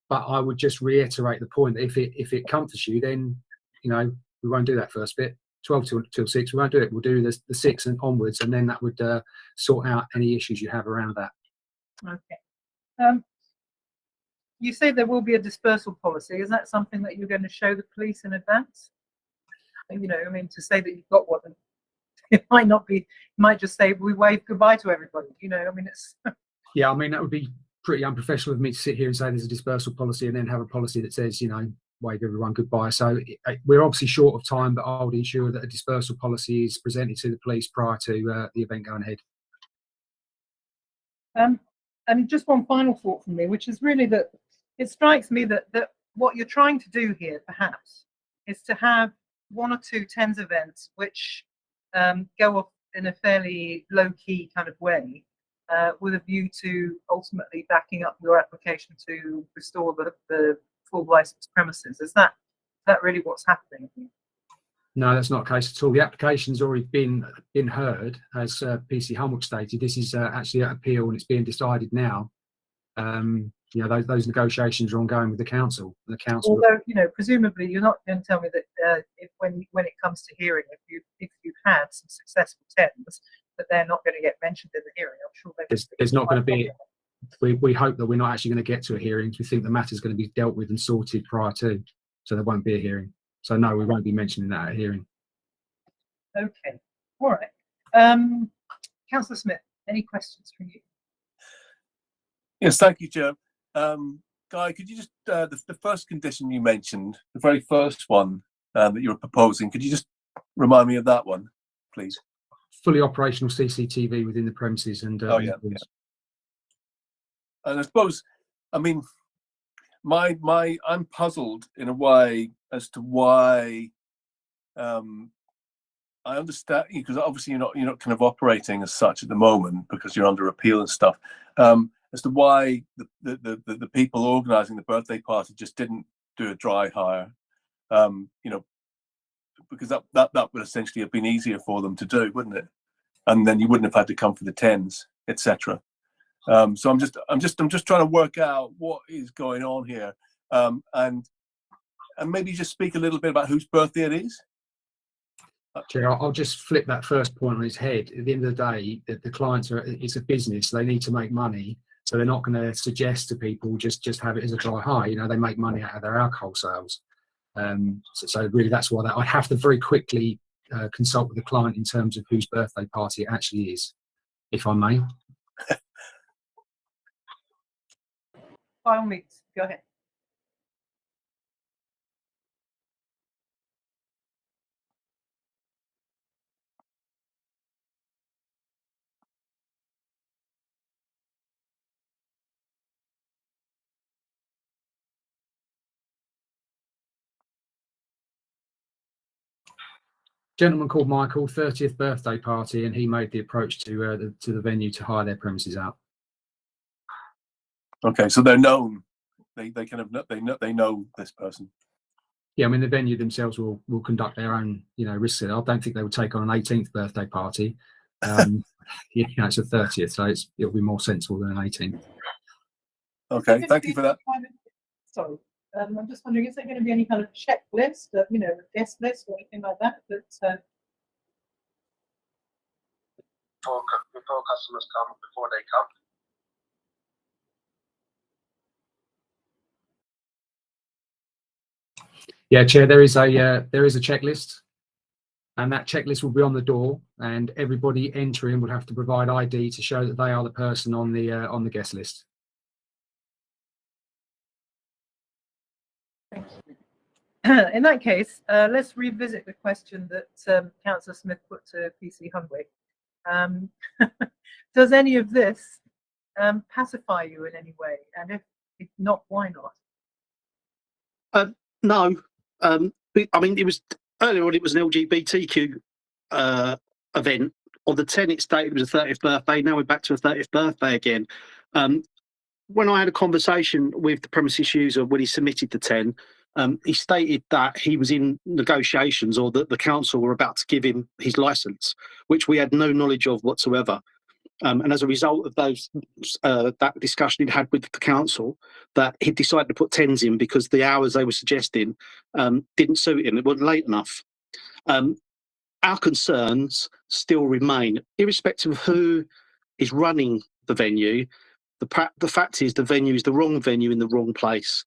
But I would just reiterate the point that if it comforts you, then we won't do that first bit. 12 till 6, we won't do it. We'll do the 6 and onwards, and then that would sort out any issues you have around that. Okay. You say there will be a dispersal policy. Is that something that you're going to show the police in advance? I mean, to say that you've got one, it might not be. You might just say we wave goodbye to everybody. I mean, it's. Yeah, I mean that would be pretty unprofessional of me to sit here and say there's a dispersal policy and then have a policy that says wave everyone goodbye. So we're obviously short of time, but I would ensure that a dispersal policy is presented to the police prior to the event going ahead. And just one final thought from me, which is really that it strikes me that what you're trying to do here, perhaps, is to have 1 or 2 TENS events which go off in a fairly low-key kind of way, with a view to ultimately backing up your application to restore the full licensed premises. Is that really what's happening? No, that's not the case at all. The application's already been heard, as PC Humwick stated. This is actually at appeal, and it's being decided now. Those negotiations are ongoing with the council. The council. Although, presumably you're not going to tell me that when it comes to hearing, if you've had some successful TENS, that they're not going to get mentioned in the hearing. I'm sure there's not going to be. We hope that we're not actually going to get to a hearing. We think the matter is going to be dealt with and sorted prior to, so there won't be a hearing. So no, we won't be mentioning that at a hearing. Okay, all right. Councillor Smith, any questions from you? Yes, thank you, Joe. Guy, could you just the first condition you mentioned, the very first one that you were proposing, could you just remind me of that one, please? Fully operational CCTV within the premises and. Oh yeah. And I suppose, I mean, I'm puzzled in a way as to why I understand, because obviously you're not kind of operating as such at the moment because you're under appeal and stuff. As to why the people organising the birthday party just didn't do a dry hire, because that would essentially have been easier for them to do, wouldn't it? And then you wouldn't have had to come for the tens, etc. So I'm just trying to work out what is going on here, and maybe just speak a little bit about whose birthday it is. Chair, I'll just flip that first point on his head. At the end of the day, the clients it's a business; they need to make money, so they're not going to suggest to people just have it as a dry hire. They make money out of their alcohol sales. So really, that's why I'd have to very quickly consult with the client in terms of whose birthday party it actually is, if I may. By all means, go ahead. Gentleman called Michael, 30th birthday party, and he made the approach to the venue to hire their premises out. Okay, so they're known. They kind of they know this person. Yeah, I mean the venue themselves will conduct their own risk. I don't think they would take on an 18th birthday party. It's a 30th, so it'll be more sensible than an 18th. Okay, thank you for that. Sorry, I'm just wondering, is there going to be any kind of checklist, a guest list or anything like that? Before customers come, before they come. Yeah, Chair, there is a checklist, and that checklist will be on the door, and everybody entering will have to provide ID to show that they are the person on the guest list. Thank you. In that case, let's revisit the question that Councillor Smith put to PC Hunwick. Does any of this pacify you in any way? And if not, why not? No. I mean, it was earlier on. It was an LGBTQ event. On the 10th, it stated it was a 30th birthday. Now we're back to a 30th birthday again. When I had a conversation with the premises user when he submitted the 10, he stated that he was in negotiations, or that the council were about to give him his licence, which we had no knowledge of whatsoever. And as a result of that discussion he'd had with the council, that he decided to put 10s in because the hours they were suggesting didn't suit him. It wasn't late enough. Our concerns still remain, irrespective of who is running the venue. The fact is the venue is the wrong venue in the wrong place.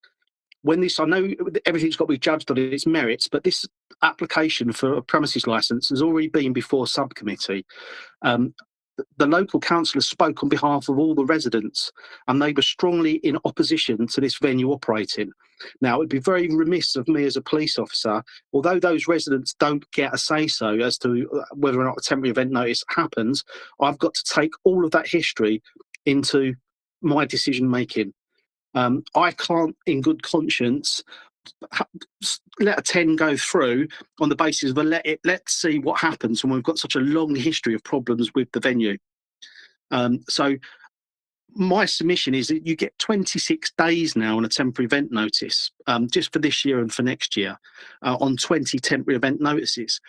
I know everything's got to be judged on its merits, but this application for a premises licence has already been before subcommittee. The local councillor spoke on behalf of all the residents, and they were strongly in opposition to this venue operating. Now, it'd be very remiss of me as a police officer, although those residents don't get a say-so as to whether or not a temporary event notice happens, I've got to take all of that history into my decision-making. I can't, in good conscience, let a 10 go through on the basis of let's see what happens when we've got such a long history of problems with the venue. So my submission is that you get 26 days now on a temporary event notice, just for this year and for next year, on 20 temporary event notices,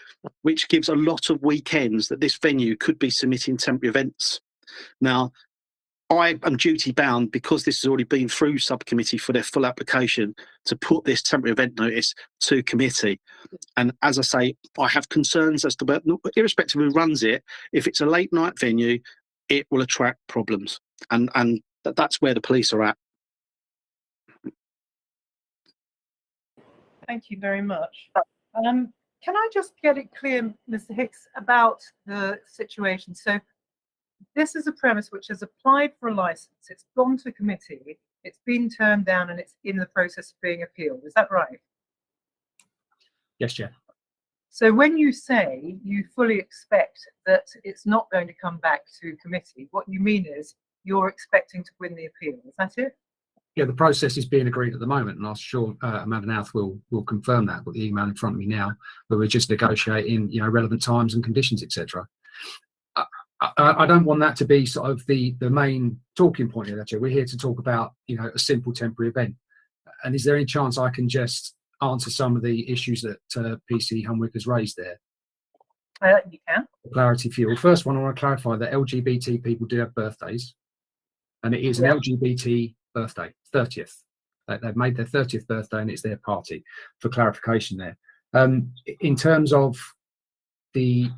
which gives a lot of weekends that this venue could be submitting temporary events. Now, I am duty bound, because this has already been through subcommittee for their full application, to put this temporary event notice to committee. And as I say, I have concerns as to, irrespective of who runs it, if it's a late night venue, it will attract problems. And that's where the police are at. Thank you very much. Can I just get it clear, Mr. Hicks, about the situation? So this is a premise which has applied for a license. It's gone to committee. It's been turned down, and it's in the process of being appealed. Is that right? Yes, Chair. So when you say you fully expect that it's not going to come back to committee, what you mean is you're expecting to win the appeal. Is that it? Yeah, the process is being agreed at the moment, and I'm sure Amanda Nouth will confirm that. I've got the email in front of me now, but we're just negotiating, relevant times and conditions, etc. I don't want that to be sort of the main talking point here, actually. We're here to talk about, a simple temporary event. And is there any chance I can just answer some of the issues that PC Hunwick has raised there? You can. Clarity for you. Well, first one, I want to clarify that LGBT people do have birthdays, and it is an LGBT birthday, 30th. They've made their 30th birthday, and it's their party. For clarification there. In terms of the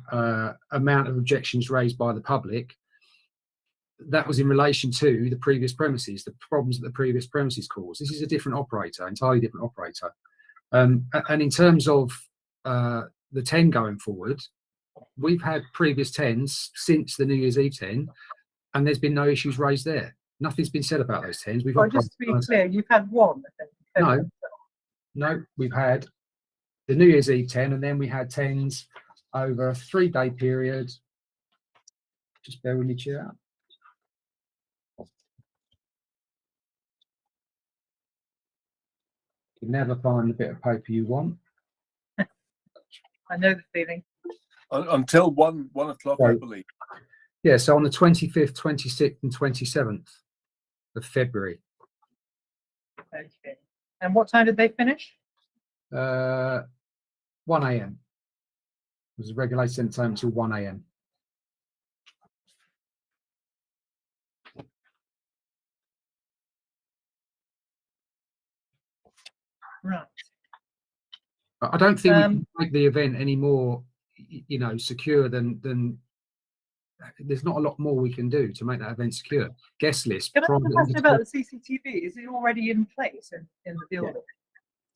amount of objections raised by the public, that was in relation to the previous premises, the problems that the previous premises caused. This is a different operator, entirely different operator. And in terms of the 10 going forward, we've had previous 10s since the New Year's Eve 10, and there's been no issues raised there. Nothing's been said about those 10s. We've just to be clear, you've had one. No, we've had the New Year's Eve 10, and then we had 10s over a 3-day period. Just bear with me, Chair. You never find the bit of paper you want. I know the feeling. Until 1 o'clock, I believe. Yeah, so on the 25th, 26th, and 27th of February. Okay. And what time did they finish? 1 a.m. It was a regulated entertainment until 1 a.m. Right. I don't think we can make the event any more, secure than. There's not a lot more we can do to make that event secure. Guest list. Can I ask about the CCTV? Is it already in place in the building?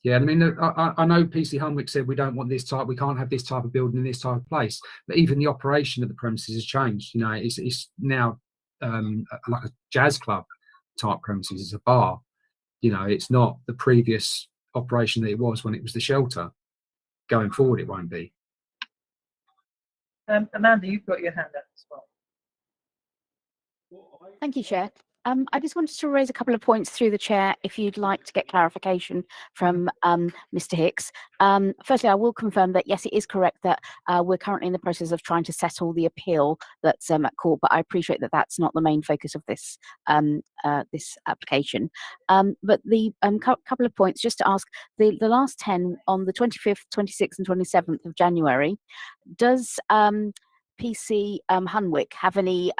Yeah, I mean, I know PC Hunwick said we don't want this type, we can't have this type of building in this type of place. But even the operation of the premises has changed. It's now like a jazz club type premises. It's a bar. It's not the previous operation that it was when it was the shelter. Going forward, it won't be. Amanda, you've got your hand up as well. Thank you, Chair. I just wanted to raise a couple of points through the chair if you'd like to get clarification from Mr. Hicks. Firstly, I will confirm that, yes, it is correct that we're currently in the process of trying to settle the appeal that's at court, but I appreciate that that's not the main focus of this this application. But the couple of points, just to ask, the last 10 on the 25th, 26th and 27th of January, does PC Hunwick have any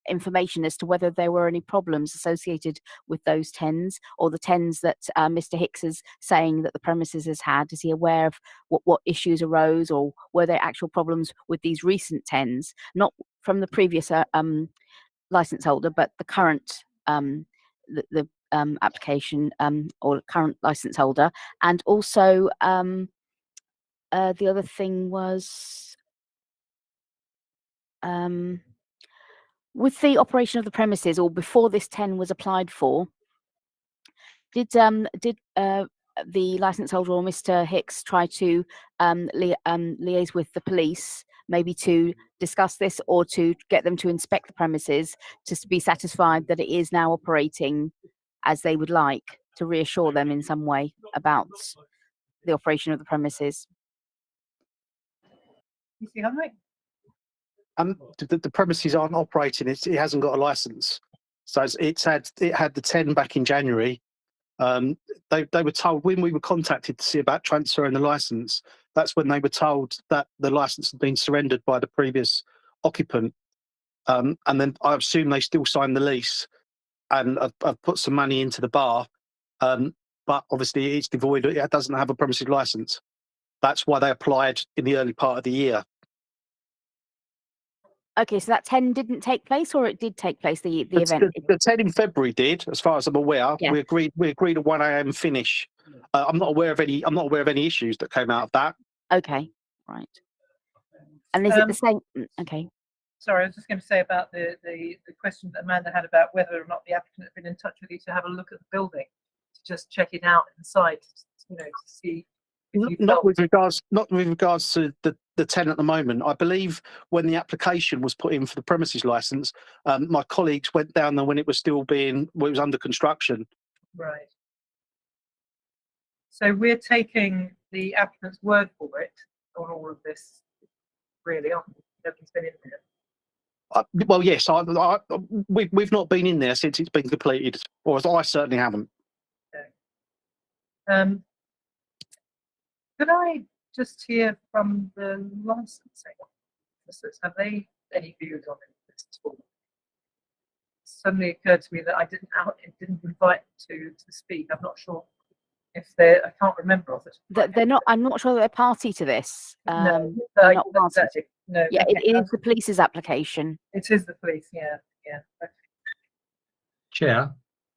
information as to whether there were any problems associated with those 10s or the 10s that Mr. Hicks is saying that the premises has had? Is he aware of what issues arose, or were there actual problems with these recent 10s, not from the previous license holder, but the current the application or current license holder? And also the other thing was, with the operation of the premises, or before this 10 was applied for, did the license holder or Mr. Hicks try to liaise with the police, maybe to discuss this or to get them to inspect the premises, to be satisfied that it is now operating as they would like, to reassure them in some way about the operation of the premises? You see, Hunwick? The premises aren't operating. It hasn't got a license, so it had the 10 back in January. They were told when we were contacted to see about transferring the license. That's when they were told that the license had been surrendered by the previous occupant, and then I assume they still signed the lease and I've put some money into the bar, but obviously it's devoid. It doesn't have a premises license. That's why they applied in the early part of the year. Okay, so that 10 didn't take place, or it did take place, the event? The 10 in February did, as far as I'm aware. Yeah. We agreed a 1 a.m. finish. I'm not aware of any issues that came out of that. Okay, right. And is it the same? Okay. Sorry, I was just going to say about the question that Amanda had about whether or not the applicant had been in touch with you to have a look at the building, to just check it out inside, to see. Not with regards to the 10 at the moment. I believe when the application was put in for the premises license, my colleagues went down there when it was still it was under construction, Right. So we're taking the applicant's word for it on all of this, really, aren't we? Nobody's been in there. Well, yes, we've not been in there since it's been completed, or I certainly haven't. Okay. Could I just hear from the licensing officers? Have they any views on this at all? It suddenly occurred to me that I didn't invite them to speak. I'm not sure if they're. I can't remember of it. They're not. I'm not sure they're party to this. No, They're not party. exactly. No. Yeah, Okay. it is the police's application. It is the police. Yeah. Yeah. Okay. Chair,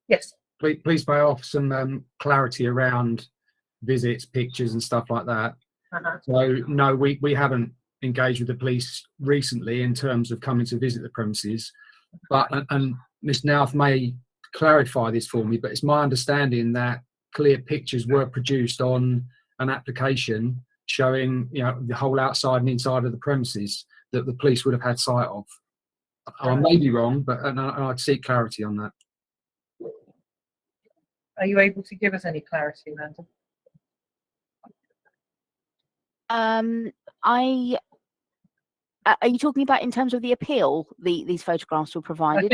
Yes. please may I offer some clarity around visits, pictures, and stuff like that. So no, we haven't engaged with the police recently in terms of coming to visit the premises, but and Ms. Nouth may clarify this for me, but it's my understanding that clear pictures were produced on an application showing, you know, the whole outside and inside of the premises that the police would have had sight of. I may be wrong, but I'd seek clarity on that. Are you able to give us any clarity, Amanda? Are you talking about in terms of the appeal? These photographs were provided. I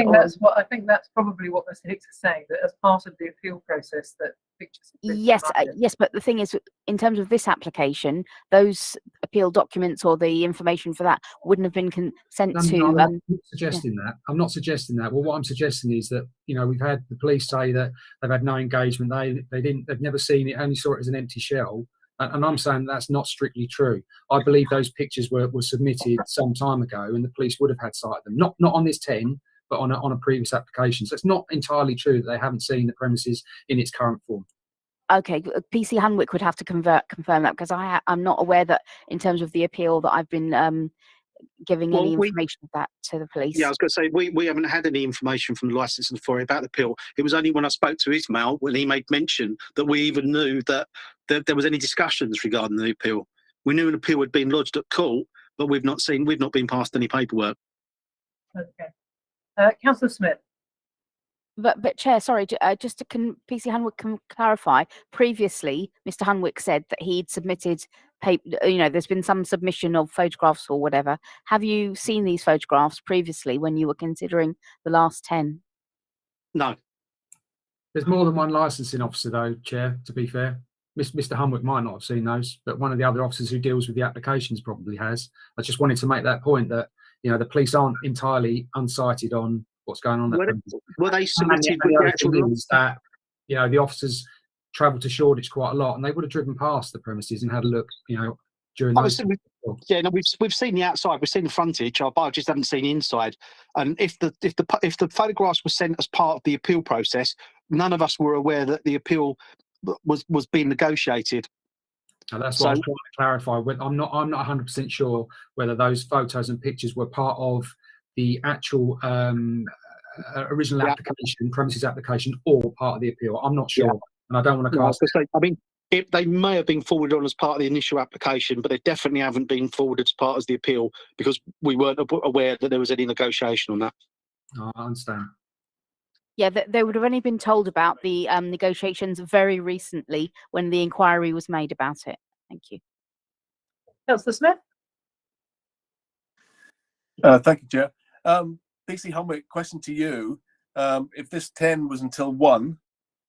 think that's probably what Mr. Hicks is saying, that as part of the appeal process, that pictures. Yes, yes, but the thing is, in terms of this application, those appeal documents or the information for that wouldn't have been sent to. I'm not suggesting that. I'm not suggesting that. Well, what I'm suggesting is that, you know, we've had the police say that they've had no engagement. They've never seen it. Only saw it as an empty shell. And I'm saying that's not strictly true. I believe those pictures were submitted some time ago, and the police would have had sight of them. Not on this 10, but on a previous application. So it's not entirely true that they haven't seen the premises in its current form. Okay, PC Hanwick would have to confirm that, because I'm not aware that in terms of the appeal that I've been giving any information of that to the police. Yeah, I was going to say, we haven't had any information from the licensing authority about the appeal. It was only when I spoke to Ismail, when he made mention, that we even knew that there was any discussions regarding the appeal. We knew an appeal had been lodged at court, but we've not been passed any paperwork. Okay. Councillor Smith. But Chair, sorry, just to PC Hanwick can clarify. Previously, Mr. Hanwick said that he'd submitted paper. You know, there's been some submission of photographs or whatever. Have you seen these photographs previously when you were considering the last 10? No. There's more than one licensing officer, though, Chair. To be fair, Mr. Hanwick might not have seen those, but one of the other officers who deals with the applications probably has. I just wanted to make that point that, you know, the police aren't entirely unsighted on what's going on. Were they submitted with the actual news that, you know, the officers travelled to Shoreditch quite a lot, and they would have driven past the premises and had a look, you know, during those. Yeah, no, we've seen the outside, we've seen the frontage, but I just haven't seen the inside. And if the photographs were sent as part of the appeal process, none of us were aware that the appeal was being negotiated. And that's what I was trying to clarify. I'm not 100% sure whether those photos and pictures were part of the actual original application, premises application, or part of the appeal. I'm not sure, and I don't want to cast. I mean, they may have been forwarded on as part of the initial application, but they definitely haven't been forwarded as part of the appeal, because we weren't aware that there was any negotiation on that. I understand. Yeah, they would have only been told about the negotiations very recently when the inquiry was made about it. Thank you. Councillor Smith. Thank you, Chair. PC Hanwick, question to you. If this 10 was until 1,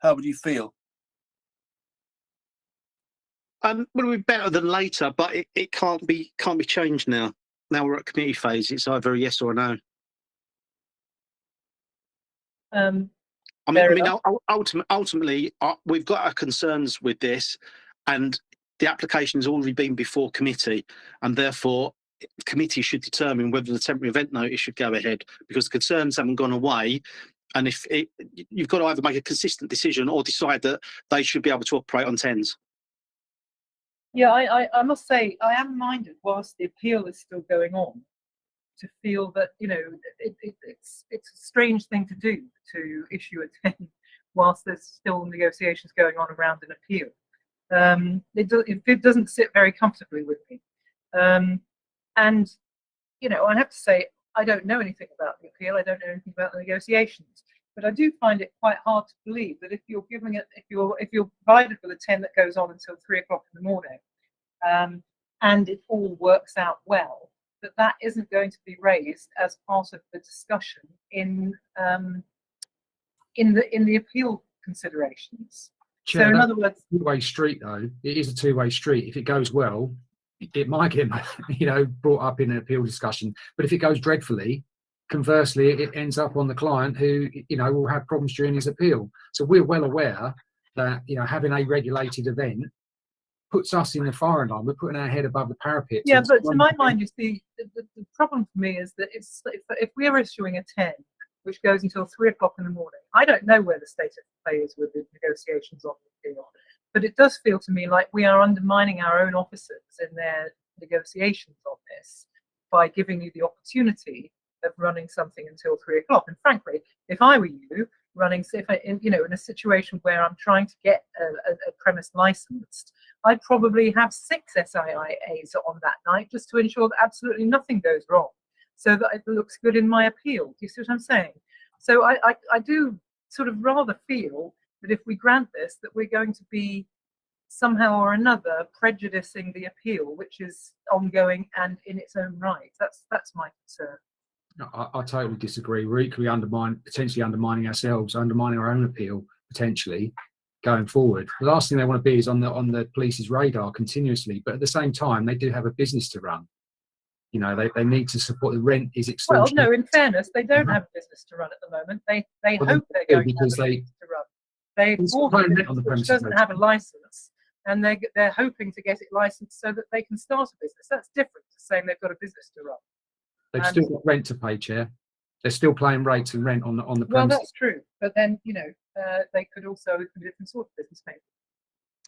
how would you feel? Would it be better than later, but it can't be changed now. Now we're at committee phase. It's either a yes or a no. Ultimately, we've got our concerns with this, and the application has already been before committee, and therefore the committee should determine whether the temporary event notice should go ahead, because the concerns haven't gone away. And you've got to either make a consistent decision or decide that they should be able to operate on 10s. Yeah, I must say I am minded, whilst the appeal is still going on, to feel that, you know, it's a strange thing to do, to issue a 10 whilst there's still negotiations going on around an appeal. It doesn't sit very comfortably with me. And, you know, I have to say, I don't know anything about the appeal. I don't know anything about the negotiations. But I do find it quite hard to believe that if you're giving it, if you're provided with a 10 that goes on until 3 o'clock in the morning, and it all works out well, that isn't going to be raised as part of the discussion in the appeal considerations. Chair, so in that's other words, a two-way street though. It is a two-way street. If it goes well, it might get brought up in an appeal discussion. But if it goes dreadfully, conversely, it ends up on the client who will have problems during his appeal. So we're well aware that having a regulated event puts us in the firing line. We're putting our head above the parapet. Yeah, but to my mind, you see, the problem for me is that if we are issuing a 10 which goes until 3 o'clock in the morning, I don't know where the state of play is with the negotiations on the appeal, but it does feel to me like we are undermining our own officers in their negotiations on this by giving you the opportunity of running something until 3 o'clock. And frankly, if I were you running, in a situation where I'm trying to get a premise licensed, I'd probably have 6 SIIAs on that night just to ensure that absolutely nothing goes wrong, so that it looks good in my appeal. Do you see what I'm saying? So I do sort of rather feel that if we grant this, that we're going to be somehow or another prejudicing the appeal, which is ongoing and in its own right. That's my concern. I totally disagree. We're equally potentially undermining ourselves, undermining our own appeal potentially going forward. The last thing they want to be is on the police's radar continuously, but at the same time, they do have a business to run. They need to support. The rent is extortionate. Well, no, in fairness, they don't have a business to run at the moment. They hope they're going to have a business to run. They bought a business which doesn't have a license, and they're hoping to get it licensed so that they can start a business. That's different to saying they've got a business to run. They've still got rent to pay, Chair. They're still paying rates and rent on the premises. Well, that's true, but then they could also open a different sort of business, maybe.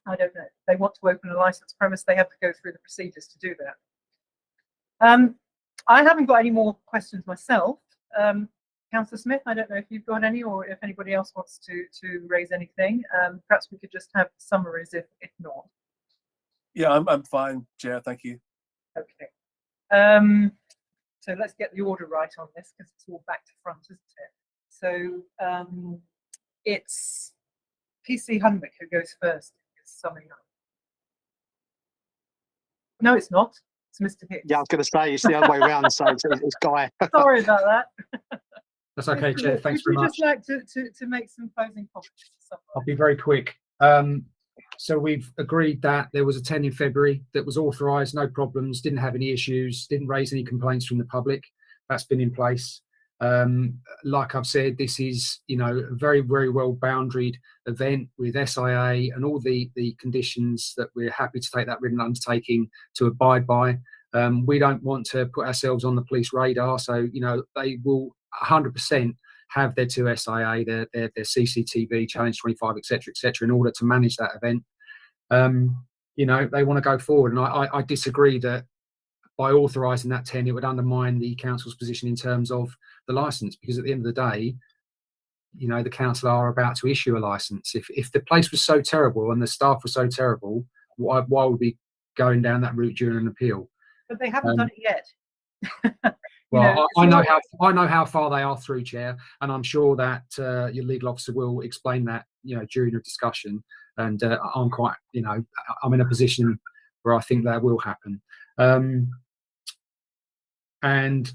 I don't know. If they want to open a licensed premise, they have to go through the procedures to do that. I haven't got any more questions myself. Councillor Smith, I don't know if you've got any, or if anybody else wants to raise anything. Perhaps we could just have summaries, if not. Yeah, I'm fine, Chair. Thank you. Okay. So let's get the order right on this, because it's all back to front, isn't it? So it's PC Hunwick who goes first. It's summing up. No, it's not. It's Mr. Hicks. Yeah, I was going to say it's the other way around. So it's Guy. Sorry about that. That's okay, Chair. Thanks very much. Would you just like to make some closing comments? I'll be very quick. So we've agreed that there was a 10 in February that was authorised, no problems, didn't have any issues, didn't raise any complaints from the public. That's been in place. Like I've said, this is a very, very well boundaried event with SIA and all the conditions that we're happy to take that written undertaking to abide by. We don't want to put ourselves on the police radar, so they will 100% have their 2 SIA, their CCTV, Challenge 25, etc., in order to manage that event. They want to go forward, and I disagree that by authorising that 10, it would undermine the council's position in terms of the licence, because at the end of the day, the council are about to issue a licence. If the place was so terrible and the staff were so terrible, why would we be going down that route during an appeal? But they haven't done it yet. Well, I know how far they are through, Chair, and I'm sure that your legal officer will explain that during the discussion. And I'm quite, I'm in a position where I think that will happen. And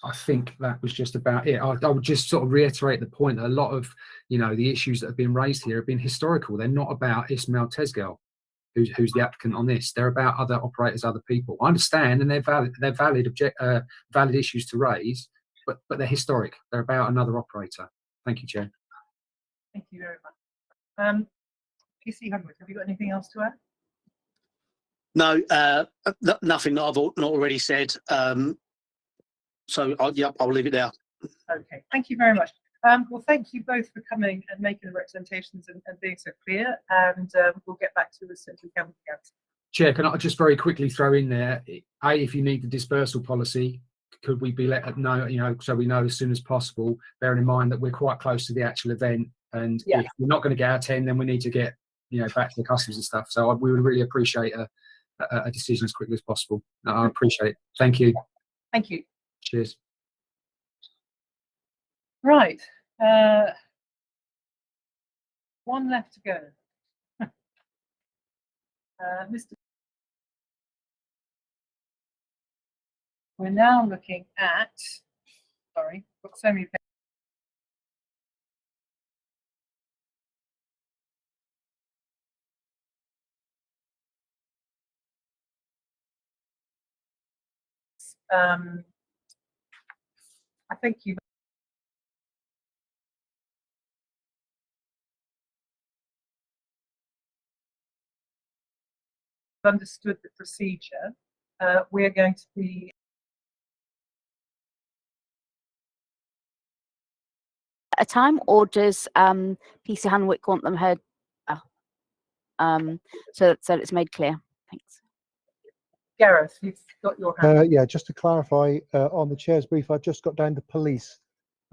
I think that was just about it. I would just sort of reiterate the point that a lot of the issues that have been raised here have been historical. They're not about Ismail Tezgel, who's the applicant on this. They're about other operators, other people. I understand, and they're valid issues to raise, but they're historic. They're about another operator. Thank you, Chair. Thank you very much. PC Hunwick, have you got anything else to add? No, nothing that I've not already said. So I'll leave it there. Okay, thank you very much. Well, thank you both for coming and making the representations and being so clear, and we'll get back to you as soon as we can. Chair, can I just very quickly throw in there, if you need the dispersal policy, could we be let know, so we know as soon as possible, bearing in mind that we're quite close to the actual event, and if we're not going to get our 10, then we need to get, back to the customers and stuff. So we would really appreciate a decision as quickly as possible. I appreciate it. Thank you. Thank you. Cheers. Right. One left to go. Mr. We're now looking at, sorry, got so many I think you've understood the procedure. We're going to be a time, or does PC Hanwick want them heard? So it's made clear. Thanks. Gareth, you've got your hand. Yeah, just to clarify, on the chair's brief, I've just got down to police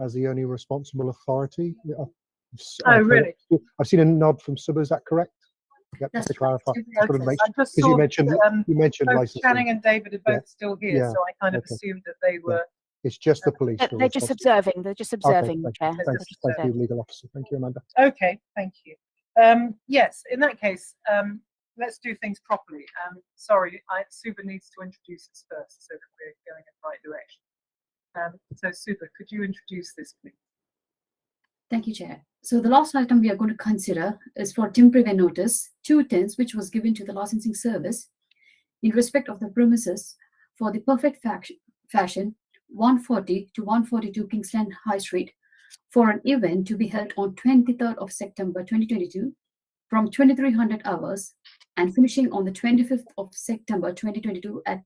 as the only responsible authority. Oh, really? I've seen a nod from Suba. Is that correct? Yep, That's just to clarify. right. Just wanted to make I sure, just because saw you mentioned both licensing. Channing and David are both still here, Yeah, so I kind of okay. assumed that they were. It's just the police. who are They're just responsible. observing. They're just observing, Okay, Chair. thank you, legal officer. Thank you, Amanda. Okay, thank you. Yes, in that case, let's do things properly. Sorry, Suba needs to introduce us first so that we're going in the right direction. So Suba, could you introduce this, please? Thank you, Chair. So the last item we are going to consider is for temporary notice 210, which was given to the licensing service in respect of the premises for the perfect fashion 140 to 142 Kingsland High Street for an event to be held on 23rd of September 2022 from 2300 hours and finishing on the 25th of September 2022 at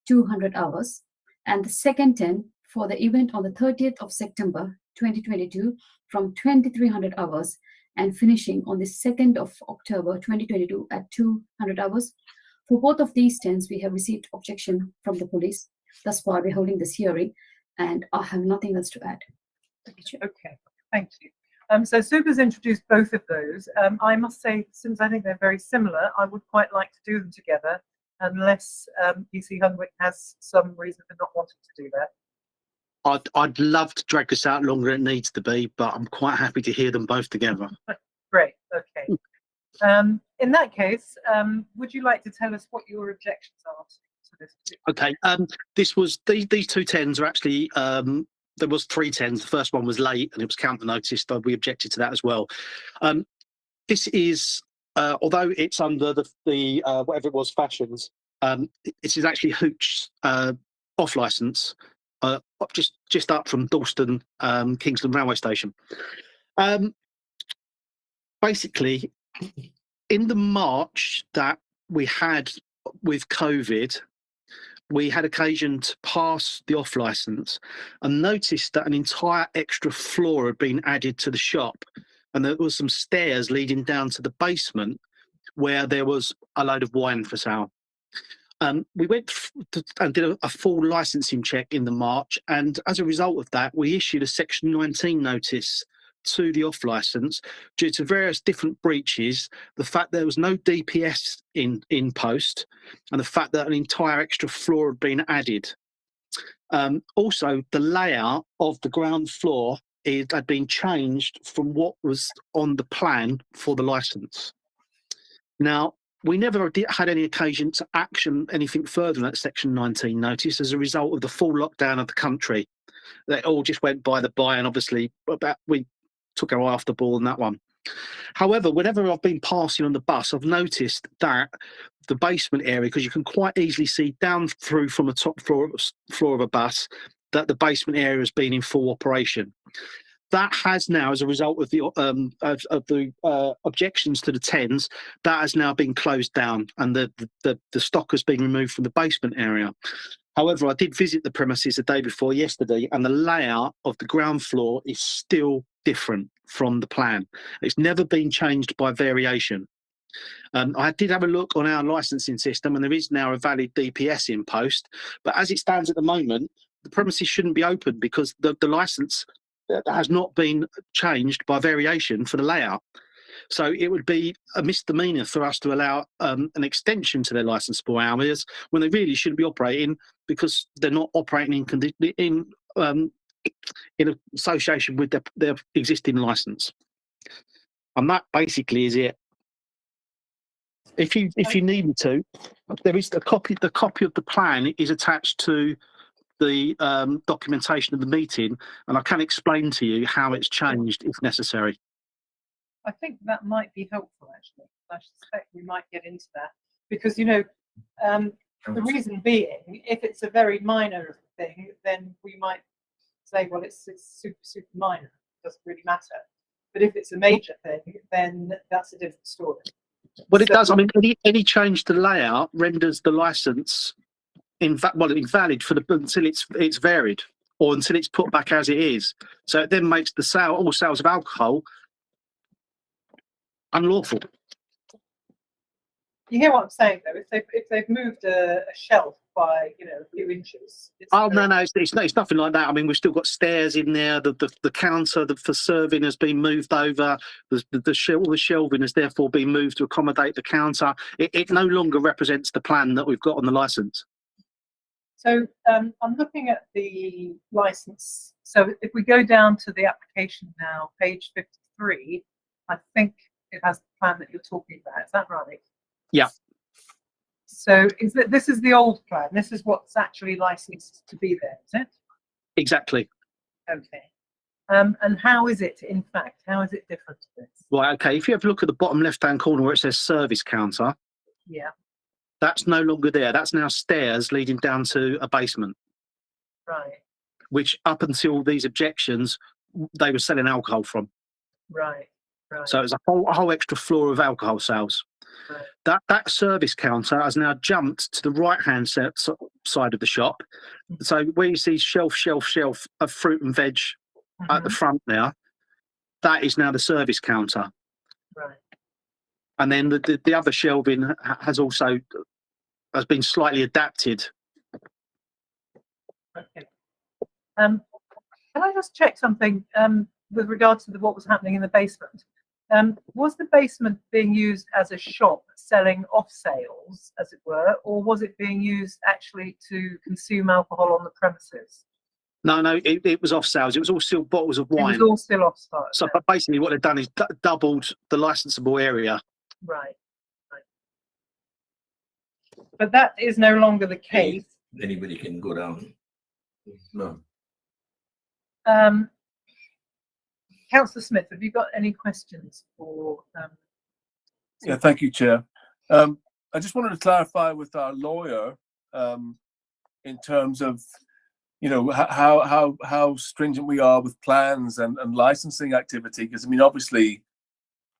200 hours, and the second 10 for the event on the 30th of September 2022 from 2300 hours and finishing on the 2nd of October 2022 at 200 hours. For both of these 10s, we have received objection from the police. Thus far, we're holding this hearing, and I have nothing else to add. Okay, thank you. So Suba's introduced both of those. I must say, since I think they're very similar, I would quite like to do them together, unless PC Hunwick has some reason for not wanting to do that. I'd love to drag this out longer than it needs to be, but I'm quite happy to hear them both together. Great, okay. In that case, would you like to tell us what your objections are to this? Okay, this was these two 10s are actually there was 3 10s. The first one was late and it was counter noticed. We objected to that as well. This is although it's under the whatever it was fashions, this is actually Hooch's off license, just up from Dalston Kingsland railway station. Basically, in the March that we had with COVID, we had occasion to pass the off license and noticed that an entire extra floor had been added to the shop, and there was some stairs leading down to the basement where there was a load of wine for sale. We went and did a full licensing check in the March, and as a result of that, we issued a Section 19 notice to the off license due to various different breaches, the fact there was no DPS in post, and the fact that an entire extra floor had been added. Also, the layout of the ground floor had been changed from what was on the plan for the license. Now, we never had any occasion to action anything further than that Section 19 notice as a result of the full lockdown of the country. They all just went by the by, and obviously we took our eye off the ball on that one. However, whenever I've been passing on the bus, I've noticed that the basement area, because you can quite easily see down through from the top floor of a bus, that the basement area has been in full operation. That has now, as a result of the objections to the 10s, that has now been closed down, and the stock has been removed from the basement area. However, I did visit the premises the day before yesterday, and the layout of the ground floor is still different from the plan. It's never been changed by variation. I did have a look on our licensing system, and there is now a valid DPS in post, but as it stands at the moment, the premises shouldn't be open because the license has not been changed by variation for the layout. So it would be a misdemeanor for us to allow an extension to their licensable hours when they really shouldn't be operating, because they're not operating in in association with their existing license. And that basically is it. If you need me to, there is the copy of the plan is attached to the documentation of the meeting, and I can explain to you how it's changed if necessary. I think that might be helpful, actually. I suspect we might get into that because, you know, the reason being, if it's a very minor thing, then we might say, well, it's super minor. It doesn't really matter. But if it's a major thing, then that's a different story. Well, it does. I mean, any change to layout renders the license invalid for until it's varied or until it's put back as it is. So it then makes all sales of alcohol unlawful. You hear what I'm saying, though? If they've moved a shelf by, you know, a few inches. No, it's nothing like that. I mean, we've still got stairs in there. The counter for serving has been moved over. All the shelving has therefore been moved to accommodate the counter. It no longer represents the plan that we've got on the license. So I'm looking at the license. So if we go down to the application now, page 53, I think it has the plan that you're talking about. Is that right? Yeah. So this is the old plan? This is what's actually licensed to be there, is it? Exactly. Okay. And how is it, in fact? How is it different to this? Right, okay. If you have a look at the bottom left-hand corner where it says service counter, Yeah. that's no longer there. That's now stairs leading down to a basement. Right. Which up until these objections, they were selling alcohol from. Right. Right. So it's a whole extra floor of alcohol sales. Right. That service counter has now jumped to the right-hand side of the shop. So where you see shelf of fruit and veg at the front there, that is now the service counter. Right. And then the other shelving has been slightly adapted. Okay. Can I just check something with regard to what was happening in the basement? Was the basement being used as a shop selling off sales, as it were, or was it being used actually to consume alcohol on the premises? No, it was off sales. It was all still bottles of wine. It was all still off sales. So basically what they've done is doubled the licensable area. Right. Right. But that is no longer the case. Anybody can go down. No. Councillor Smith, have you got any questions for? Yeah, thank you, Chair. I just wanted to clarify with our lawyer in terms of, you know, how stringent we are with plans and licensing activity. Because I mean, obviously,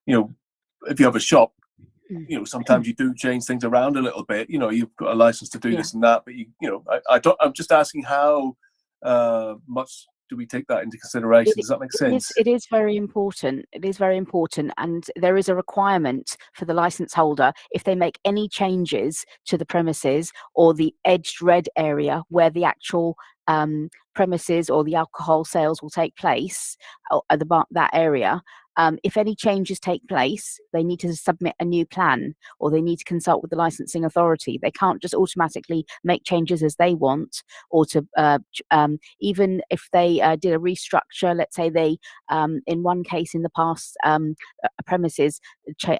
you know, if you have a shop, you know, sometimes you do change things around a little bit. You know, you've got a license to do this and that, but you know, I'm just asking how much do we take that into consideration? Does that make sense? It is very important. It is very important, and there is a requirement for the license holder if they make any changes to the premises or the edged red area where the actual premises or the alcohol sales will take place, or that area. If any changes take place, they need to submit a new plan or they need to consult with the licensing authority. They can't just automatically make changes as they want, or to even if they did a restructure, let's say they, in one case in the past, premises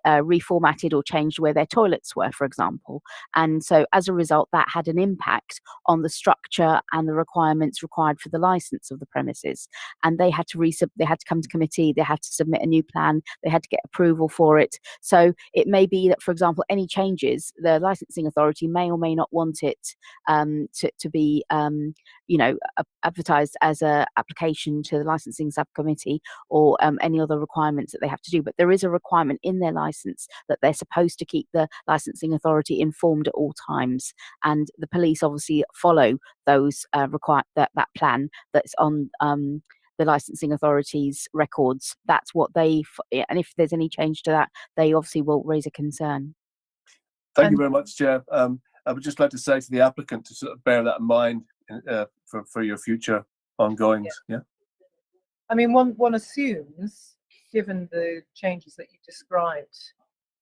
reformatted or changed where their toilets were, for example. And so as a result, that had an impact on the structure and the requirements required for the license of the premises. And they had to come to committee, they had to submit a new plan, they had to get approval for it. So it may be that, for example, any changes, the licensing authority may or may not want it to be you know, advertised as a application to the licensing subcommittee or any other requirements that they have to do. But there is a requirement in their license that they're supposed to keep the licensing authority informed at all times, and the police obviously follow those that plan that's on the licensing authority's records. That's what and if there's any change to that, they obviously will raise a concern. Thank you very much, Chair. I would just like to say to the applicant to sort of bear that in mind for your future ongoings. Yeah. I mean, one assumes, given the changes that you described,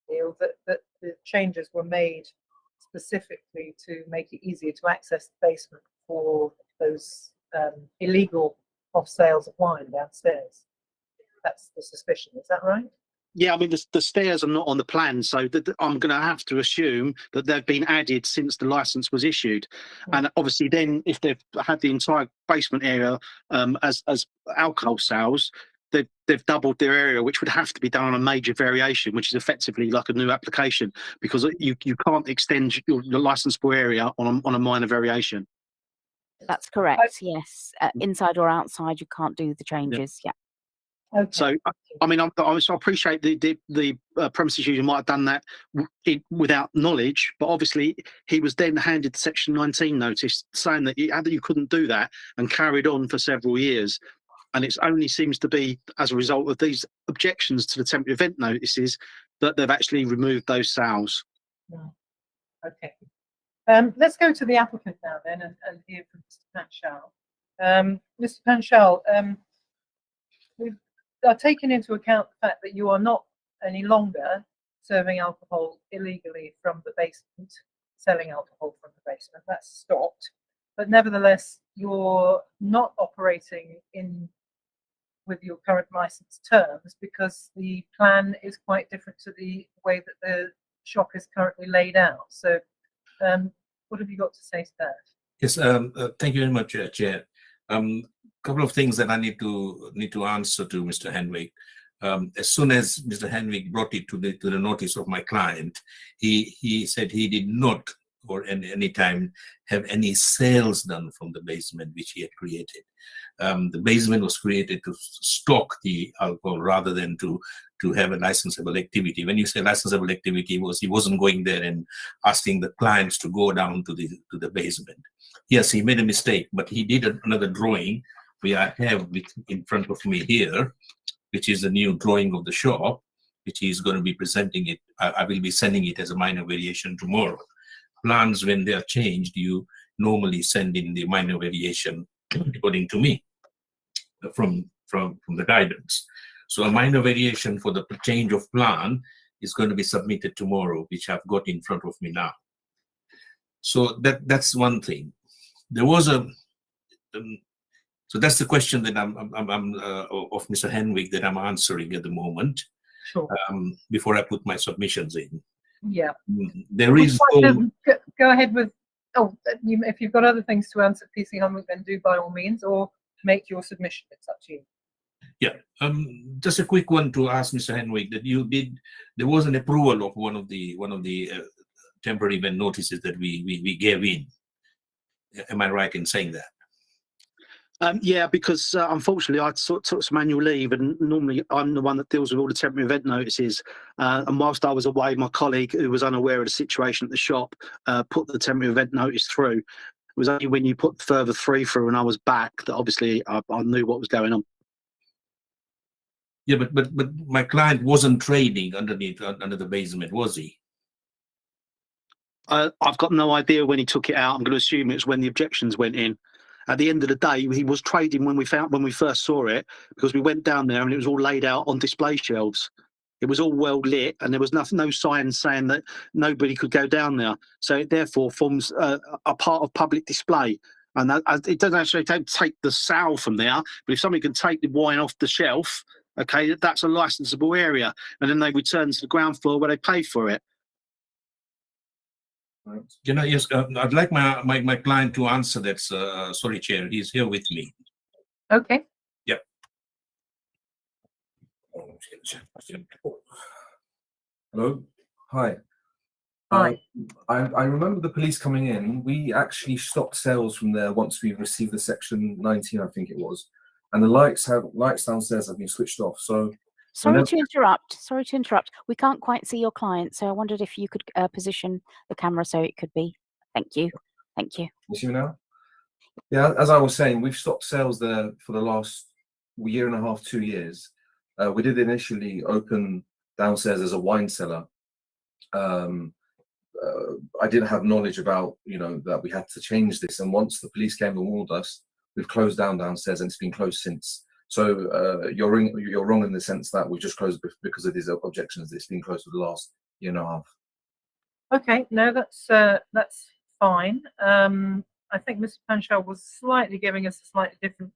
Neil, that the changes were made specifically to make it easier to access the basement for those illegal off sales of wine downstairs. That's the suspicion. Is that right? Yeah, I mean, the stairs are not on the plan, so I'm going to have to assume that they've been added since the license was issued. And obviously then if they've had the entire basement area as alcohol sales, they've doubled their area, which would have to be done on a major variation, which is effectively like a new application, because you can't extend your licensable area on a minor variation. That's correct, yes. Inside or outside, you can't do the changes, yeah. Okay. So, I mean, I appreciate the premises user might have done that without knowledge, but obviously he was then handed the Section 19 notice saying that you couldn't do that, and carried on for several years. And it only seems to be as a result of these objections to the temporary event notices that they've actually removed those sales. Okay. Let's go to the applicant now then and hear from Mr. Panchal. Mr. Panchal, we are taking into account the fact that you are not any longer serving alcohol illegally from the basement, selling alcohol from the basement. That's stopped. But nevertheless, you're not operating with your current license terms because the plan is quite different to the way that the shop is currently laid out. So what have you got to say to that? Yes, thank you very much, Chair. Couple of things that I need to answer to Mr. Henwick. As soon as Mr. Henwick brought it to the notice of my client, he said he did not, or any time, have any sales done from the basement which he had created. The basement was created to stock the alcohol rather than to have a licensable activity. When you say licensable activity, he wasn't going there and asking the clients to go down to the basement. Yes, he made a mistake, but he did another drawing we I have in front of me here, which is a new drawing of the shop, which he's going to be presenting it. I will be sending it as a minor variation tomorrow. Plans, when they are changed, you normally send in the minor variation according to me from the guidance. So a minor variation for the change of plan is going to be submitted tomorrow, which I've got in front of me now. So that's one thing. There was a so that's the question that I'm of Mr. Henwick that I'm answering at the moment. Sure. Before I put my submissions in. Yeah. There is go ahead with. Oh, if you've got other things to answer, PC Henwick, then do by all means, or make your submission. It's up to you. Yeah. Just a quick one to ask Mr. Henwick that there was an approval of one of the temporary event notices that we gave in. Am I right in saying that? Yeah, because unfortunately I took some annual leave, and normally I'm the one that deals with all the temporary event notices. And whilst I was away, my colleague, who was unaware of the situation at the shop, put the temporary event notice through. It was only when you put further 3 through and I was back that obviously I knew what was going on. Yeah, but my client wasn't trading under the basement, was he? I've got no idea when he took it out. I'm going to assume it's when the objections went in. At the end of the day, he was trading when we first saw it, because we went down there and it was all laid out on display shelves. It was all well lit, and there was no signs saying that nobody could go down there. So it therefore forms a part of public display. And it doesn't actually take the sale from there, but if somebody can take the wine off the shelf, okay, that's a licensable area, and then they return to the ground floor where they pay for it. You know, yes, I'd like my client to answer that. Sorry, Chair, he's here with me. Okay. Yep. Hello. Hi. Hi. I remember the police coming in. We actually stopped sales from there once we received the Section 19, I think it was, and the lights downstairs have been switched off. So. Sorry to interrupt. We can't quite see your client, so I wondered if you could position the camera so it could be. Thank you. Thank you. You see me now? Yeah, as I was saying, we've stopped sales there for the last year and a half, 2 years. We did initially open downstairs as a wine cellar. I didn't have knowledge about, that we had to change this. And once the police came and warned us, we've closed down downstairs, and it's been closed since. So you're wrong in the sense that we just closed because of these objections. It's been closed for the last year and a half. Okay, no, that's fine. I think Mr. Panchal was slightly giving us a slightly different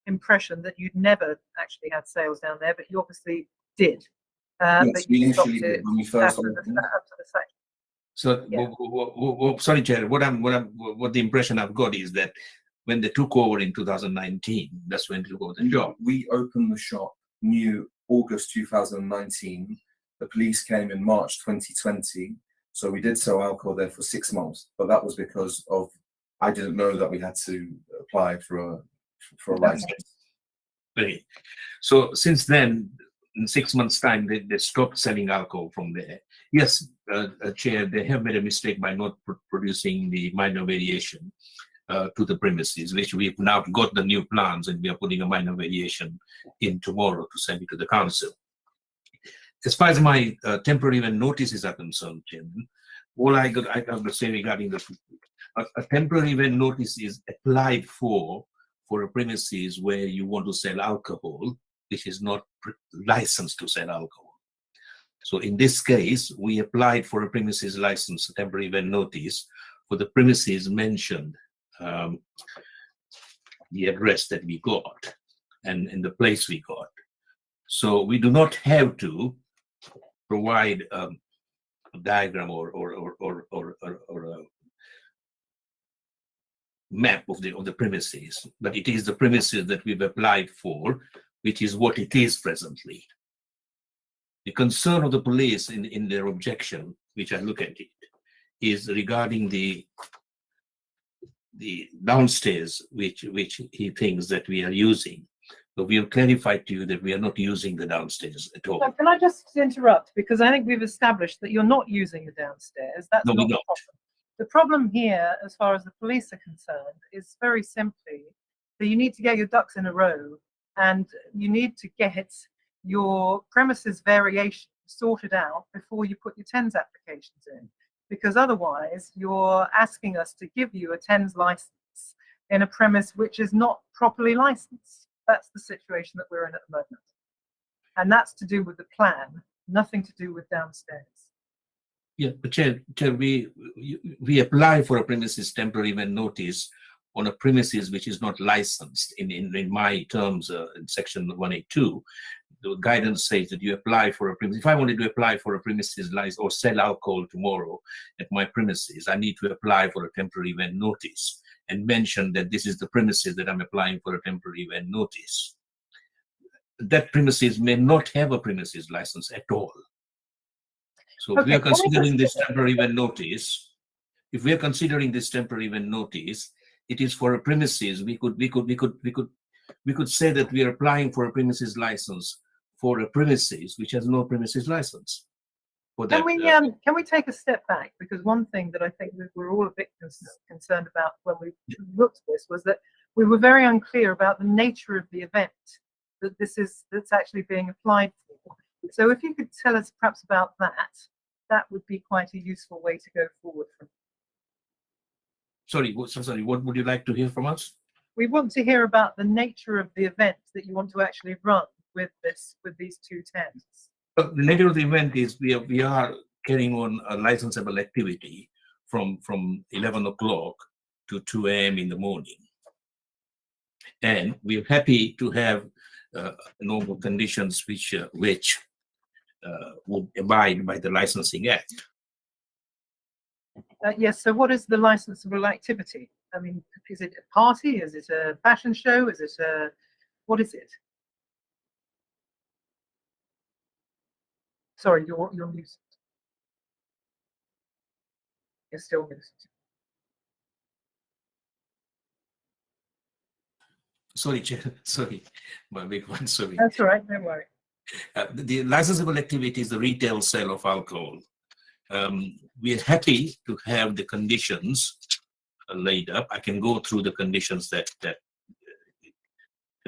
impression that you'd never actually had sales down there, but you obviously did. Yes, but we you stopped initially it did when we first after opened. the section. So, sorry, Chair. What the impression I've got is that when they took over in 2019, that's when they took over the job. We opened the shop new August 2019. The police came in March 2020. So we did sell alcohol there for 6 months, but that was because of I didn't know that we had to apply for a license. Okay. So since then, in 6 months' time, they stopped selling alcohol from there. Yes, Chair, they have made a mistake by not producing the minor variation to the premises, which we've now got the new plans, and we are putting a minor variation in tomorrow to send it to the council. As far as my temporary event notices are concerned, Chairman, all I have to say regarding a temporary event notice is applied for a premises where you want to sell alcohol, which is not licensed to sell alcohol. So in this case, we applied for a premises license, a temporary event notice, for the premises mentioned, the address that we got and the place we got. So we do not have to provide a diagram or a map of the premises, but it is the premises that we've applied for, which is what it is presently. The concern of the police in their objection, which I look at it, is regarding the downstairs, which he thinks that we are using. So we have clarified to you that we are not using the downstairs at all. So can I just interrupt? Because I think we've established that you're not using the downstairs. That's No, not we're the not. problem. The problem here, as far as the police are concerned, is very simply that you need to get your ducks in a row, and you need to get your premises variation sorted out before you put your TENS applications in. Because otherwise, you're asking us to give you a TENS license in a premise which is not properly licensed. That's the situation that we're in at the moment. And that's to do with the plan, nothing to do with downstairs. Yeah, but Chair, we apply for a premises temporary event notice on a premises which is not licensed. In my terms, in section 182, the guidance says that you apply for a premises. If I wanted to apply for a premises license or sell alcohol tomorrow at my premises, I need to apply for a temporary event notice and mention that this is the premises that I'm applying for a temporary event notice. That premises may not have a premises license at all. So if we are considering this temporary event notice, it is for a premises. We could say that we are applying for a premises license for a premises which has no premises license. Can we take a step back? Because one thing that I think that we're all a bit concerned about when we looked at this was that we were very unclear about the nature of the event that's actually being applied for. So if you could tell us perhaps about that would be quite a useful way to go forward from. Sorry, what would you like to hear from us? We want to hear about the nature of the event that you want to actually run with these two TENS. The nature of the event is we are carrying on a licensable activity from 11 o'clock to 2 a.m. in the morning. And we're happy to have normal conditions which would abide by the Licensing Act. Yes, so what is the licensable activity? I mean, is it a party? Is it a fashion show? Is it what is it? Sorry, you're muted. You're still muted. Sorry, Chair. Sorry, my big one. Sorry. That's all right. Don't worry. The licensable activity is the retail sale of alcohol. We're happy to have the conditions laid up. I can go through the conditions that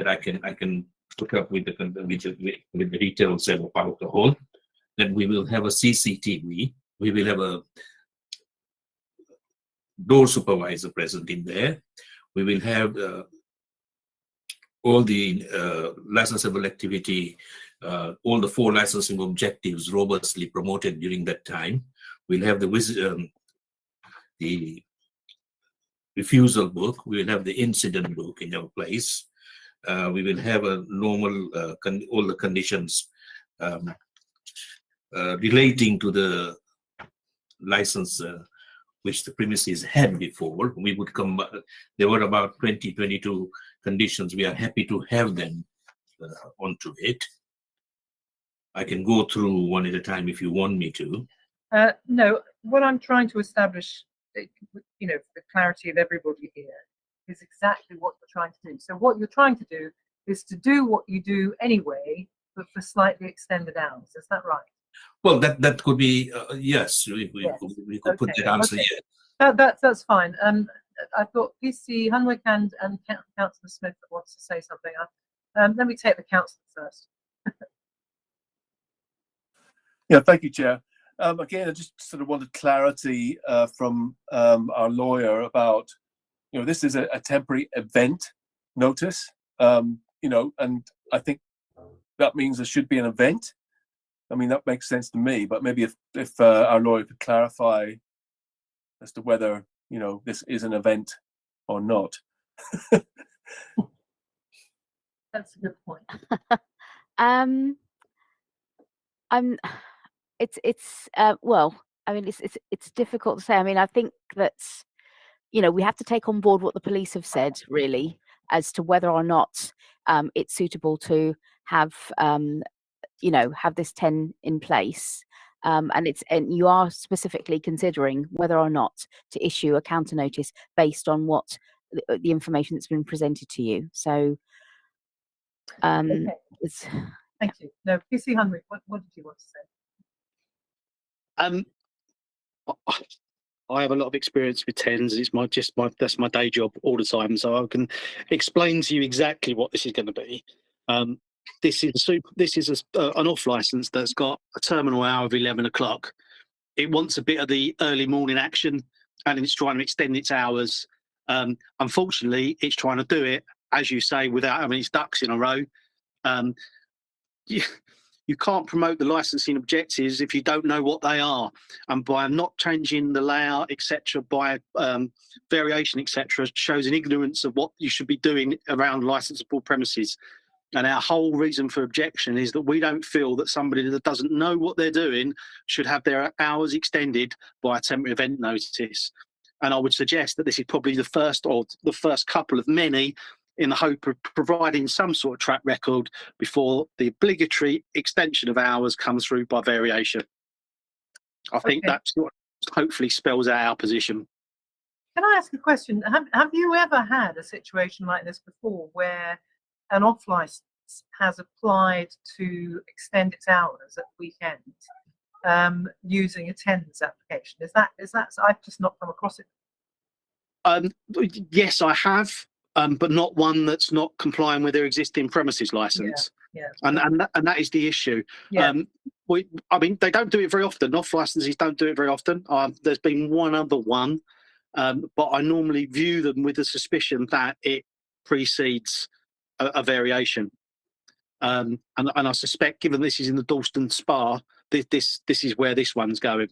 I can put up with the retail sale of alcohol. Then we will have a CCTV. We will have a door supervisor present in there. We will have all the licensable activity, all the 4 licensing objectives robustly promoted during that time. We'll have the refusal book. We'll have the incident book in our place. we will have a normal all the conditions relating to the license which the premises had before. We would come, there were about 22 conditions. We are happy to have them onto it. I can go through one at a time if you want me to. No, what I'm trying to establish, you know, for the clarity of everybody here, is exactly what you're trying to do. So what you're trying to do is to do what you do anyway, but for slightly extended hours. Is that right? Well, that could be yes. We could put that answer yes. That's fine. I've got PC Hunwick and Councillor Smith that wants to say something. Let me take the councillor first. Yeah, thank you, Chair. Again, I just sort of wanted clarity from our lawyer about, you know, this is a temporary event notice, you know, and I think that means there should be an event. I mean, that makes sense to me, but maybe if our lawyer could clarify as to whether, you know, this is an event or not. That's a good point. Well, I mean, it's difficult to say. I mean, I think that, you know, we have to take on board what the police have said, really, as to whether or not it's suitable to have, you know, have this 10 in place. And you are specifically considering whether or not to issue a counter notice based on what the information that's been presented to you. So, Okay. Thank you. No, PC Hunwick, what did you want to say? I have a lot of experience with tens. That's my day job all the time, so I can explain to you exactly what this is going to be. This is an off license that's got a terminal hour of 11 o'clock. It wants a bit of the early morning action, and it's trying to extend its hours. Unfortunately, it's trying to do it, as you say, without having its ducks in a row. You can't promote the licensing objectives if you don't know what they are, and by not changing the layout, etc., by variation, etc., shows an ignorance of what you should be doing around licensable premises. And our whole reason for objection is that we don't feel that somebody that doesn't know what they're doing should have their hours extended by a temporary event notice. And I would suggest that this is probably the first couple of many, in the hope of providing some sort of track record before the obligatory extension of hours comes through by variation. I think that's what hopefully spells out our position. Can I ask a question? Have you ever had a situation like this before, where an off license has applied to extend its hours at weekends using a TENS application? Is that I've just not come across it. Yes, I have. But not one that's not complying with their existing premises license. Yeah. And that is the issue. Yeah. I mean, they don't do it very often. Off licenses don't do it very often. There's been one other one, but I normally view them with the suspicion that it precedes a variation. And I suspect, given this is in the Dalston Spa, this is where this one's going.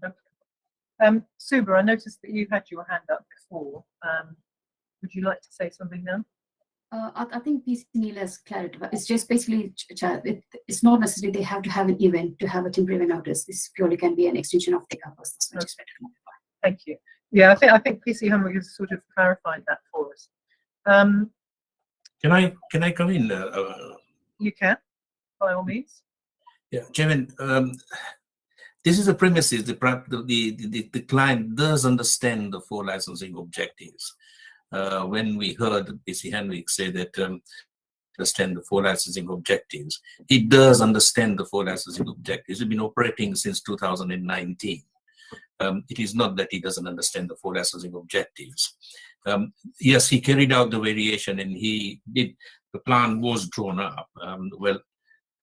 Okay. Suba, I noticed that you had your hand up before. Would you like to say something now? I think PC Neil has clarified. It's just basically, it's not necessarily they have to have an event to have a temporary notice. This purely can be an extension of the hours. That's what I just wanted to clarify. Thank you. Yeah, I think PC Hunwick has sort of clarified that for us. Can I come in? You can, by all means. Yeah, Chairman. This is a premises. The client does understand the 4 licensing objectives. When we heard PC Henwick say that understand the 4 licensing objectives, he does understand the 4 licensing objectives. We've been operating since 2019. It is not that he doesn't understand the 4 licensing objectives. Yes, he carried out the variation, and he did. The plan was drawn up. Well,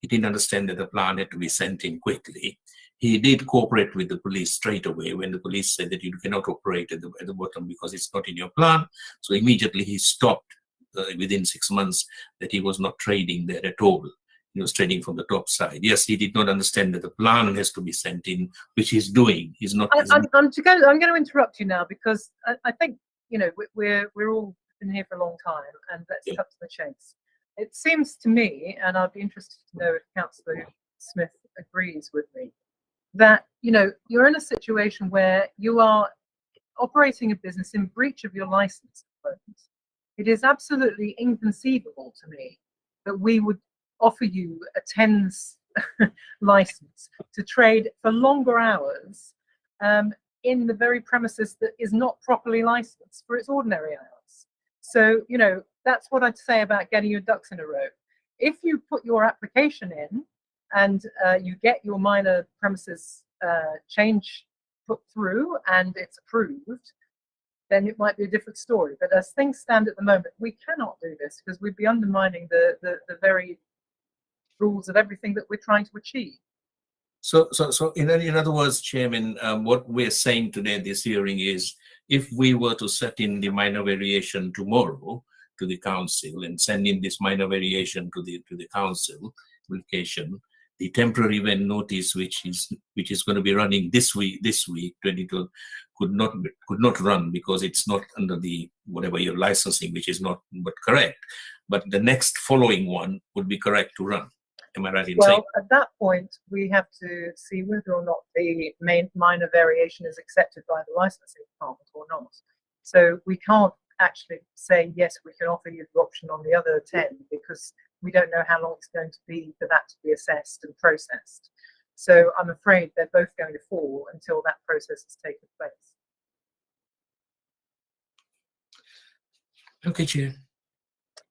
he didn't understand that the plan had to be sent in quickly. He did cooperate with the police straight away when the police said that you cannot operate at the bottom because it's not in your plan. So immediately he stopped within 6 months that he was not trading there at all. He was trading from the top side. Yes, he did not understand that the plan has to be sent in, which he's doing. He's not. I'm going to interrupt you now because I think, you know, we're all been here for a long time, and let's cut to the chase. It seems to me, and I'd be interested to know if Councillor Smith agrees with me, that you're in a situation where you are operating a business in breach of your license. It is absolutely inconceivable to me that we would offer you a TENS license to trade for longer hours in the very premises that is not properly licensed for its ordinary hours. So, that's what I'd say about getting your ducks in a row. If you put your application in and you get your minor premises change put through and it's approved, then it might be a different story. But as things stand at the moment, we cannot do this because we'd be undermining the very rules of everything that we're trying to achieve. So in other words, Chairman, what we're saying today at this hearing is, if we were to set in the minor variation tomorrow to the council and send in this minor variation to the council application, the temporary event notice, which is going to be running this week, 22, could not run because it's not under the whatever your licensing, which is not but correct. But the next following one would be correct to run. Am I right in saying? Well, at that point, we have to see whether or not the minor variation is accepted by the licensing department or not. So we can't actually say, yes, we can offer you the option on the other 10 because we don't know how long it's going to be for that to be assessed and processed. So I'm afraid they're both going to fall until that process has taken place. Okay, Chair.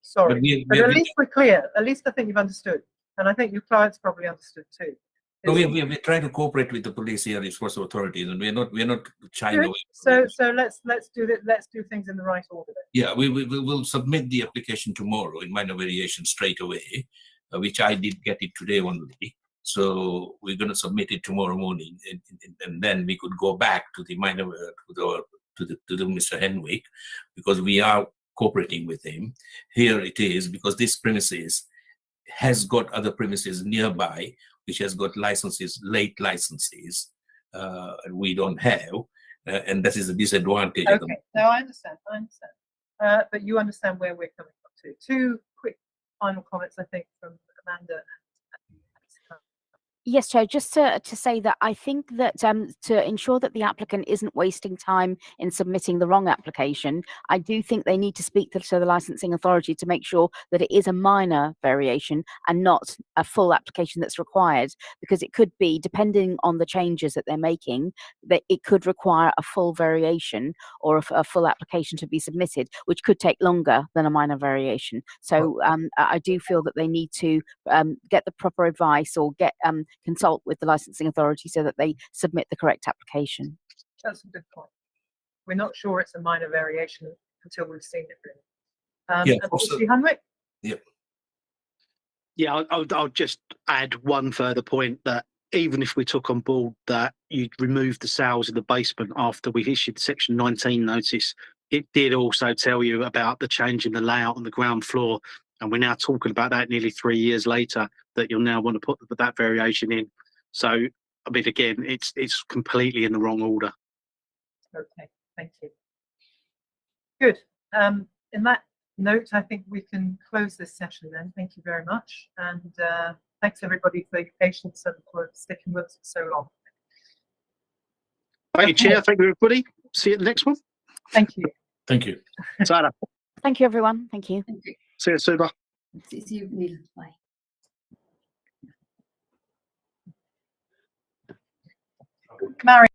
Sorry, but at least we're clear. At least I think you've understood. And I think your clients probably understood too. No, we're trying to cooperate with the police here, the force authorities, and we're not shying away. So let's do things in the right order. Yeah, we will submit the application tomorrow in minor variation straight away, which I did get it today only. So we're going to submit it tomorrow morning, and then we could go back to the minor to the Mr. Henwick, because we are cooperating with him. Here it is, because this premises has got other premises nearby, which has got licenses, late licenses, we don't have, and that is a disadvantage. Okay, no, I understand. But you understand where we're coming from too. Two quick final comments, I think, from Amanda. Yes, Chair, just to say that I think that to ensure that the applicant isn't wasting time in submitting the wrong application, I do think they need to speak to the licensing authority to make sure that it is a minor variation and not a full application that's required, because it could be, depending on the changes that they're making, that it could require a full variation or a full application to be submitted, which could take longer than a minor variation. So I do feel that they need to get the proper advice or consult with the licensing authority so that they submit the correct application. That's a good point. We're not sure it's a minor variation until we've seen it really. Yeah, also, Hunwick? Yep. Yeah, I'll just add one further point, that even if we took on board that you'd remove the sales in the basement after we've issued the Section 19 notice, it did also tell you about the change in the layout on the ground floor. And we're now talking about that nearly 3 years later, that you'll now want to put that variation in. So, I mean, again, it's completely in the wrong order. Okay, thank you. Good. In that note, I think we can close this session then. Thank you very much. And thanks everybody for your patience and for sticking with us for so long. Thank you, Chair. Thank you, everybody. See you at the next one. Thank you. Thank you. Sarah. Thank you, everyone. Thank you. See you, Suba. See you, Neil. Bye. Mary.